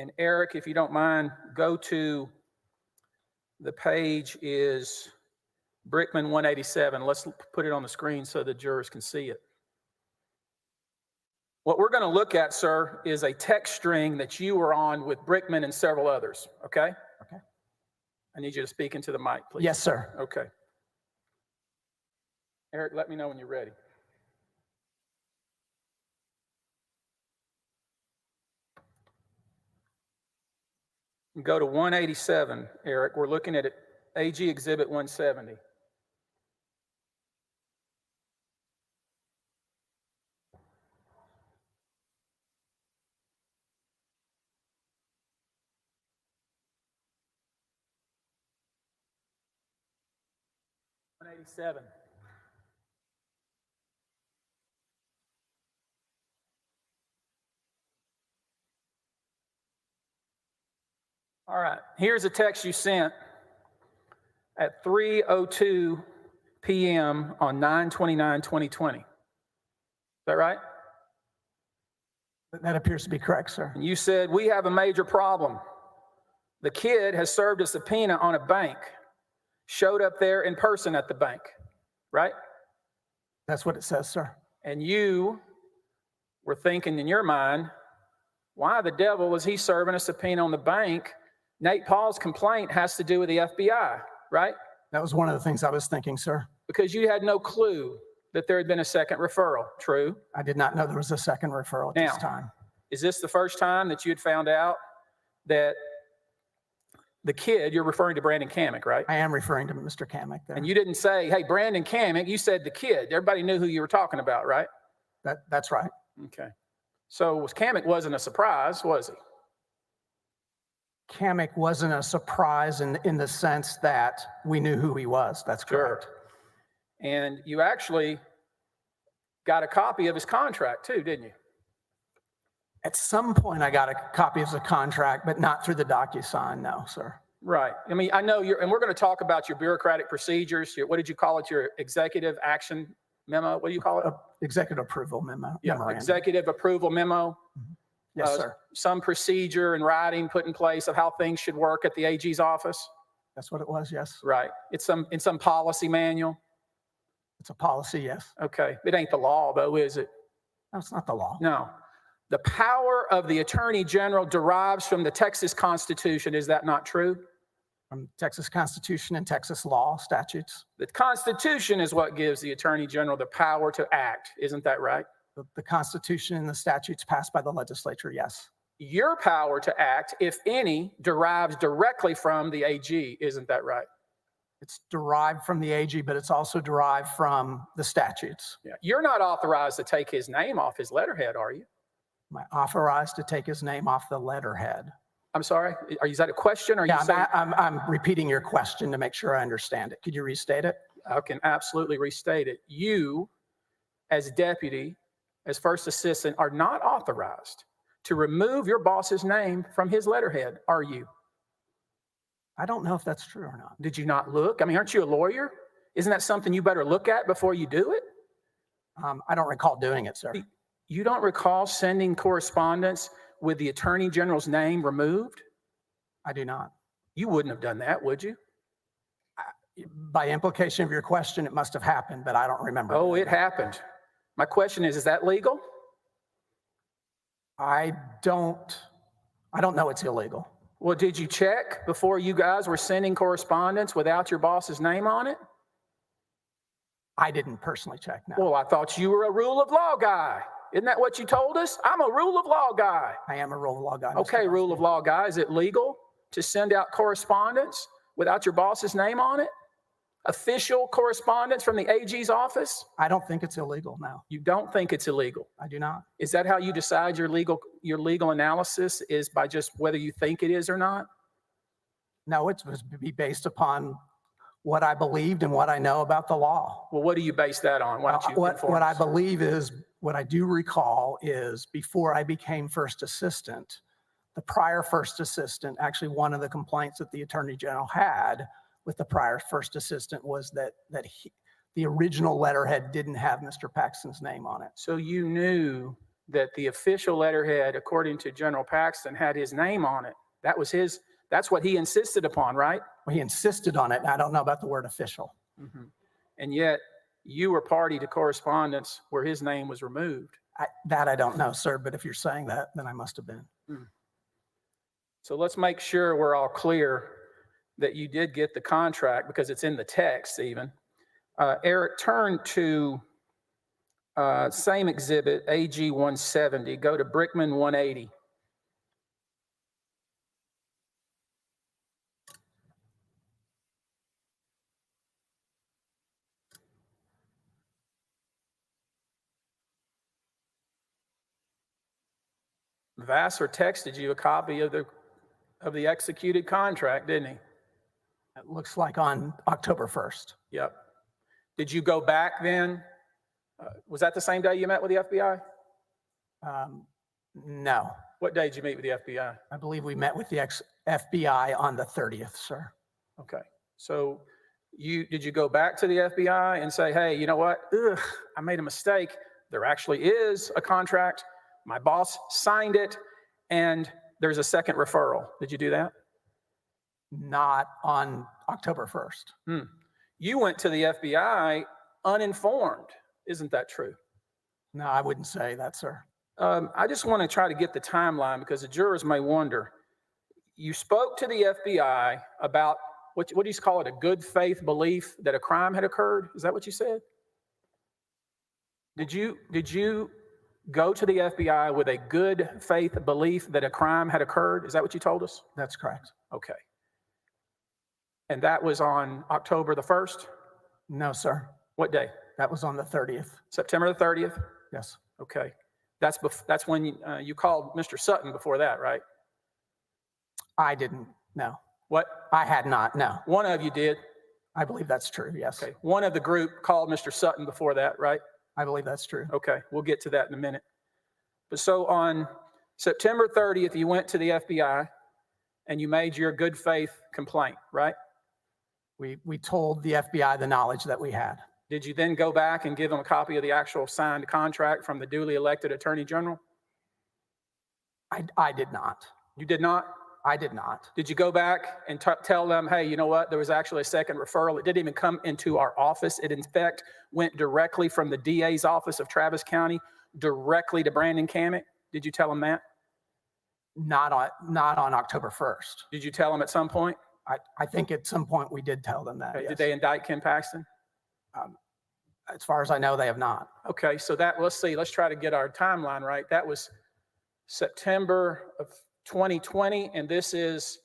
[SPEAKER 5] And Eric, if you don't mind, go to the page is Brickman 187. Let's put it on the screen so the jurors can see it. What we're going to look at, sir, is a text string that you were on with Brickman and several others, okay?
[SPEAKER 8] Okay.
[SPEAKER 5] I need you to speak into the mic, please.
[SPEAKER 8] Yes, sir.
[SPEAKER 5] Okay. Eric, let me know when you're ready. Go to 187, Eric. We're looking at it, AG Exhibit 170. $187. All right, here's a text you sent at 3:02 p.m. on 9/29/2020. Is that right?
[SPEAKER 8] That appears to be correct, sir.
[SPEAKER 5] And you said, we have a major problem. The kid has served a subpoena on a bank, showed up there in person at the bank, right?
[SPEAKER 8] That's what it says, sir.
[SPEAKER 5] And you were thinking in your mind, why the devil was he serving a subpoena on the bank? Nate Paul's complaint has to do with the FBI, right?
[SPEAKER 8] That was one of the things I was thinking, sir.
[SPEAKER 5] Because you had no clue that there had been a second referral. True.
[SPEAKER 8] I did not know there was a second referral at
[SPEAKER 5] Now,
[SPEAKER 8] this time.
[SPEAKER 5] Is this the first time that you had found out that the kid, you're referring to Brandon Kamick, right?
[SPEAKER 8] I am referring to Mr. Kamick there.
[SPEAKER 5] And you didn't say, hey, Brandon Kamick, you said the kid. Everybody knew who you were talking about, right?
[SPEAKER 8] That's right.
[SPEAKER 5] Okay. So Kamick wasn't a surprise, was he?
[SPEAKER 8] Kamick wasn't a surprise in the sense that we knew who he was. That's correct.
[SPEAKER 5] Sure. And you actually got a copy of his contract too, didn't you?
[SPEAKER 8] At some point, I got a copy of the contract, but not through the DocuSign, no, sir.
[SPEAKER 5] Right. I mean, I know and we're going to talk about your bureaucratic procedures. What did you call it? Your executive action memo? What do you call it?
[SPEAKER 8] Executive approval memo.
[SPEAKER 5] Yeah,
[SPEAKER 8] memorandum.
[SPEAKER 5] executive approval memo.
[SPEAKER 8] Yes, sir.
[SPEAKER 5] Some procedure in writing put in place of how things should work at the AG's office.
[SPEAKER 8] That's what it was, yes.
[SPEAKER 5] Right. It's in some policy manual.
[SPEAKER 8] It's a policy, yes.
[SPEAKER 5] Okay. It ain't the law, though, is it?
[SPEAKER 8] No, it's not the law.
[SPEAKER 5] No. The power of the Attorney General derives from the Texas Constitution. Is that not true?
[SPEAKER 8] From Texas Constitution and Texas law statutes.
[SPEAKER 5] The Constitution is what gives the Attorney General the power to act. Isn't that right?
[SPEAKER 8] The Constitution and the statutes passed by the legislature, yes.
[SPEAKER 5] Your power to act, if any, derives directly from the AG. Isn't that right?
[SPEAKER 8] It's derived from the AG, but it's also derived from the statutes.
[SPEAKER 5] Yeah. You're not authorized to take his name off his letterhead, are you?
[SPEAKER 8] Am I authorized to take his name off the letterhead?
[SPEAKER 5] I'm sorry? Is that a question? Or
[SPEAKER 8] yeah,
[SPEAKER 5] you saying...
[SPEAKER 8] I'm repeating your question to make sure I understand it. Could you restate it?
[SPEAKER 5] I can absolutely restate it. You, as deputy, as first assistant, are not authorized to remove your boss's name from his letterhead, are you?
[SPEAKER 8] I don't know if that's true or not.
[SPEAKER 5] Did you not look? I mean, aren't you a lawyer? Isn't that something you better look at before you do it?
[SPEAKER 8] I don't recall doing it, sir.
[SPEAKER 5] You don't recall sending correspondence with the Attorney General's name removed?
[SPEAKER 8] I do not.
[SPEAKER 5] You wouldn't have done that, would you?
[SPEAKER 8] By implication of your question, it must have happened, but I don't remember.
[SPEAKER 5] Oh, it happened. My question is that legal?
[SPEAKER 8] I don't know it's illegal.
[SPEAKER 5] Well, did you check before you guys were sending correspondence without your boss's name on it?
[SPEAKER 8] I didn't personally check, no.
[SPEAKER 5] Well, I thought you were a rule of law guy. Isn't that what you told us? I'm a rule of law guy.
[SPEAKER 8] I am a rule of law guy.
[SPEAKER 5] Okay, rule of law guy. Is it legal to send out correspondence without your boss's name on it? Official correspondence from the AG's office?
[SPEAKER 8] I don't think it's illegal, no.
[SPEAKER 5] You don't think it's illegal?
[SPEAKER 8] I do not.
[SPEAKER 5] Is that how you decide your legal analysis is by just whether you think it is or not?
[SPEAKER 8] No, it's supposed to be based upon what I believed and what I know about the law.
[SPEAKER 5] Well, what do you base that on? Why don't you
[SPEAKER 8] what I believe is, what I do recall is before I became first assistant, the prior first assistant, actually one of the complaints that the Attorney General had with the prior first assistant was that the original letterhead didn't have Mr. Paxton's name on it.
[SPEAKER 5] So you knew that the official letterhead, according to General Paxton, had his name on it. That's what he insisted upon, right?
[SPEAKER 8] Well, he insisted on it, and I don't know about the word official.
[SPEAKER 5] Mm-hmm. And yet you were party to correspondence where his name was removed.
[SPEAKER 8] That I don't know, sir, but if you're saying that, then I must have been.
[SPEAKER 5] So let's make sure we're all clear that you did get the contract, because it's in the text even. Eric, turn to same exhibit, AG 170, go to Brickman 180. Vassar texted you a copy of the executed contract, didn't he?
[SPEAKER 8] It looks like on October 1st.
[SPEAKER 5] Yep. Did you go back then? Was that the same day you met with the FBI?
[SPEAKER 8] No.
[SPEAKER 5] What day did you meet with the FBI?
[SPEAKER 8] I believe we met with the FBI on the 30th, sir.
[SPEAKER 5] Okay. So did you go back to the FBI and say, hey, you know what? I made a mistake. There actually is a contract. My boss signed it, and there's a second referral. Did you do that?
[SPEAKER 8] Not on October 1st.
[SPEAKER 5] You went to the FBI uninformed. Isn't that true?
[SPEAKER 8] No, I wouldn't say that, sir.
[SPEAKER 5] I just want to try to get the timeline because the jurors may wonder. You spoke to the FBI about, what do you call it, a good faith belief that a crime had occurred? Is that what you said? Did you go to the FBI with a good faith belief that a crime had occurred? Is that what you told us?
[SPEAKER 8] That's correct.
[SPEAKER 5] Okay. And that was on October the 1st?
[SPEAKER 8] No, sir.
[SPEAKER 5] What day?
[SPEAKER 8] That was on the 30th.
[SPEAKER 5] September the 30th?
[SPEAKER 8] Yes.
[SPEAKER 5] Okay. That's when you called Mr. Sutton before that, right?
[SPEAKER 8] I didn't, no.
[SPEAKER 5] What?
[SPEAKER 8] I had not, no.
[SPEAKER 5] One of you did?
[SPEAKER 8] I believe that's true, yes.
[SPEAKER 5] Okay. One of the group called Mr. Sutton before that, right?
[SPEAKER 8] I believe that's true.
[SPEAKER 5] Okay. We'll get to that in a minute. But so on September 30th, you went to the FBI and you made your good faith complaint, right?
[SPEAKER 8] We told the FBI the knowledge that we had.
[SPEAKER 5] Did you then go back and give them a copy of the actual signed contract from the duly elected Attorney General?
[SPEAKER 8] I did not.
[SPEAKER 5] You did not?
[SPEAKER 8] I did not.
[SPEAKER 5] Did you go back and tell them, hey, you know what? There was actually a second referral. It didn't even come into our office. It, in fact, went directly from the DA's office of Travis County directly to Brandon Kammick. Did you tell them that?
[SPEAKER 8] Not on October 1st.
[SPEAKER 5] Did you tell them at some point?
[SPEAKER 8] I think at some point we did tell them that,
[SPEAKER 5] Okay.
[SPEAKER 8] yes.
[SPEAKER 5] Did they indict Ken Paxton?
[SPEAKER 8] As far as I know, they have not.
[SPEAKER 5] Okay, so let's try to get our timeline right. That was September of 2020, and this is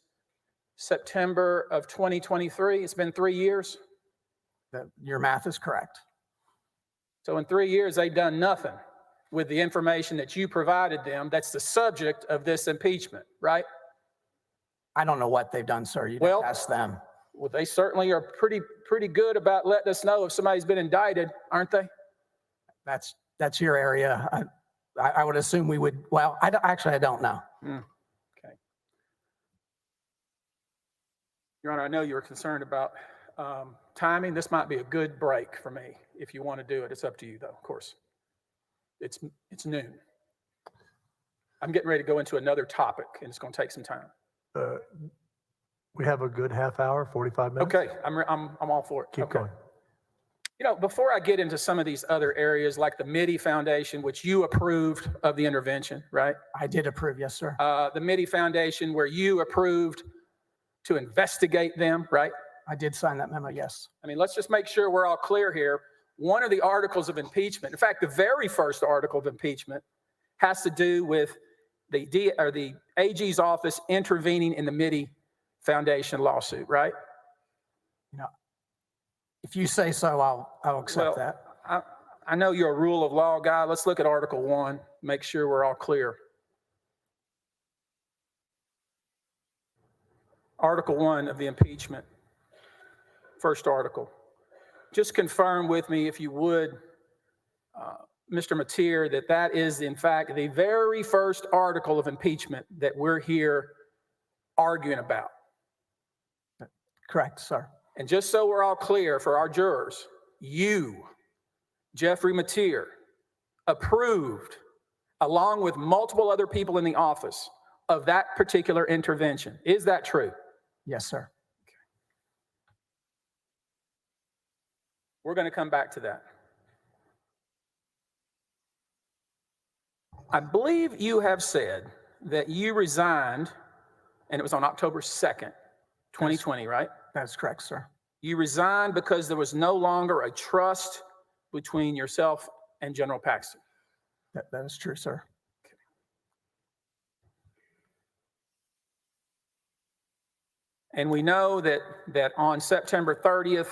[SPEAKER 5] September of 2023. It's been 3 years.
[SPEAKER 8] Your math is correct.
[SPEAKER 5] So in 3 years, they've done nothing with the information that you provided them. That's the subject of this impeachment, right?
[SPEAKER 8] I don't know what they've done, sir. You just ask them.
[SPEAKER 5] Well, they certainly are pretty good about letting us know if somebody's been indicted, aren't they?
[SPEAKER 8] That's your area. I would assume we would. Well, I don't know.
[SPEAKER 5] Okay. Your Honor, I know you were concerned about timing. This might be a good break for me. If you want to do it, it's up to you, though. Of course, it's noon. I'm getting ready to go into another topic, and it's going to take some time.
[SPEAKER 2] We have a good half hour, 45 minutes.
[SPEAKER 5] Okay, I'm all for it.
[SPEAKER 2] Keep going.
[SPEAKER 5] You know, before I get into some of these other areas like the Mitty Foundation, which you approved of the intervention, right?
[SPEAKER 8] I did approve, yes, sir.
[SPEAKER 5] The Mitty Foundation, where you approved to investigate them, right?
[SPEAKER 8] I did sign that memo, yes.
[SPEAKER 5] I mean, let's just make sure we're all clear here. One of the articles of impeachment, in fact, the very first article of impeachment has to do with the AG's office intervening in the Mitty Foundation lawsuit, right?
[SPEAKER 8] You know, if you say so, I'll accept that.
[SPEAKER 5] I know you're a rule of law guy. Let's look at Article 1, make sure we're all clear. Article 1 of the impeachment, first article. Just confirm with me, if you would, Mr. Mateer, that is, in fact, the very first article of impeachment that we're here arguing about.
[SPEAKER 8] Correct, sir.
[SPEAKER 5] And just so we're all clear for our jurors, you, Jeffrey Mateer, approved, along with multiple other people in the office, of that particular intervention. Is that true?
[SPEAKER 8] Yes, sir.
[SPEAKER 5] Okay. We're going to come back to that. I believe you have said that you resigned, and it was on October 2nd, 2020, right?
[SPEAKER 8] That's correct, sir.
[SPEAKER 5] You resigned because there was no longer a trust between yourself and General Paxton.
[SPEAKER 8] That is true, sir.
[SPEAKER 5] Okay. And we know that on September 30th,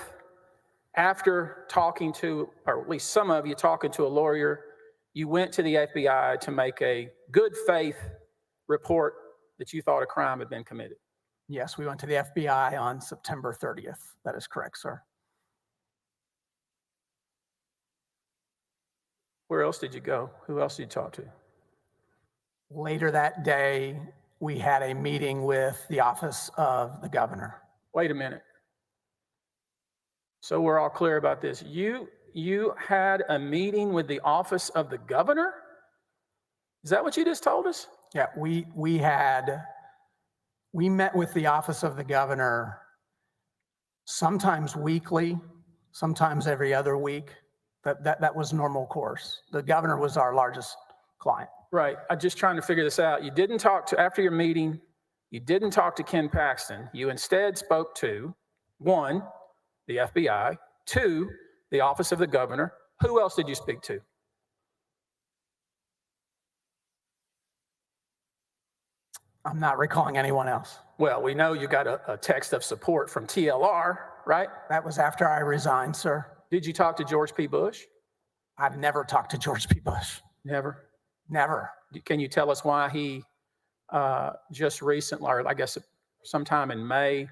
[SPEAKER 5] after talking to, or at least some of you talking to a lawyer, you went to the FBI to make a good faith report that you thought a crime had been committed.
[SPEAKER 8] Yes, we went to the FBI on September 30th. That is correct, sir.
[SPEAKER 5] Where else did you go? Who else did you talk to?
[SPEAKER 8] Later that day, we had a meeting with the office of the governor.
[SPEAKER 5] Wait a minute. So we're all clear about this. You had a meeting with the office of the governor? Is that what you just told us?
[SPEAKER 8] Yeah, we met with the office of the governor sometimes weekly, sometimes every other week. That was normal course. The governor was our largest client.
[SPEAKER 5] Right. I'm just trying to figure this out. You didn't talk to, after your meeting, you didn't talk to Ken Paxton. You instead spoke to, 1, the FBI, 2, the office of the governor. Who else did you speak to?
[SPEAKER 8] I'm not recalling anyone else.
[SPEAKER 5] Well, we know you got a text of support from TLR, right?
[SPEAKER 8] That was after I resigned, sir.
[SPEAKER 5] Did you talk to George P. Bush?
[SPEAKER 8] I've never talked to George P. Bush.
[SPEAKER 5] Never.
[SPEAKER 8] Never.
[SPEAKER 5] Can you tell us why he just recently, or I guess sometime in May,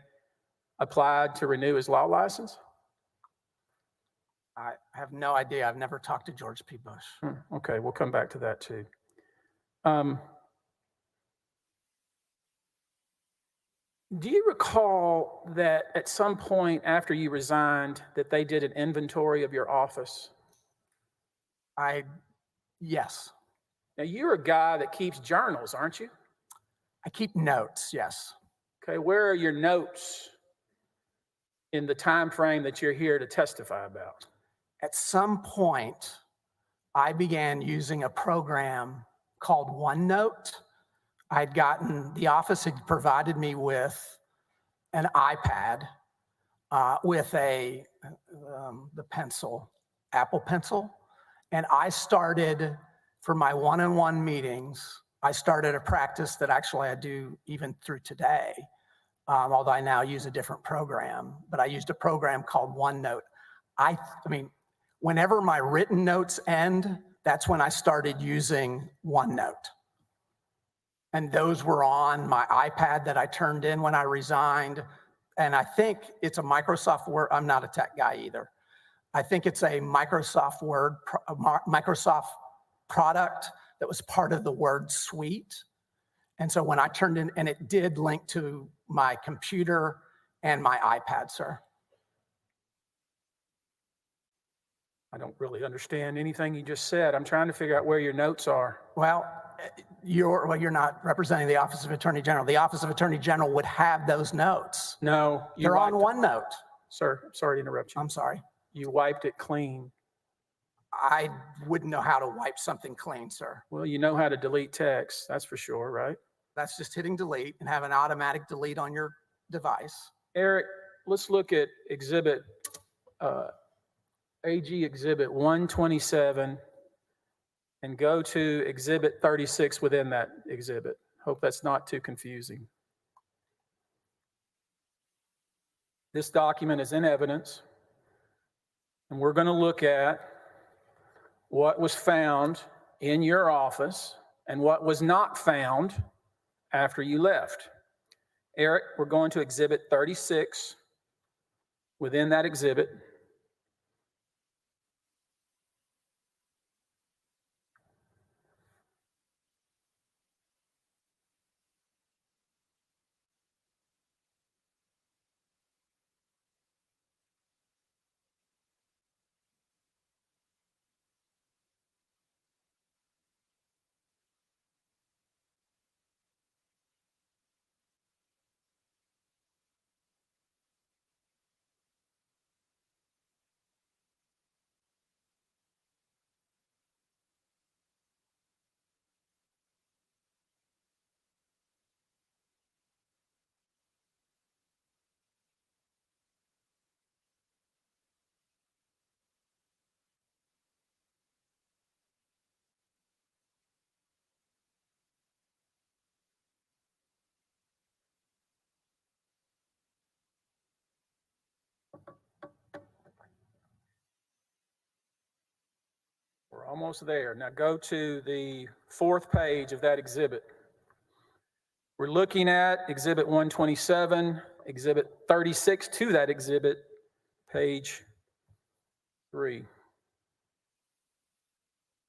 [SPEAKER 5] applied to renew his law license?
[SPEAKER 8] I have no idea. I've never talked to George P. Bush.
[SPEAKER 5] Okay, we'll come back to that too. Do you recall that at some point after you resigned that they did an inventory of your office?
[SPEAKER 8] Yes.
[SPEAKER 5] Now, you're a guy that keeps journals, aren't you?
[SPEAKER 8] I keep notes, yes.
[SPEAKER 5] Okay, where are your notes in the time frame that you're here to testify about?
[SPEAKER 8] At some point, I began using a program called OneNote. The office had provided me with an iPad with the pencil, Apple Pencil. And I started, for my one-on-one meetings, I started a practice that actually I do even through today, although I now use a different program. But I used a program called OneNote. I mean, whenever my written notes end, that's when I started using OneNote. And those were on my iPad that I turned in when I resigned. And I think it's a Microsoft Word. I'm not a tech guy either. I think it's a Microsoft Word, Microsoft product that was part of the Word suite. And so when I turned in, and it did link to my computer and my iPad, sir.
[SPEAKER 5] I don't really understand anything you just said. I'm trying to figure out where your notes are.
[SPEAKER 8] Well, you're not representing the Office of Attorney General. The Office of Attorney General would have those notes.
[SPEAKER 5] No.
[SPEAKER 8] They're on OneNote.
[SPEAKER 5] Sir, sorry to interrupt you.
[SPEAKER 8] I'm sorry.
[SPEAKER 5] You wiped it clean.
[SPEAKER 8] I wouldn't know how to wipe something clean, sir.
[SPEAKER 5] Well, you know how to delete text, that's for sure, right?
[SPEAKER 8] That's just hitting delete and have an automatic delete on your device.
[SPEAKER 5] Eric, let's look at AG Exhibit 127 and go to Exhibit 36 within that exhibit. Hope that's not too confusing. This document is in evidence, and we're going to look at what was found in your office and what was not found after you left. Eric, we're going to Exhibit 36 within that exhibit. We're almost there. Now go to the 4th page of that exhibit. We're looking at Exhibit 127, Exhibit 36 to that exhibit, page 3.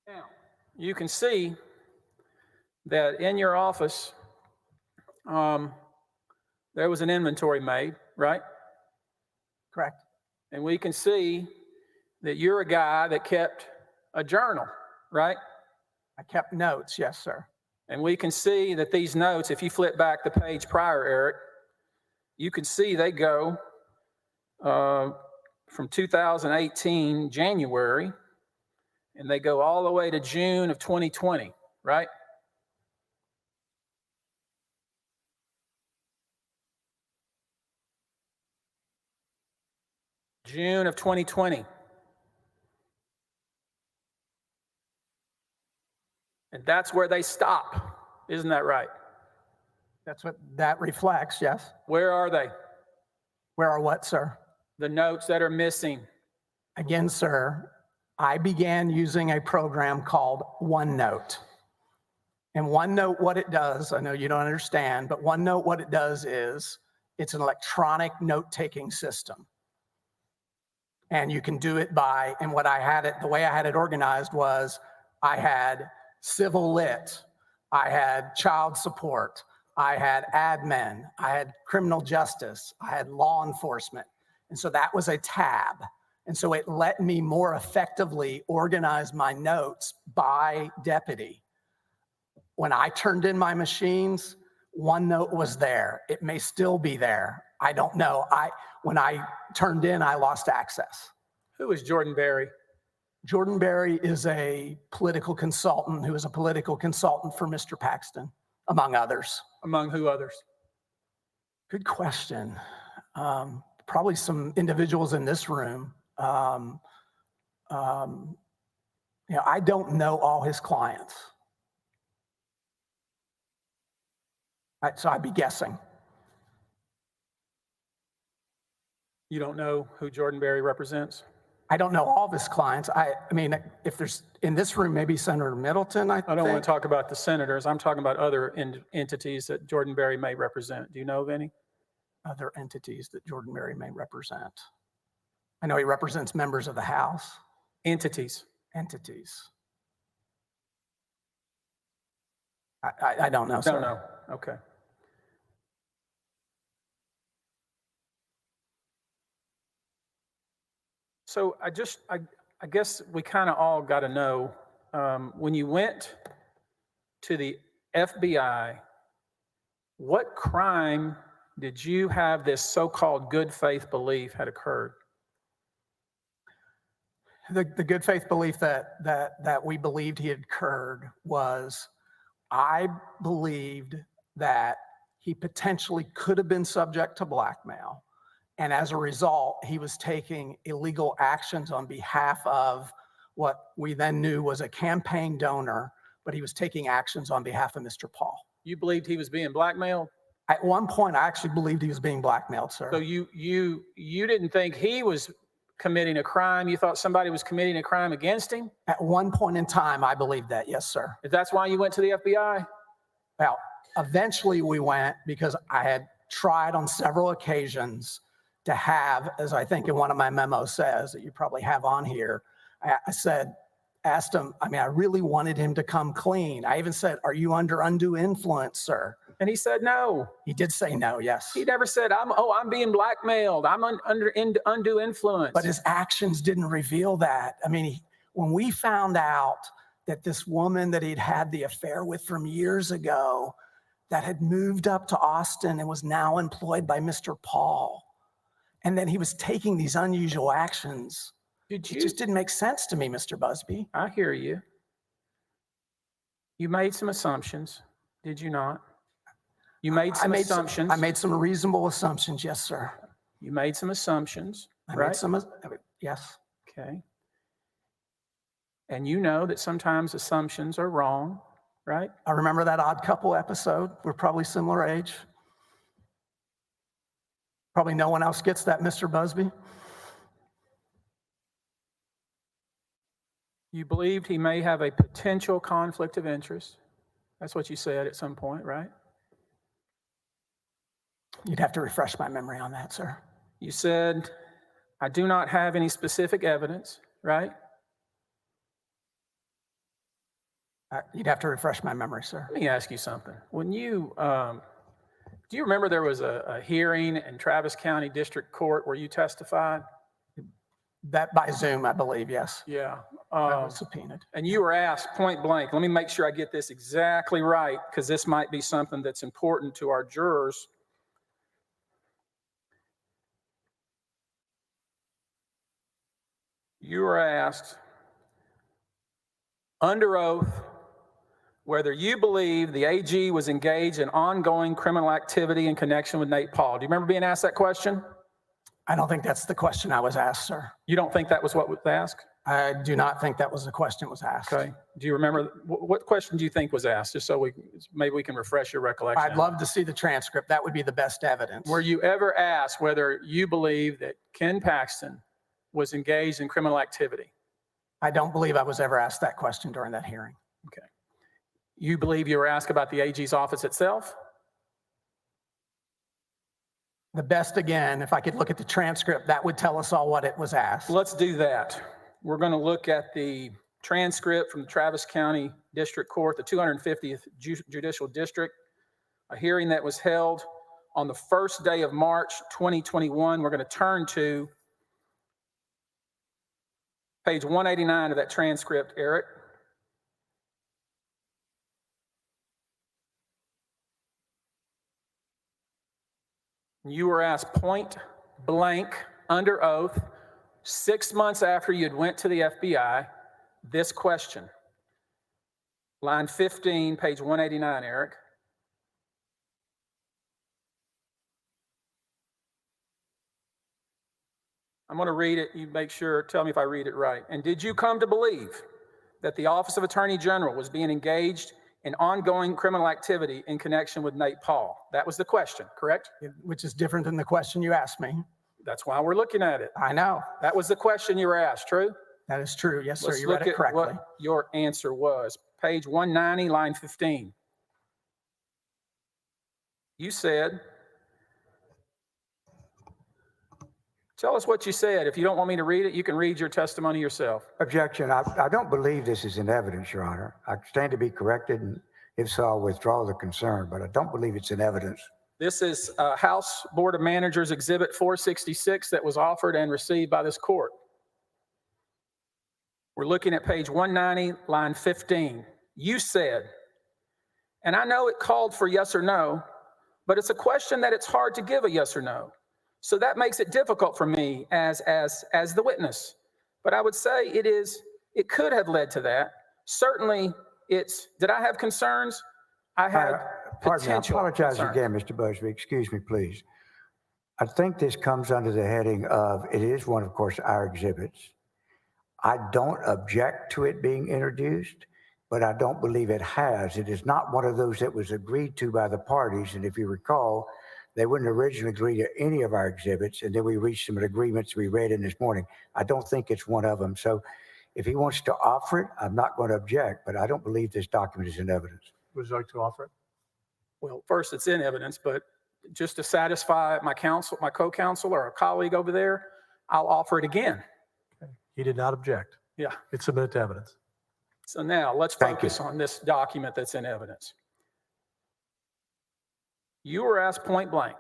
[SPEAKER 5] Now, you can see that in your office, there was an inventory made, right?
[SPEAKER 8] Correct.
[SPEAKER 5] And we can see that you're a guy that kept a journal, right?
[SPEAKER 8] I kept notes, yes, sir.
[SPEAKER 5] And we can see that these notes, if you flip back the page prior, Eric, you can see they go from 2018, January, and they go all the way to June of 2020, right? June of 2020. And that's where they stop. Isn't that right?
[SPEAKER 8] That's what that reflects, yes.
[SPEAKER 5] Where are they?
[SPEAKER 8] Where are what, sir?
[SPEAKER 5] The notes that are missing.
[SPEAKER 8] Again, sir, I began using a program called OneNote. And OneNote, what it does, I know you don't understand, but OneNote, what it does is it's an electronic note-taking system. And you can do it by, and what I had it, the way I had it organized was I had civil lit, I had child support, I had admin, I had criminal justice, I had law enforcement. And so that was a tab. And so it let me more effectively organize my notes by deputy. When I turned in my machines, OneNote was there. It may still be there. I don't know. When I turned in, I lost access.
[SPEAKER 5] Who is Jordan Berry?
[SPEAKER 8] Jordan Berry is a political consultant who is a political consultant for Mr. Paxton, among others.
[SPEAKER 5] Among who others?
[SPEAKER 8] Good question. Probably some individuals in this room. I don't know all his clients. So I'd be guessing.
[SPEAKER 5] You don't know who Jordan Berry represents?
[SPEAKER 8] I don't know all of his clients. I mean, if there's in this room, maybe Senator Middleton, I
[SPEAKER 5] don't want to talk about the senators. I'm talking about other entities that Jordan Berry may represent. Do you know of any?
[SPEAKER 8] Other entities that Jordan Berry may represent. I know he represents members of the House.
[SPEAKER 5] Entities.
[SPEAKER 8] Entities. I don't know, sir.
[SPEAKER 5] Don't know. Okay. So I guess we kind of all got to know, when you went to the FBI, what crime did you have this so-called good faith belief had occurred?
[SPEAKER 8] The good faith belief that we believed he had occurred was, I believed that he potentially could have been subject to blackmail. And as a result, he was taking illegal actions on behalf of what we then knew was a campaign donor, but he was taking actions on behalf of Mr. Paul.
[SPEAKER 5] You believed he was being blackmailed?
[SPEAKER 8] At one point, I actually believed he was being blackmailed, sir.
[SPEAKER 5] So you didn't think he was committing a crime? You thought somebody was committing a crime against him?
[SPEAKER 8] At one point in time, I believed that, yes, sir.
[SPEAKER 5] If that's why you went to the FBI?
[SPEAKER 8] Well, eventually we went because I had tried on several occasions to have, as I think in one of my memos says, that you probably have on here, asked him, I really wanted him to come clean. I even said, are you under undue influence, sir?
[SPEAKER 5] And he said no.
[SPEAKER 8] He did say no, yes.
[SPEAKER 5] He never said, I'm being blackmailed. I'm under undue influence.
[SPEAKER 8] But his actions didn't reveal that. When we found out that this woman that he'd had the affair with from years ago, that had moved up to Austin and was now employed by Mr. Paul, and then he was taking these unusual actions, it just didn't make sense to me, Mr. Busby.
[SPEAKER 5] I hear you. You made some assumptions, did you not? You made some assumptions.
[SPEAKER 8] I made some reasonable assumptions, yes, sir.
[SPEAKER 5] You made some assumptions,
[SPEAKER 8] right? Yes.
[SPEAKER 5] Okay. And you know that sometimes assumptions are wrong, right?
[SPEAKER 8] I remember that Odd Couple episode. We're probably similar age. Probably no one else gets that, Mr. Busby.
[SPEAKER 5] You believed he may have a potential conflict of interest. That's what you said at some point, right?
[SPEAKER 8] You'd have to refresh my memory on that, sir.
[SPEAKER 5] You said, I do not have any specific evidence, right?
[SPEAKER 8] You'd have to refresh my memory, sir.
[SPEAKER 5] Let me ask you something. When you, do you remember there was a hearing in Travis County District Court where you testified?
[SPEAKER 8] That by Zoom, I believe, yes.
[SPEAKER 5] Yeah.
[SPEAKER 8] That was subpoenaed.
[SPEAKER 5] And you were asked point blank, let me make sure I get this exactly right, because this might be something that's important to our jurors. You were asked under oath whether you believe the AG was engaged in ongoing criminal activity in connection with Nate Paul. Do you remember being asked that question?
[SPEAKER 8] I don't think that's the question I was asked, sir.
[SPEAKER 5] You don't think that was what was asked?
[SPEAKER 8] I do not think that was the question was asked.
[SPEAKER 5] Okay. Do you remember, what question do you think was asked? Just so maybe we can refresh your recollection.
[SPEAKER 8] I'd love to see the transcript. That would be the best evidence.
[SPEAKER 5] Were you ever asked whether you believe that Ken Paxton was engaged in criminal activity?
[SPEAKER 8] I don't believe I was ever asked that question during that hearing.
[SPEAKER 5] Okay. You believe you were asked about the AG's office itself?
[SPEAKER 8] The best, again, if I could look at the transcript, that would tell us all what it was asked.
[SPEAKER 5] Let's do that. We're going to look at the transcript from the Travis County District Court, the 250th Judicial District, a hearing that was held on the first day of March 2021. We're going to turn to page 189 of that transcript, Eric. You were asked point blank under oath 6 months after you'd went to the FBI this question. Line 15, page 189, Eric. I'm going to read it. You make sure, tell me if I read it right. And did you come to believe that the Office of Attorney General was being engaged in ongoing criminal activity in connection with Nate Paul? That was the question, correct?
[SPEAKER 8] Which is different than the question you asked me.
[SPEAKER 5] That's why we're looking at it.
[SPEAKER 8] I know.
[SPEAKER 5] That was the question you were asked, true?
[SPEAKER 8] That is true. Yes, sir.
[SPEAKER 5] Let's
[SPEAKER 8] You read
[SPEAKER 5] look
[SPEAKER 8] it
[SPEAKER 5] at
[SPEAKER 8] correctly.
[SPEAKER 5] what your answer was. Page 190, line 15. You said, tell us what you said. If you don't want me to read it, you can read your testimony yourself.
[SPEAKER 7] Objection. I don't believe this is in evidence, Your Honor. I stand to be corrected, and if so, I'll withdraw the concern, but I don't believe it's in evidence.
[SPEAKER 5] This is House Board of Managers Exhibit 466 that was offered and received by this court. We're looking at page 190, line 15. You said, and I know it called for yes or no, but it's a question that it's hard to give a yes or no. So that makes it difficult for me as the witness. But I would say it could have led to that. Certainly did I have concerns? I had
[SPEAKER 7] Pardon me, I
[SPEAKER 5] potential
[SPEAKER 7] apologize
[SPEAKER 5] concerns.
[SPEAKER 7] again, Mr. Busby. Excuse me, please. I think this comes under the heading of, it is one, of course, our exhibits. I don't object to it being introduced, but I don't believe it has. It is not one of those that was agreed to by the parties. And if you recall, they wouldn't originally agree to any of our exhibits, and then we reached some agreements we read in this morning. I don't think it's one of them. So if he wants to offer it, I'm not going to object, but I don't believe this document is in evidence.
[SPEAKER 2] Would you like to offer it?
[SPEAKER 5] Well, first, it's in evidence, but just to satisfy my co-counsel or a colleague over there, I'll offer it again.
[SPEAKER 2] Okay. He did not object.
[SPEAKER 5] Yeah.
[SPEAKER 2] It's submitted to evidence.
[SPEAKER 5] So now let's focus on this document that's in evidence. You were asked point blank,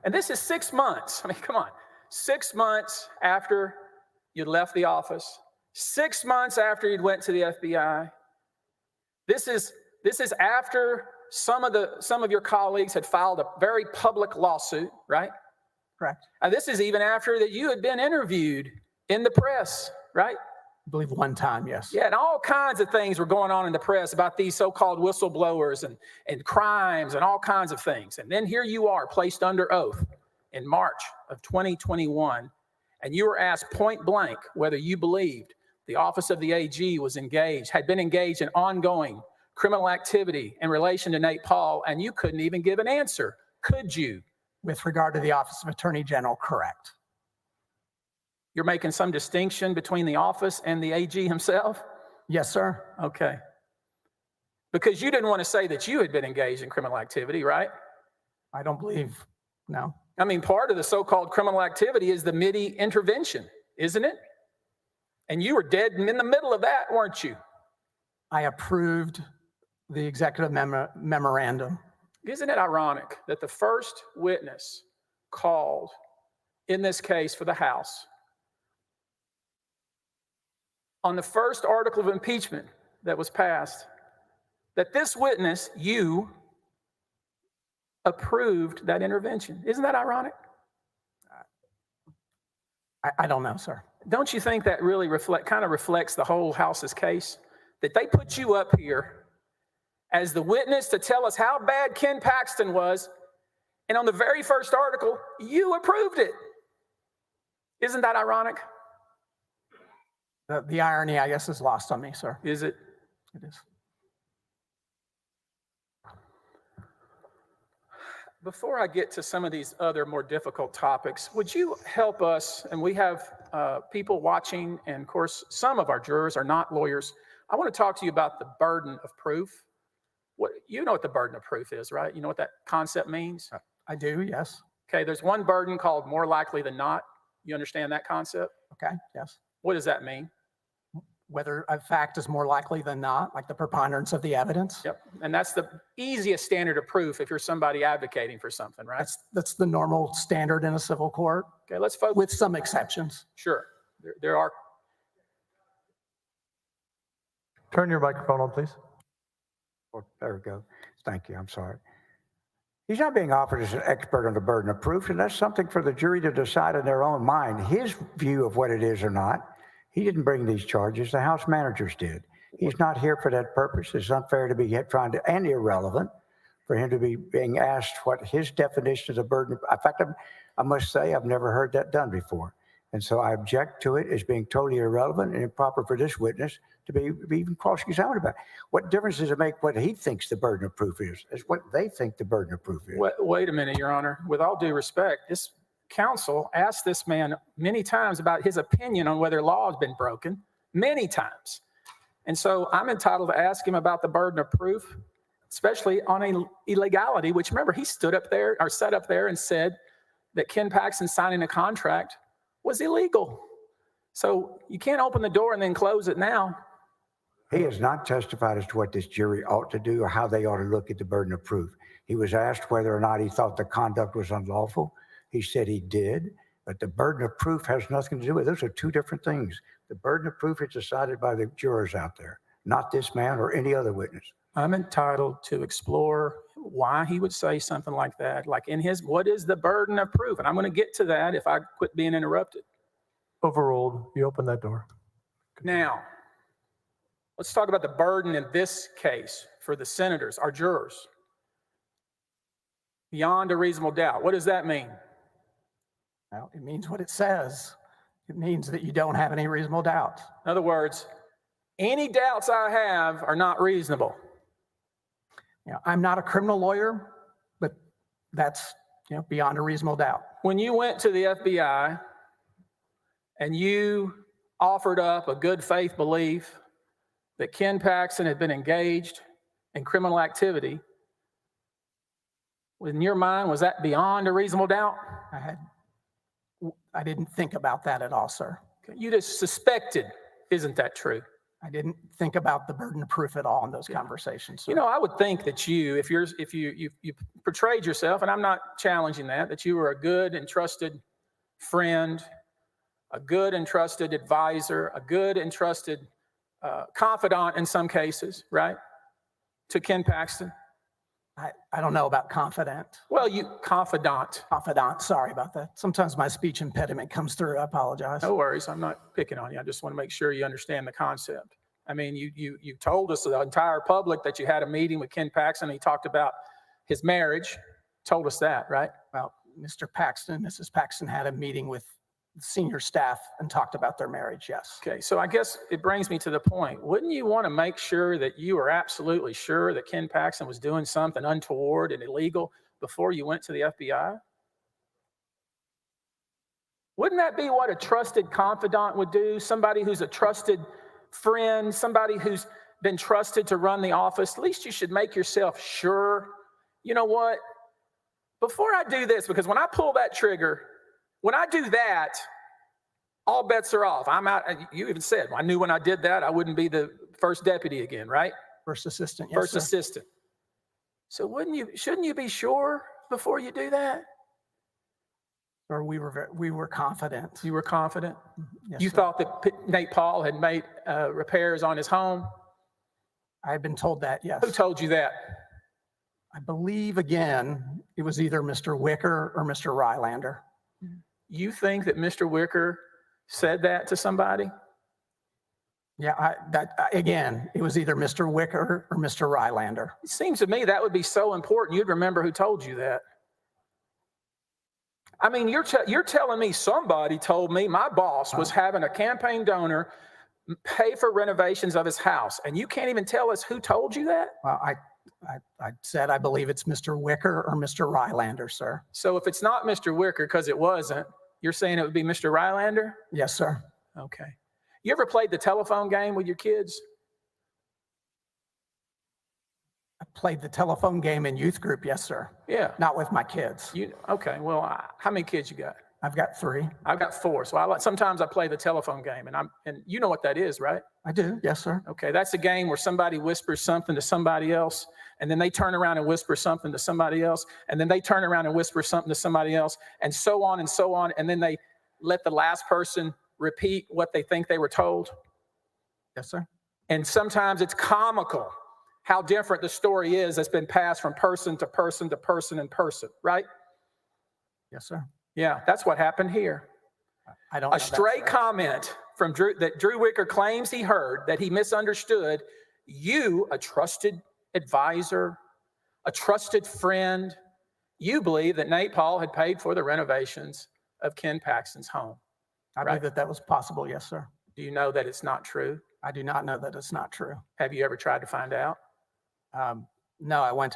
[SPEAKER 5] and this is 6 months. I mean, come on, 6 months after you'd left the office, 6 months after you'd went to the FBI. This is after some of your colleagues had filed a very public lawsuit, right?
[SPEAKER 8] Correct.
[SPEAKER 5] And this is even after that you had been interviewed in the press, right?
[SPEAKER 8] I believe one time, yes.
[SPEAKER 5] Yeah, and all kinds of things were going on in the press about these so-called whistleblowers and crimes and all kinds of things. And then here you are placed under oath in March of 2021, and you were asked point blank whether you believed the Office of the AG had been engaged in ongoing criminal activity in relation to Nate Paul, and you couldn't even give an answer, could you?
[SPEAKER 8] With regard to the Office of Attorney General, correct.
[SPEAKER 5] You're making some distinction between the office and the AG himself?
[SPEAKER 8] Yes, sir.
[SPEAKER 5] Okay. Because you didn't want to say that you had been engaged in criminal activity, right?
[SPEAKER 8] I don't believe, no.
[SPEAKER 5] I mean, part of the so-called criminal activity is the MIDI intervention, isn't it? And you were dead in the middle of that, weren't you?
[SPEAKER 8] I approved the executive memorandum.
[SPEAKER 5] Isn't it ironic that the first witness called in this case for the House on the first article of impeachment that was passed, that this witness, you, approved that intervention? Isn't that ironic?
[SPEAKER 8] I don't know, sir.
[SPEAKER 5] Don't you think that really kind of reflects the whole House's case? That they put you up here as the witness to tell us how bad Ken Paxton was, and on the very first article, you approved it. Isn't that ironic?
[SPEAKER 8] The irony, I guess, is lost on me, sir.
[SPEAKER 5] Is it?
[SPEAKER 8] It is.
[SPEAKER 5] Before I get to some of these other more difficult topics, would you help us, and we have people watching, and of course, some of our jurors are not lawyers. I want to talk to you about the burden of proof. You know what the burden of proof is, right? You know what that concept means?
[SPEAKER 8] I do, yes.
[SPEAKER 5] Okay, there's one burden called more likely than not. You understand that concept?
[SPEAKER 8] Okay, yes.
[SPEAKER 5] What does that mean?
[SPEAKER 8] Whether a fact is more likely than not, like the preponderance of the evidence.
[SPEAKER 5] Yep, and that's the easiest standard of proof if you're somebody advocating for something, right?
[SPEAKER 8] That's the normal standard in a civil court.
[SPEAKER 5] Okay, let's focus.
[SPEAKER 8] With some exceptions.
[SPEAKER 5] Sure, there are.
[SPEAKER 2] Turn your microphone on, please.
[SPEAKER 7] Oh, there we go. Thank you. I'm sorry. He's not being offered as an expert on the burden of proof, and that's something for the jury to decide in their own mind, his view of what it is or not. He didn't bring these charges. The House managers did. He's not here for that purpose. It's unfair to be trying to, and irrelevant for him to be being asked what his definition of the burden. In fact, I must say, I've never heard that done before. And so I object to it as being totally irrelevant and improper for this witness to be even cross-examined about. What difference does it make what he thinks the burden of proof is? It's what they think the burden of proof is.
[SPEAKER 5] Wait a minute, Your Honor. With all due respect, this counsel asked this man many times about his opinion on whether law has been broken, many times. And so I'm entitled to ask him about the burden of proof, especially on illegality, which remember, he stood up there or sat up there and said that Ken Paxton signing a contract was illegal. So you can't open the door and then close it now.
[SPEAKER 7] He has not testified as to what this jury ought to do or how they ought to look at the burden of proof. He was asked whether or not he thought the conduct was unlawful. He said he did, but the burden of proof has nothing to do with it. Those are two different things. The burden of proof is decided by the jurors out there, not this man or any other witness.
[SPEAKER 5] I'm entitled to explore why he would say something like that. Like what is the burden of proof? And I'm going to get to that if I quit being interrupted.
[SPEAKER 2] Overruled. You open that door.
[SPEAKER 5] Now, let's talk about the burden in this case for the senators, our jurors. Beyond a reasonable doubt. What does that mean?
[SPEAKER 8] Well, it means what it says. It means that you don't have any reasonable doubt.
[SPEAKER 5] In other words, any doubts I have are not reasonable.
[SPEAKER 8] I'm not a criminal lawyer, but that's beyond a reasonable doubt.
[SPEAKER 5] When you went to the FBI and you offered up a good faith belief that Ken Paxton had been engaged in criminal activity, in your mind, was that beyond a reasonable doubt?
[SPEAKER 8] I didn't think about that at all, sir.
[SPEAKER 5] You just suspected. Isn't that true?
[SPEAKER 8] I didn't think about the burden of proof at all in those conversations. Sir.
[SPEAKER 5] I would think that if you portrayed yourself, and I'm not challenging that you were a good and trusted friend, a good and trusted advisor, a good and trusted confidant in some cases, right? To Ken Paxton.
[SPEAKER 8] I don't know about confidant.
[SPEAKER 5] Well, confidant.
[SPEAKER 8] Confidant, sorry about that. Sometimes my speech impediment comes through, I apologize.
[SPEAKER 5] No worries, I'm not picking on you. I just want to make sure you understand the concept. I mean, you told us, the entire public, that you had a meeting with Ken Paxton. He talked about his marriage, told us that, right?
[SPEAKER 8] Well, Mr. Paxton, Mrs. Paxton had a meeting with senior staff and talked about their marriage, yes.
[SPEAKER 5] Okay, so I guess it brings me to the point. Wouldn't you want to make sure that you were absolutely sure that Ken Paxton was doing something untoward and illegal before you went to the FBI? Wouldn't that be what a trusted confidant would do? Somebody who's a trusted friend, somebody who's been trusted to run the office. At least you should make yourself sure. You know what? Before I do this, because when I pull that trigger, when I do that, all bets are off. I'm out. You even said, I knew when I did that, I wouldn't be the first deputy again, right?
[SPEAKER 8] First assistant, yes,
[SPEAKER 5] First
[SPEAKER 8] sir.
[SPEAKER 5] assistant. So shouldn't you be sure before you do that?
[SPEAKER 8] Or we were confident.
[SPEAKER 5] You were confident?
[SPEAKER 8] Yes,
[SPEAKER 5] you
[SPEAKER 8] sir.
[SPEAKER 5] thought that Nate Paul had made repairs on his home?
[SPEAKER 8] I had been told that, yes.
[SPEAKER 5] Who told you that?
[SPEAKER 8] I believe, again, it was either Mr. Wicker or Mr. Rylander.
[SPEAKER 5] You think that Mr. Wicker said that to somebody?
[SPEAKER 8] Yeah, again, it was either Mr. Wicker or Mr. Rylander.
[SPEAKER 5] It seems to me that would be so important. You'd remember who told you that. I mean, you're telling me somebody told me my boss was having a campaign donor pay for renovations of his house. And you can't even tell us who told you that?
[SPEAKER 8] Well, I said I believe it's Mr. Wicker or Mr. Rylander, sir.
[SPEAKER 5] So if it's not Mr. Wicker, because it wasn't, you're saying it would be Mr. Rylander?
[SPEAKER 8] Yes, sir.
[SPEAKER 5] Okay. You ever played the telephone game with your kids?
[SPEAKER 8] I played the telephone game in youth group, yes, sir.
[SPEAKER 5] Yeah.
[SPEAKER 8] Not with my kids.
[SPEAKER 5] Okay, well, how many kids you got?
[SPEAKER 8] I've got 3.
[SPEAKER 5] I've got 4. So sometimes I play the telephone game, and you know what that is, right?
[SPEAKER 8] I do, yes, sir.
[SPEAKER 5] Okay, that's a game where somebody whispers something to somebody else, and then they turn around and whisper something to somebody else, and then they turn around and whisper something to somebody else, and so on, and then they let the last person repeat what they think they were told.
[SPEAKER 8] Yes, sir.
[SPEAKER 5] And sometimes it's comical how different the story is that's been passed from person to person to person and person, right?
[SPEAKER 8] Yes, sir.
[SPEAKER 5] Yeah, that's what happened here.
[SPEAKER 8] I don't know.
[SPEAKER 5] A stray comment from Drew that Drew Wicker claims he heard, that he misunderstood. You, a trusted advisor, a trusted friend, you believe that Nate Paul had paid for the renovations of Ken Paxton's home.
[SPEAKER 8] I believe that was possible, yes, sir.
[SPEAKER 5] Do you know that it's not true?
[SPEAKER 8] I do not know that it's not true.
[SPEAKER 5] Have you ever tried to find out?
[SPEAKER 8] No,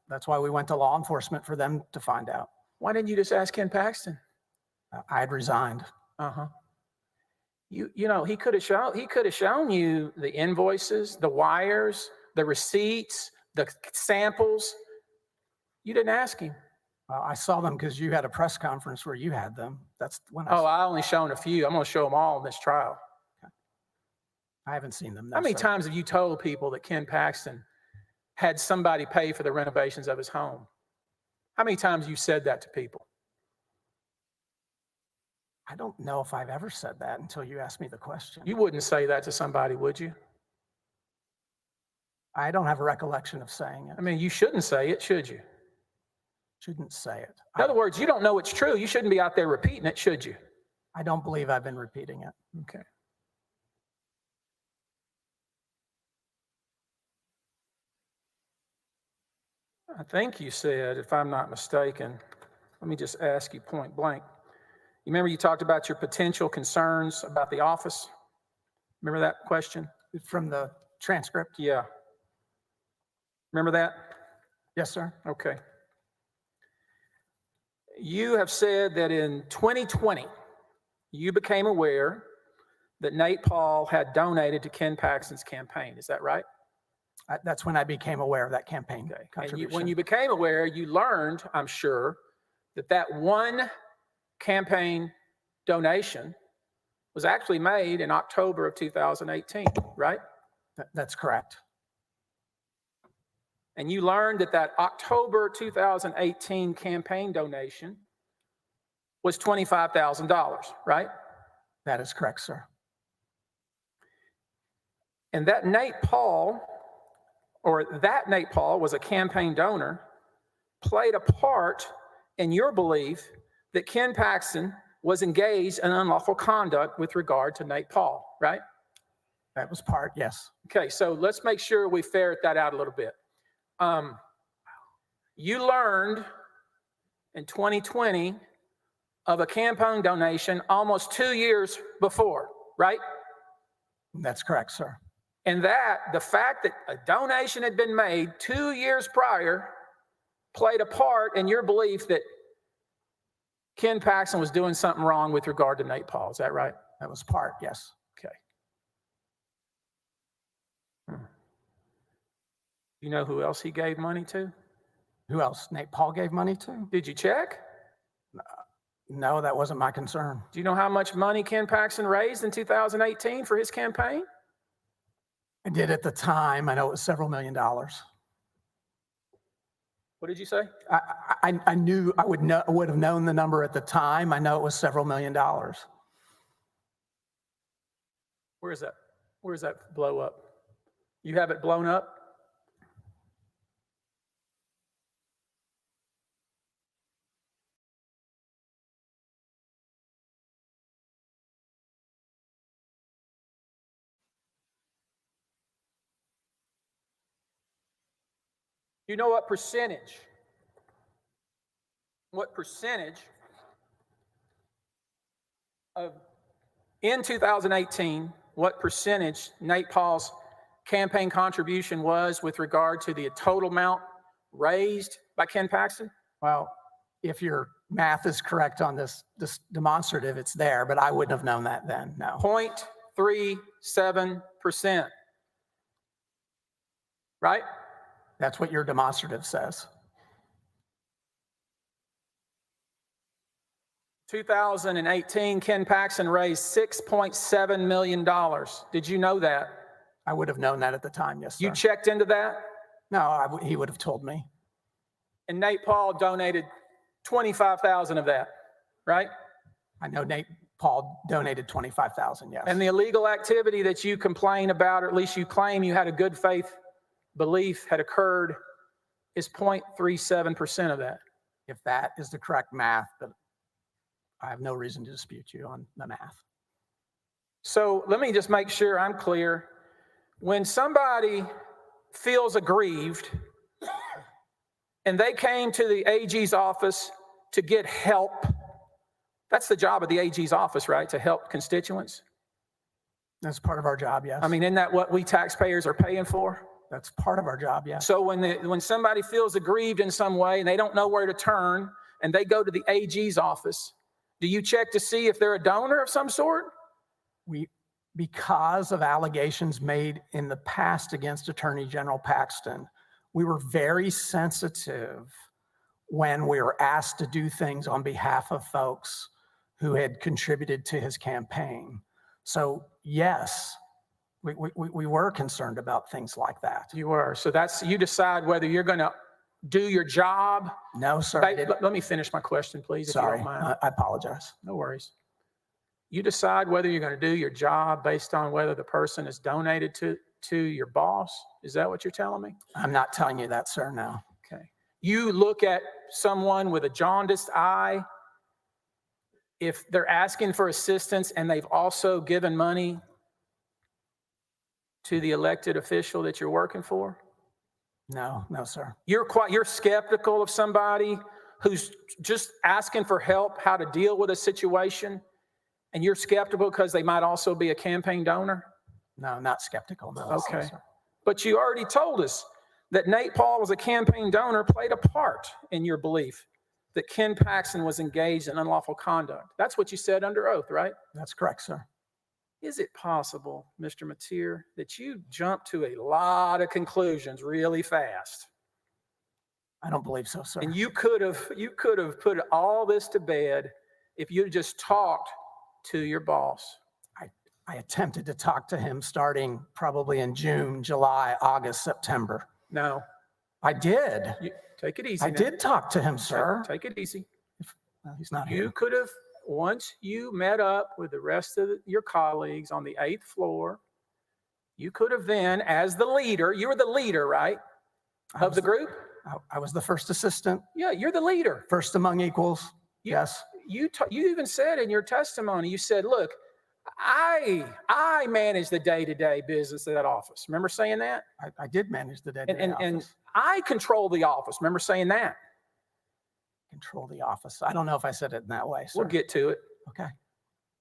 [SPEAKER 8] that's why we went to law enforcement, for them to find out.
[SPEAKER 5] Why didn't you just ask Ken Paxton?
[SPEAKER 8] I had resigned.
[SPEAKER 5] Uh-huh. You know, he could have shown you the invoices, the wires, the receipts, the samples. You didn't ask him.
[SPEAKER 8] Well, I saw them because you had a press conference where you had them. That's when
[SPEAKER 5] I only shown a few. I'm going to show them all in this trial.
[SPEAKER 8] Okay. I haven't seen them. No,
[SPEAKER 5] How many
[SPEAKER 8] sir.
[SPEAKER 5] times have you told people that Ken Paxton had somebody pay for the renovations of his home? How many times you said that to people?
[SPEAKER 8] I don't know if I've ever said that until you asked me the question.
[SPEAKER 5] You wouldn't say that to somebody, would you?
[SPEAKER 8] I don't have a recollection of saying it.
[SPEAKER 5] I mean, you shouldn't say it, should you?
[SPEAKER 8] Shouldn't say it.
[SPEAKER 5] In other words, you don't know it's true. You shouldn't be out there repeating it, should you?
[SPEAKER 8] I don't believe I've been repeating it.
[SPEAKER 5] Okay. I think you said, if I'm not mistaken, let me just ask you point blank. You remember you talked about your potential concerns about the office? Remember that question?
[SPEAKER 8] From the transcript?
[SPEAKER 5] Yeah. Remember that?
[SPEAKER 8] Yes, sir.
[SPEAKER 5] Okay. You have said that in 2020, you became aware that Nate Paul had donated to Ken Paxton's campaign. Is that right?
[SPEAKER 8] That's when I became aware of that campaign
[SPEAKER 5] And
[SPEAKER 8] contribution.
[SPEAKER 5] when you became aware, you learned, I'm sure, that one campaign donation was actually made in October of 2018, right?
[SPEAKER 8] That's correct.
[SPEAKER 5] And you learned that October 2018 campaign donation was $25,000, right?
[SPEAKER 8] That is correct, sir.
[SPEAKER 5] And that Nate Paul was a campaign donor, played a part in your belief that Ken Paxton was engaged in unlawful conduct with regard to Nate Paul, right?
[SPEAKER 8] That was part, yes.
[SPEAKER 5] Okay, so let's make sure we ferret that out a little bit. You learned in 2020 of a campaign donation almost 2 years before, right?
[SPEAKER 8] That's correct, sir.
[SPEAKER 5] And the fact that a donation had been made 2 years prior played a part in your belief that Ken Paxton was doing something wrong with regard to Nate Paul. Is that right?
[SPEAKER 8] That was part, yes.
[SPEAKER 5] Okay. You know who else he gave money to?
[SPEAKER 8] Who else Nate Paul gave money to?
[SPEAKER 5] Did you check?
[SPEAKER 8] No, that wasn't my concern.
[SPEAKER 5] Do you know how much money Ken Paxton raised in 2018 for his campaign?
[SPEAKER 8] I did at the time. I know it was several $1 million.
[SPEAKER 5] What did you say?
[SPEAKER 8] I knew I would have known the number at the time. I know it was several $1 million.
[SPEAKER 5] Where is that? Where is that blow up? You have it blown up? You know what percentage of in 2018 what percentage Nate Paul's campaign contribution was with regard to the total amount raised by Ken Paxton?
[SPEAKER 8] Well, if your math is correct on this demonstrative, it's there, but I wouldn't have known that then, no.
[SPEAKER 5] 0.37%. Right?
[SPEAKER 8] That's what your demonstrative says.
[SPEAKER 5] 2018, Ken Paxton raised $6.7 million. Did you know that?
[SPEAKER 8] I would have known that at the time, yes, sir.
[SPEAKER 5] You checked into that?
[SPEAKER 8] No, he would have told me.
[SPEAKER 5] And Nate Paul donated 25,000 of that, right?
[SPEAKER 8] I know Nate Paul donated 25,000, yes.
[SPEAKER 5] And the illegal activity that you complain about, or at least you claim you had a good faith belief had occurred, is 0.37% of that.
[SPEAKER 8] If that is the correct math, but I have no reason to dispute you on the math.
[SPEAKER 5] So let me just make sure I'm clear. When somebody feels aggrieved and they came to the AG's office to get help, that's the job of the AG's office, right? To help constituents?
[SPEAKER 8] That's part of our job, yes.
[SPEAKER 5] I mean, isn't that what we taxpayers are paying for?
[SPEAKER 8] That's part of our job, yes.
[SPEAKER 5] So when somebody feels aggrieved in some way and they don't know where to turn and they go to the AG's office, do you check to see if they're a donor of some sort?
[SPEAKER 8] Because of allegations made in the past against Attorney General Paxton, we were very sensitive when we were asked to do things on behalf of folks who had contributed to his campaign. So yes, we were concerned about things like that.
[SPEAKER 5] You were. So you decide whether you're going to do your job.
[SPEAKER 8] No, sir.
[SPEAKER 5] Let me finish my question, please,
[SPEAKER 8] Sorry,
[SPEAKER 5] if you don't mind.
[SPEAKER 8] I apologize.
[SPEAKER 5] No worries. You decide whether you're going to do your job based on whether the person is donated to your boss. Is that what you're telling me?
[SPEAKER 8] I'm not telling you that, sir, no.
[SPEAKER 5] Okay. You look at someone with a jaundiced eye, if they're asking for assistance and they've also given money to the elected official that you're working for?
[SPEAKER 8] No, sir.
[SPEAKER 5] You're skeptical of somebody who's just asking for help, how to deal with a situation, and you're skeptical because they might also be a campaign donor?
[SPEAKER 8] No, not skeptical, no.
[SPEAKER 5] Okay.
[SPEAKER 8] Sir.
[SPEAKER 5] But you already told us that Nate Paul was a campaign donor, played a part in your belief that Ken Paxton was engaged in unlawful conduct. That's what you said under oath, right?
[SPEAKER 8] That's correct, sir.
[SPEAKER 5] Is it possible, Mr. Mateer, that you jumped to a lot of conclusions really fast?
[SPEAKER 8] I don't believe so, sir.
[SPEAKER 5] And you could have put all this to bed if you had just talked to your boss.
[SPEAKER 8] I attempted to talk to him starting probably in June, July, August, September.
[SPEAKER 5] No.
[SPEAKER 8] I did.
[SPEAKER 5] Take it easy.
[SPEAKER 8] I did talk to him, sir.
[SPEAKER 5] Take it easy.
[SPEAKER 8] No, he's not here.
[SPEAKER 5] You could have, once you met up with the rest of your colleagues on the 8th floor, you could have then, as the leader, you were the leader, right, of the group?
[SPEAKER 8] I was the first assistant.
[SPEAKER 5] Yeah, you're the leader.
[SPEAKER 8] First among equals, yes.
[SPEAKER 5] You even said in your testimony, you said, look, I manage the day-to-day business of that office. Remember saying that?
[SPEAKER 8] I did manage the day-to-day office.
[SPEAKER 5] And I control the office. Remember saying that?
[SPEAKER 8] Control the office. I don't know if I said it in that way, sir.
[SPEAKER 5] We'll get to it.
[SPEAKER 8] Okay.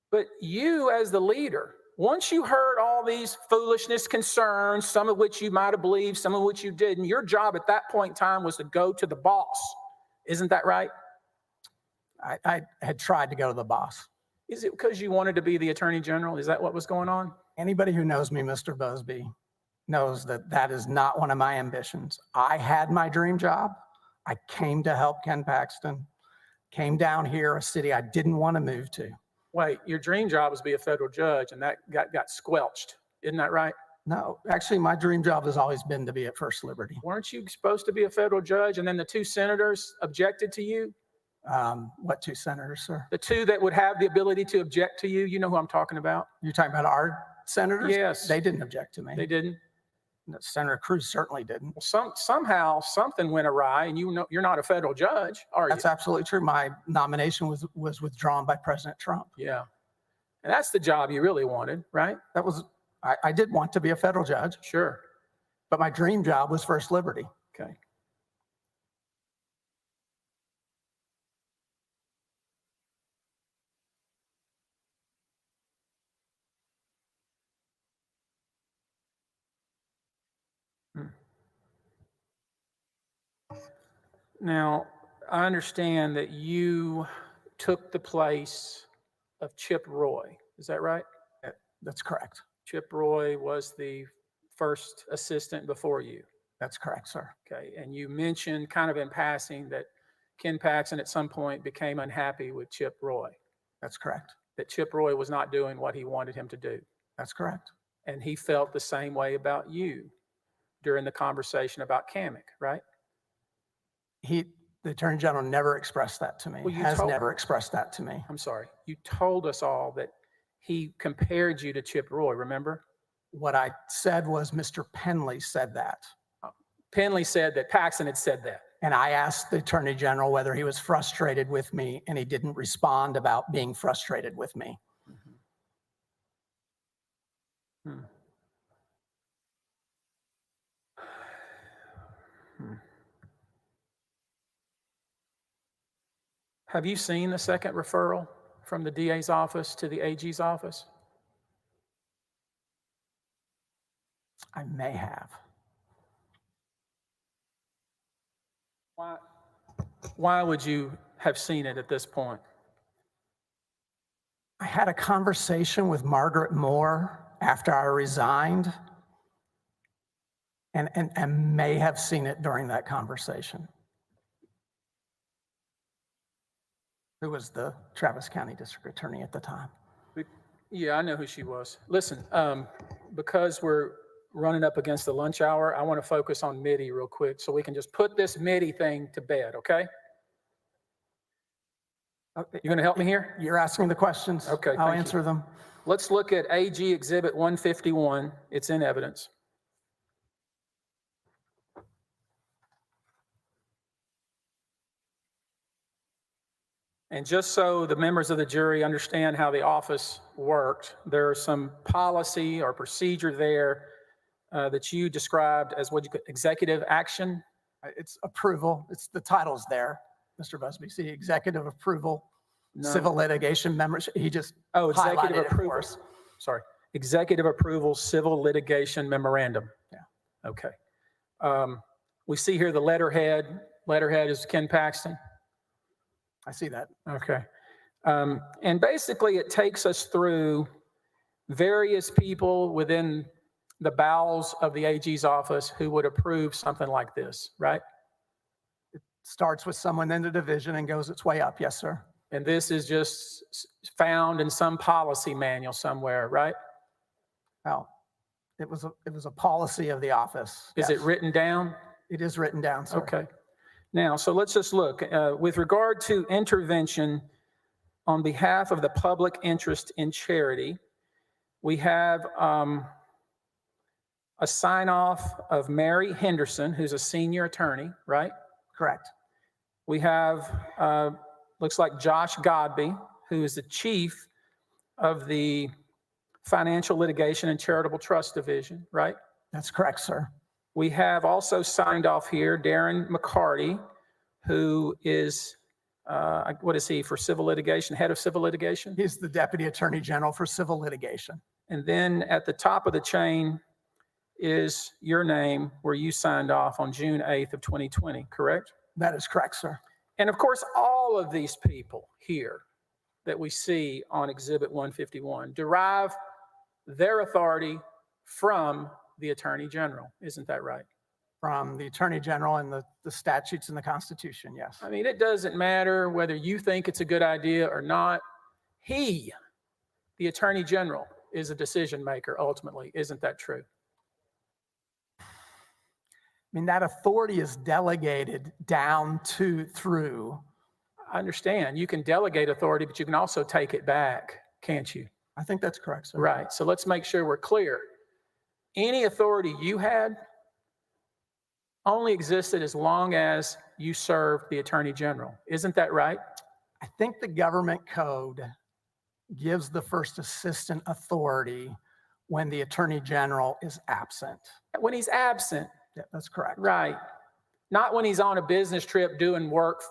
[SPEAKER 5] But you as the leader, once you heard all these foolishness concerns, some of which you might have believed, some of which you didn't, your job at that point in time was to go to the boss. Isn't that right?
[SPEAKER 8] I had tried to go to the boss.
[SPEAKER 5] Is it because you wanted to be the attorney general? Is that what was going on?
[SPEAKER 8] Anybody who knows me, Mr. Busby, knows that that is not one of my ambitions. I had my dream job. I came to help Ken Paxton, came down here, a city I didn't want to move to.
[SPEAKER 5] Wait, your dream job was to be a federal judge, and that got squelched. Isn't that right?
[SPEAKER 8] No, actually, my dream job has always been to be at First Liberty.
[SPEAKER 5] Weren't you supposed to be a federal judge, and then the 2 senators objected to you?
[SPEAKER 8] What 2 senators, sir?
[SPEAKER 5] The 2 that would have the ability to object to you. You know who I'm talking about?
[SPEAKER 8] You're talking about our senators?
[SPEAKER 5] Yes.
[SPEAKER 8] They didn't object to me.
[SPEAKER 5] They didn't?
[SPEAKER 8] Senator Cruz certainly didn't.
[SPEAKER 5] Well, somehow something went awry, and you know you're not a federal judge, are you?
[SPEAKER 8] That's absolutely true. My nomination was withdrawn by President Trump.
[SPEAKER 5] Yeah. And that's the job you really wanted, right?
[SPEAKER 8] That was, I did want to be a federal judge.
[SPEAKER 5] Sure.
[SPEAKER 8] But my dream job was First Liberty.
[SPEAKER 5] Okay. Now, I understand that you took the place of Chip Roy. Is that right?
[SPEAKER 8] That's correct.
[SPEAKER 5] Chip Roy was the first assistant before you.
[SPEAKER 8] That's correct, sir.
[SPEAKER 5] Okay. And you mentioned kind of in passing that Ken Paxton at some point became unhappy with Chip Roy.
[SPEAKER 8] That's correct.
[SPEAKER 5] That Chip Roy was not doing what he wanted him to do.
[SPEAKER 8] That's correct.
[SPEAKER 5] And he felt the same way about you during the conversation about Kamek, right?
[SPEAKER 8] The Attorney General never expressed that to me.
[SPEAKER 5] Well,
[SPEAKER 8] Has never expressed that to me.
[SPEAKER 5] I'm sorry. You told us all that he compared you to Chip Roy, remember?
[SPEAKER 8] What I said was Mr. Penley said that.
[SPEAKER 5] Penley said that Paxton had said that.
[SPEAKER 8] And I asked the Attorney General whether he was frustrated with me, and he didn't respond about being frustrated with me.
[SPEAKER 5] Have you seen the second referral from the DA's office to the AG's office?
[SPEAKER 8] I may have.
[SPEAKER 5] Why would you have seen it at this point?
[SPEAKER 8] I had a conversation with Margaret Moore after I resigned, and may have seen it during that conversation. Who was the Travis County District Attorney at the time?
[SPEAKER 5] Yeah, I know who she was. Listen, because we're running up against the lunch hour, I want to focus on MIDI real quick so we can just put this MIDI thing to bed, okay? You going to help me here?
[SPEAKER 8] You're asking the questions.
[SPEAKER 5] Okay,
[SPEAKER 8] I'll answer them.
[SPEAKER 5] Let's look at AG Exhibit 151. It's in evidence. And just so the members of the jury understand how the office worked, there's some policy or procedure there that you described as what you could, executive action?
[SPEAKER 8] It's approval. It's the title's there, Mr. Busby. See, executive approval, civil litigation membership. He just
[SPEAKER 5] executive
[SPEAKER 8] highlighted it
[SPEAKER 5] approval.
[SPEAKER 8] for us.
[SPEAKER 5] Sorry, executive approval, civil litigation memorandum.
[SPEAKER 8] Yeah.
[SPEAKER 5] Okay. We see here the letterhead. Letterhead is Ken Paxton.
[SPEAKER 8] I see that.
[SPEAKER 5] Okay. And basically it takes us through various people within the bowels of the AG's office who would approve something like this, right?
[SPEAKER 8] It starts with someone in the division and goes its way up. Yes, sir.
[SPEAKER 5] And this is just found in some policy manual somewhere, right?
[SPEAKER 8] Well, it was a policy of the office.
[SPEAKER 5] Is it written down?
[SPEAKER 8] It is written down, sir.
[SPEAKER 5] Okay. Now, so let's just look. With regard to intervention on behalf of the public interest in charity, we have a sign-off of Mary Henderson, who's a senior attorney, right?
[SPEAKER 8] Correct.
[SPEAKER 5] We have, looks like Josh Godby, who is the chief of the Financial Litigation and Charitable Trust Division, right?
[SPEAKER 8] That's correct, sir.
[SPEAKER 5] We have also signed off here Darren McCarty, who is, what is he, for civil litigation, head of civil litigation?
[SPEAKER 8] He's the Deputy Attorney General for civil litigation.
[SPEAKER 5] And then at the top of the chain is your name, where you signed off on June 8th of 2020, correct?
[SPEAKER 8] That is correct, sir.
[SPEAKER 5] And of course, all of these people here that we see on Exhibit 151 derive their authority from the Attorney General. Isn't that right?
[SPEAKER 8] From the Attorney General and the statutes and the Constitution, yes.
[SPEAKER 5] I mean, it doesn't matter whether you think it's a good idea or not. He, the Attorney General, is a decision maker ultimately. Isn't that true?
[SPEAKER 8] I mean, that authority is delegated down through.
[SPEAKER 5] I understand. You can delegate authority, but you can also take it back, can't you?
[SPEAKER 8] I think that's correct, sir.
[SPEAKER 5] Right. So let's make sure we're clear. Any authority you had only existed as long as you served the Attorney General. Isn't that right?
[SPEAKER 8] I think the government code gives the first assistant authority when the Attorney General is absent.
[SPEAKER 5] When he's absent.
[SPEAKER 8] Yeah, that's correct.
[SPEAKER 5] Right. Not when he's on a business trip doing work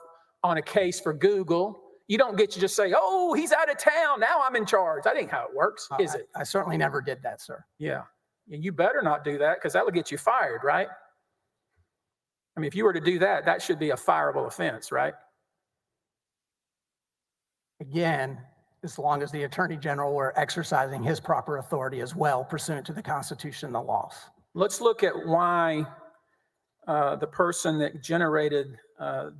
[SPEAKER 5] on a case for Google. You don't get to just say, oh, he's out of town, now I'm in charge. That ain't how it works, is it?
[SPEAKER 8] I certainly never did that, sir.
[SPEAKER 5] Yeah. And you better not do that, because that would get you fired, right? I mean, if you were to do that, that should be a fireable offense, right?
[SPEAKER 8] Again, as long as the Attorney General were exercising his proper authority as well pursuant to the Constitution and the laws.
[SPEAKER 5] Let's look at why the person that generated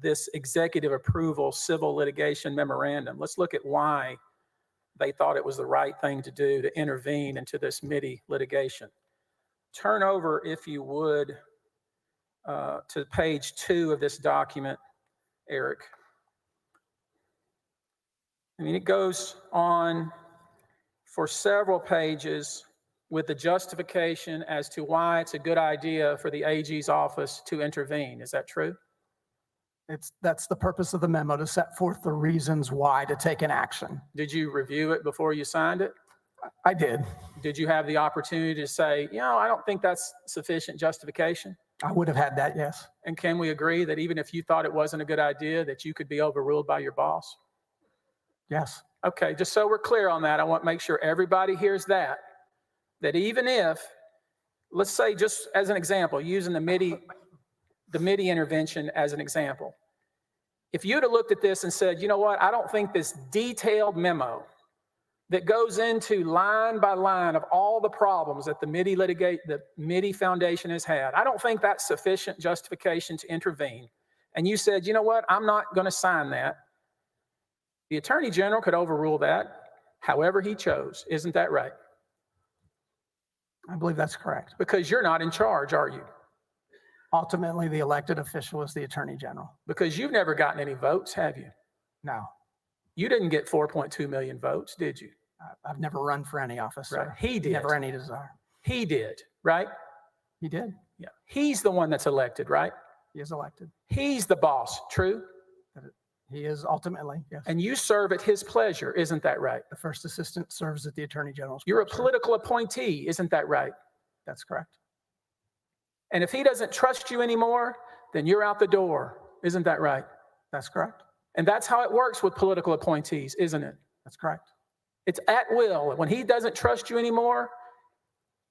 [SPEAKER 5] this executive approval civil litigation memorandum, let's look at why they thought it was the right thing to do to intervene into this MIDI litigation. Turn over, if you would, to page 2 of this document, Eric. I mean, it goes on for several pages with the justification as to why it's a good idea for the AG's office to intervene. Is that true?
[SPEAKER 8] That's the purpose of the memo, to set forth the reasons why to take an action.
[SPEAKER 5] Did you review it before you signed it?
[SPEAKER 8] I did.
[SPEAKER 5] Did you have the opportunity to say, you know, I don't think that's sufficient justification?
[SPEAKER 8] I would have had that, yes.
[SPEAKER 5] And can we agree that even if you thought it wasn't a good idea, that you could be overruled by your boss?
[SPEAKER 8] Yes.
[SPEAKER 5] Okay, just so we're clear on that, I want to make sure everybody hears that even if, let's say just as an example, using the MIDI intervention as an example, if you'd have looked at this and said, you know what, I don't think this detailed memo that goes into line by line of all the problems that the MIDI Foundation has had, I don't think that's sufficient justification to intervene. And you said, you know what, I'm not going to sign that. The Attorney General could overrule that however he chose. Isn't that right?
[SPEAKER 8] I believe that's correct.
[SPEAKER 5] Because you're not in charge, are you?
[SPEAKER 8] Ultimately, the elected official is the Attorney General.
[SPEAKER 5] Because you've never gotten any votes, have you?
[SPEAKER 8] No.
[SPEAKER 5] You didn't get 4.2 million votes, did you?
[SPEAKER 8] I've never run for any office, sir.
[SPEAKER 5] Right. He did.
[SPEAKER 8] Never any desire.
[SPEAKER 5] He did, right?
[SPEAKER 8] He did.
[SPEAKER 5] Yeah. He's the one that's elected, right?
[SPEAKER 8] He is elected.
[SPEAKER 5] He's the boss, true?
[SPEAKER 8] He is ultimately, yes.
[SPEAKER 5] And you serve at his pleasure, isn't that right?
[SPEAKER 8] The first assistant serves at the Attorney General's
[SPEAKER 5] You're a
[SPEAKER 8] pleasure.
[SPEAKER 5] political appointee, isn't that right?
[SPEAKER 8] That's correct.
[SPEAKER 5] And if he doesn't trust you anymore, then you're out the door, isn't that right?
[SPEAKER 8] That's correct.
[SPEAKER 5] And that's how it works with political appointees, isn't it?
[SPEAKER 8] That's correct.
[SPEAKER 5] It's at will. When he doesn't trust you anymore,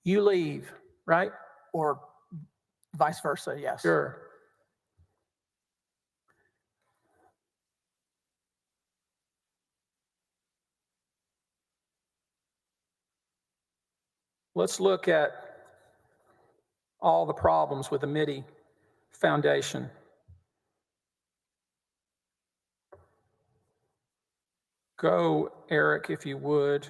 [SPEAKER 5] you leave, right?
[SPEAKER 8] Or vice versa, yes.
[SPEAKER 5] Sure. Let's look at all the problems with the MIDI Foundation. Go, Eric, if you would,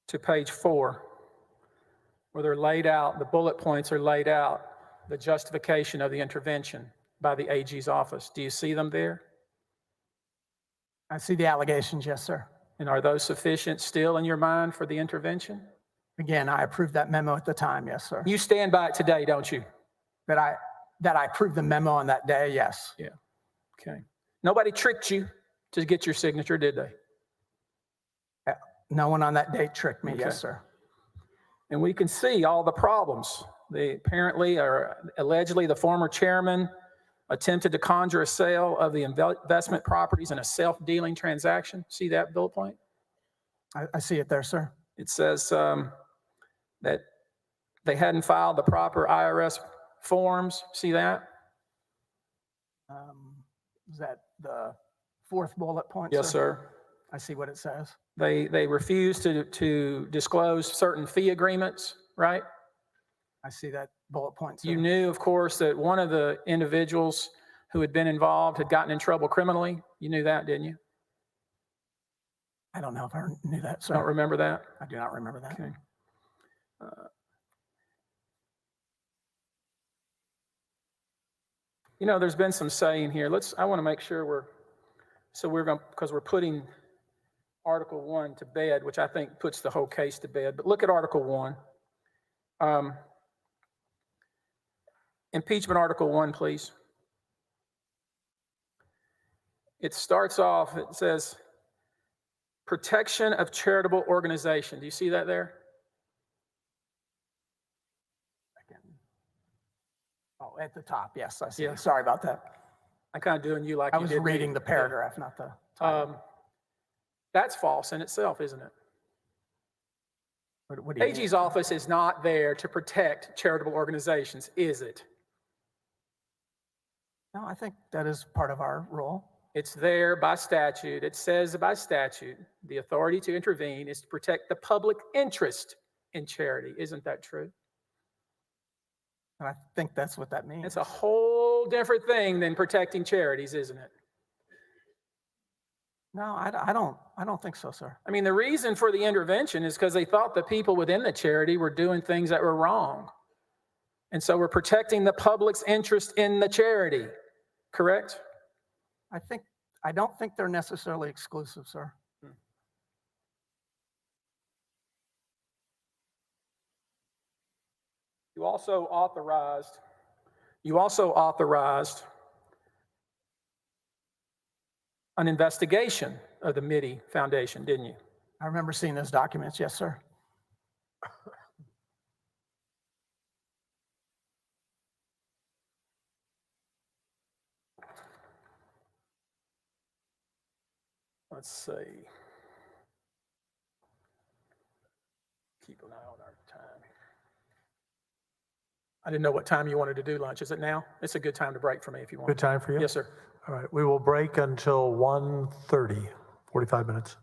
[SPEAKER 5] to page 4, where they're laid out, the bullet points are laid out, the justification of the intervention by the AG's office. Do you see them there?
[SPEAKER 8] I see the allegations, yes, sir.
[SPEAKER 5] And are those sufficient still in your mind for the intervention?
[SPEAKER 8] Again, I approved that memo at the time, yes, sir.
[SPEAKER 5] You stand by it today, don't you?
[SPEAKER 8] That I approved the memo on that day, yes.
[SPEAKER 5] Yeah. Okay. Nobody tricked you to get your signature, did they?
[SPEAKER 8] No one on that date tricked me,
[SPEAKER 5] Okay.
[SPEAKER 8] yes, sir.
[SPEAKER 5] And we can see all the problems. They apparently are allegedly the former chairman attempted to conjure a sale of the investment properties in a self-dealing transaction. See that bullet point?
[SPEAKER 8] I see it there, sir.
[SPEAKER 5] It says that they hadn't filed the proper IRS forms. See that?
[SPEAKER 8] Is that the fourth bullet point,
[SPEAKER 5] Yes, sir.
[SPEAKER 8] I see what it says.
[SPEAKER 5] They refused to disclose certain fee agreements, right?
[SPEAKER 8] I see that bullet point, sir.
[SPEAKER 5] You knew, of course, that one of the individuals who had been involved had gotten in trouble criminally. You knew that, didn't you?
[SPEAKER 8] I don't know if I knew that, sir.
[SPEAKER 5] Don't remember that?
[SPEAKER 8] I do not remember that.
[SPEAKER 5] Okay. You know, there's been some saying here. I want to make sure because we're putting Article 1 to bed, which I think puts the whole case to bed. But look at Article 1. Impeachment Article 1, please. It starts off, it says, protection of charitable organization. Do you see that there?
[SPEAKER 8] Oh, at the top, yes, I see.
[SPEAKER 5] Yeah.
[SPEAKER 8] Sorry about that.
[SPEAKER 5] I'm kind of doing you like
[SPEAKER 8] I
[SPEAKER 5] you
[SPEAKER 8] was
[SPEAKER 5] did me.
[SPEAKER 8] reading the paragraph, not the title.
[SPEAKER 5] That's false in itself, isn't it?
[SPEAKER 8] What do you mean?
[SPEAKER 5] AG's office is not there to protect charitable organizations, is it?
[SPEAKER 8] No, I think that is part of our role.
[SPEAKER 5] It's there by statute. It says by statute, the authority to intervene is to protect the public interest in charity. Isn't that true?
[SPEAKER 8] And I think that's what that means.
[SPEAKER 5] It's a whole different thing than protecting charities, isn't it?
[SPEAKER 8] No, I don't think so, sir.
[SPEAKER 5] I mean, the reason for the intervention is because they thought the people within the charity were doing things that were wrong. And so we're protecting the public's interest in the charity, correct?
[SPEAKER 8] I don't think they're necessarily exclusive, sir.
[SPEAKER 5] You also authorized an investigation of the Mitty Foundation, didn't you?
[SPEAKER 8] I remember seeing those documents. Yes, sir.
[SPEAKER 5] Let's see. Keep an eye on our time. I didn't know what time you wanted to do lunch. Is it now? It's a good time to break for me if you want.
[SPEAKER 2] Good time for you?
[SPEAKER 5] Yes, sir.
[SPEAKER 2] All right, we will break until 1:30, 45 minutes.